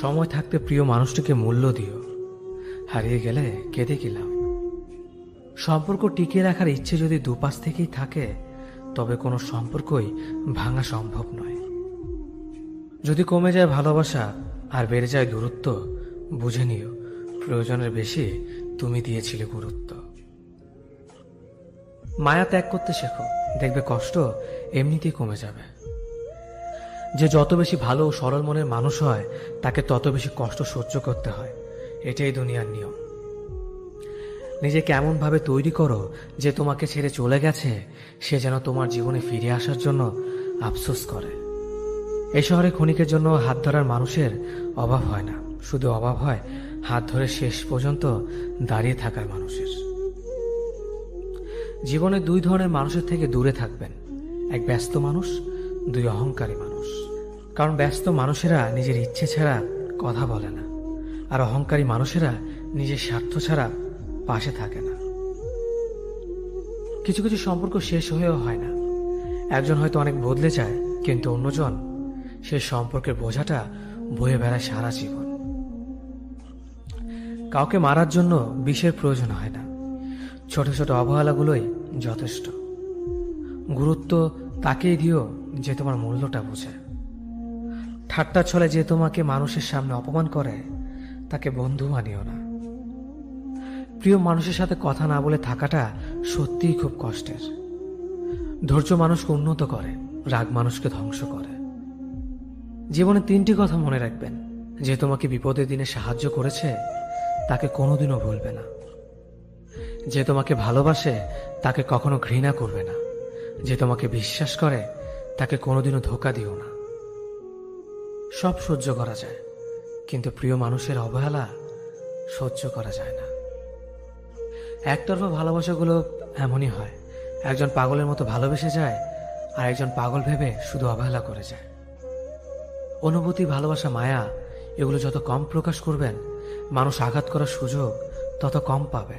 সময় থাকতে প্রিয় মানুষটিকে মূল্য দিও, হারিয়ে গেলে কেঁদে কি লাভ? সম্পর্ক টিকিয়ে রাখার ইচ্ছে যদি দুপাশ থেকেই থাকে, তবে কোনো সম্পর্কই ভাঙা সম্ভব নয়। যদি কমে যায় ভালোবাসা আর বেড়ে যায় দূরত্ব, বুঝে নিও প্রয়োজনের বেশি তুমি দিয়েছিলে গুরুত্ব। মায়া ত্যাগ করতে শেখো, দেখবে কষ্ট এমনিতেই কমে যাবে। যে যত বেশি ভালো ও সরল মনের মানুষ হয়, তাকে তত বেশি কষ্ট সহ্য করতে হয়। এটাই দুনিয়ার নিয়ম। নিজেকে এমনভাবে তৈরি করো যে তোমাকে ছেড়ে চলে গেছে সে যেন তোমার জীবনে ফিরে আসার জন্য আফসোস করে। এই শহরে ক্ষণিকের জন্য হাত ধরার মানুষের অভাব হয় না, শুধু অভাব হয় হাত ধরে শেষ পর্যন্ত দাঁড়িয়ে থাকার মানুষের। জীবনে দুই ধরনের মানুষের থেকে দূরে থাকবেন, এক ব্যস্ত মানুষ, দুই অহংকারী মানুষ। কারণ ব্যস্ত মানুষেরা নিজের ইচ্ছে ছাড়া কথা বলে না, আর অহংকারী মানুষেরা নিজের স্বার্থ ছাড়া পাশে থাকে না। কিছু কিছু সম্পর্ক শেষ হয়েও হয় না। একজন হয়তো অনেক বদলে যায়, কিন্তু অন্যজন সেই সম্পর্কের বোঝাটা বয়ে বেড়ায় সারা জীবন। কাউকে মারার জন্য বিষের প্রয়োজন হয় না, ছোট ছোট অবহেলাগুলোই যথেষ্ট। গুরুত্ব তাকেই দিও যে তোমার মূল্যটা বোঝে। ঠাট্টা ছলে যে তোমাকে মানুষের সামনে অপমান করে, তাকে বন্ধু মানিও না। প্রিয় মানুষের সাথে কথা না বলে থাকাটা সত্যিই খুব কষ্টের। ধৈর্য মানুষকে উন্নত করে, রাগ মানুষকে ধ্বংস করে। জীবনে তিনটি কথা মনে রাখবেন: যে তোমাকে বিপদের দিনে সাহায্য করেছে তাকে কোনোদিনও ভুলবে না, যে তোমাকে ভালোবাসে তাকে কখনো ঘৃণা করবে না, যে তোমাকে বিশ্বাস করে তাকে কোনোদিনও ধোঁকা দিও না। সব সহ্য করা যায়, কিন্তু প্রিয় মানুষের অবহেলা সহ্য করা যায় না। একতরফা ভালোবাসাগুলো এমনই হয়, একজন পাগলের মতো ভালোবেসে যায় আর একজন পাগল ভেবে শুধু অবহেলা করে যায়। অনুভূতি, ভালোবাসা, মায়া এগুলো যত কম প্রকাশ করবেন, মানুষ আঘাত করার সুযোগ তত কম পাবে।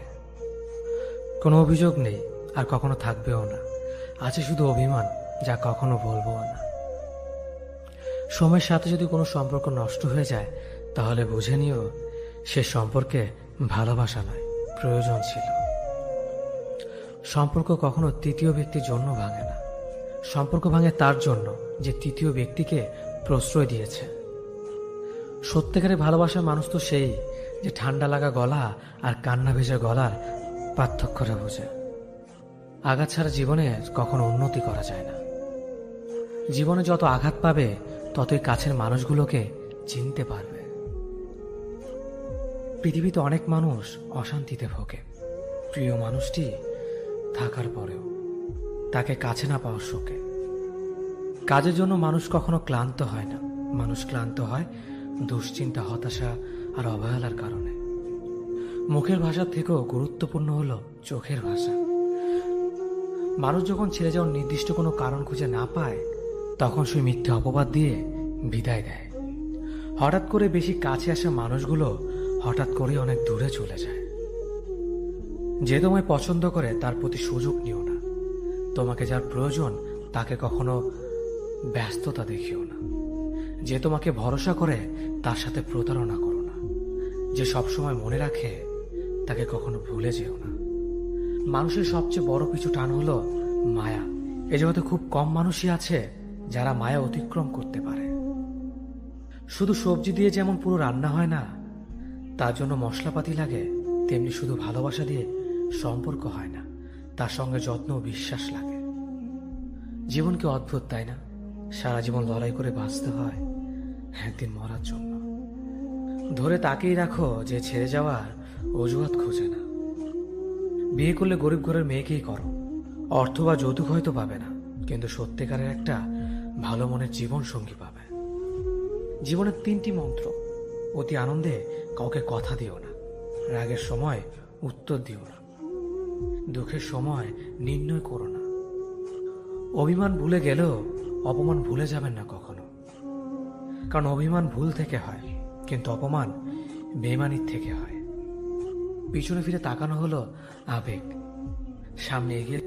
কোনো অভিযোগ নেই আর কখনো থাকবেও না, আছে শুধু অভিমান, যা কখনো বলবো না। সময়ের সাথে যদি কোনো সম্পর্ক নষ্ট হয়ে যায়, তাহলে বুঝে নিও সে সম্পর্কে ভালোবাসা নয়, প্রয়োজন ছিল। সম্পর্ক কখনো তৃতীয় ব্যক্তির জন্য ভাঙে না, সম্পর্ক ভাঙে তার জন্য যে তৃতীয় ব্যক্তিকে প্রশ্রয় দিয়েছে। সত্যিকারের ভালোবাসার মানুষ তো সেই যে ঠান্ডা লাগা গলা আর কান্না ভেজা গলার পার্থক্যটা বোঝে। আঘাত ছাড়া জীবনে কখনো উন্নতি করা যায় না। জীবনে যত আঘাত পাবে, ততই কাছের মানুষগুলোকে চিনতে পারবে। পৃথিবীতে অনেক মানুষ অশান্তিতে ভোগে, প্রিয় মানুষটি থাকার পরেও তাকে কাছে না পাওয়ার শোকে। কাজের জন্য মানুষ কখনো ক্লান্ত হয় না, মানুষ ক্লান্ত হয় দুশ্চিন্তা, হতাশা আর অবহেলার কারণে। মুখের ভাষার থেকেও গুরুত্বপূর্ণ হলো চোখের ভাষা। মানুষ যখন ছেড়ে যাওয়ার নির্দিষ্ট কোনো কারণ খুঁজে না পায়, তখন সে মিথ্যে অপবাদ দিয়ে বিদায় দেয়। হঠাৎ করে বেশি কাছে আসা মানুষগুলো হঠাৎ করে অনেক দূরে চলে যায়। যে তোমায় পছন্দ করে তার প্রতি সুযোগ নিও না। তোমাকে যার প্রয়োজন তাকে কখনো ব্যস্ততা দেখিও না। যে তোমাকে ভরসা করে তার সাথে প্রতারণা করো না। যে সবসময় মনে রাখে তাকে কখনো ভুলে যেও না। মানুষের সবচেয়ে বড় পিছু টান হলো মায়া। এ জগতে খুব কম মানুষই আছে যারা মায়া অতিক্রম করতে পারে। শুধু সবজি দিয়ে যেমন পুরো রান্না হয় না, তার জন্য মশলাপাতি লাগে, তেমনি শুধু ভালোবাসা দিয়ে সম্পর্ক হয় না, তার সঙ্গে যত্ন ও বিশ্বাস লাগে। জীবন কি অদ্ভুত, তাই না? সারা জীবন লড়াই করে বাঁচতে হয় একদিন মরার জন্য। ধরে তাকেই রাখো যে ছেড়ে যাওয়ার অজুহাত খোঁজে না। বিয়ে করলে গরিব ঘরের মেয়েকেই করো, অর্থ বা যৌতুক হয়তো পাবে না, কিন্তু সত্যিকারের একটা ভালো মনের জীবন সঙ্গী পাবে। জীবনের তিনটি মন্ত্র: অতি আনন্দে কাউকে কথা দিও না, রাগের সময় উত্তর দিও না, দুঃখের সময় নির্ণয় করো না। অভিমান ভুলে গেলেও অপমান ভুলে যাবেন না কখনো, কারণ অভিমান ভুল থেকে হয়, কিন্তু অপমান বেইমানির থেকে হয়। পিছনে ফিরে তাকানো হলো আবেগ, সামনে এগিয়ে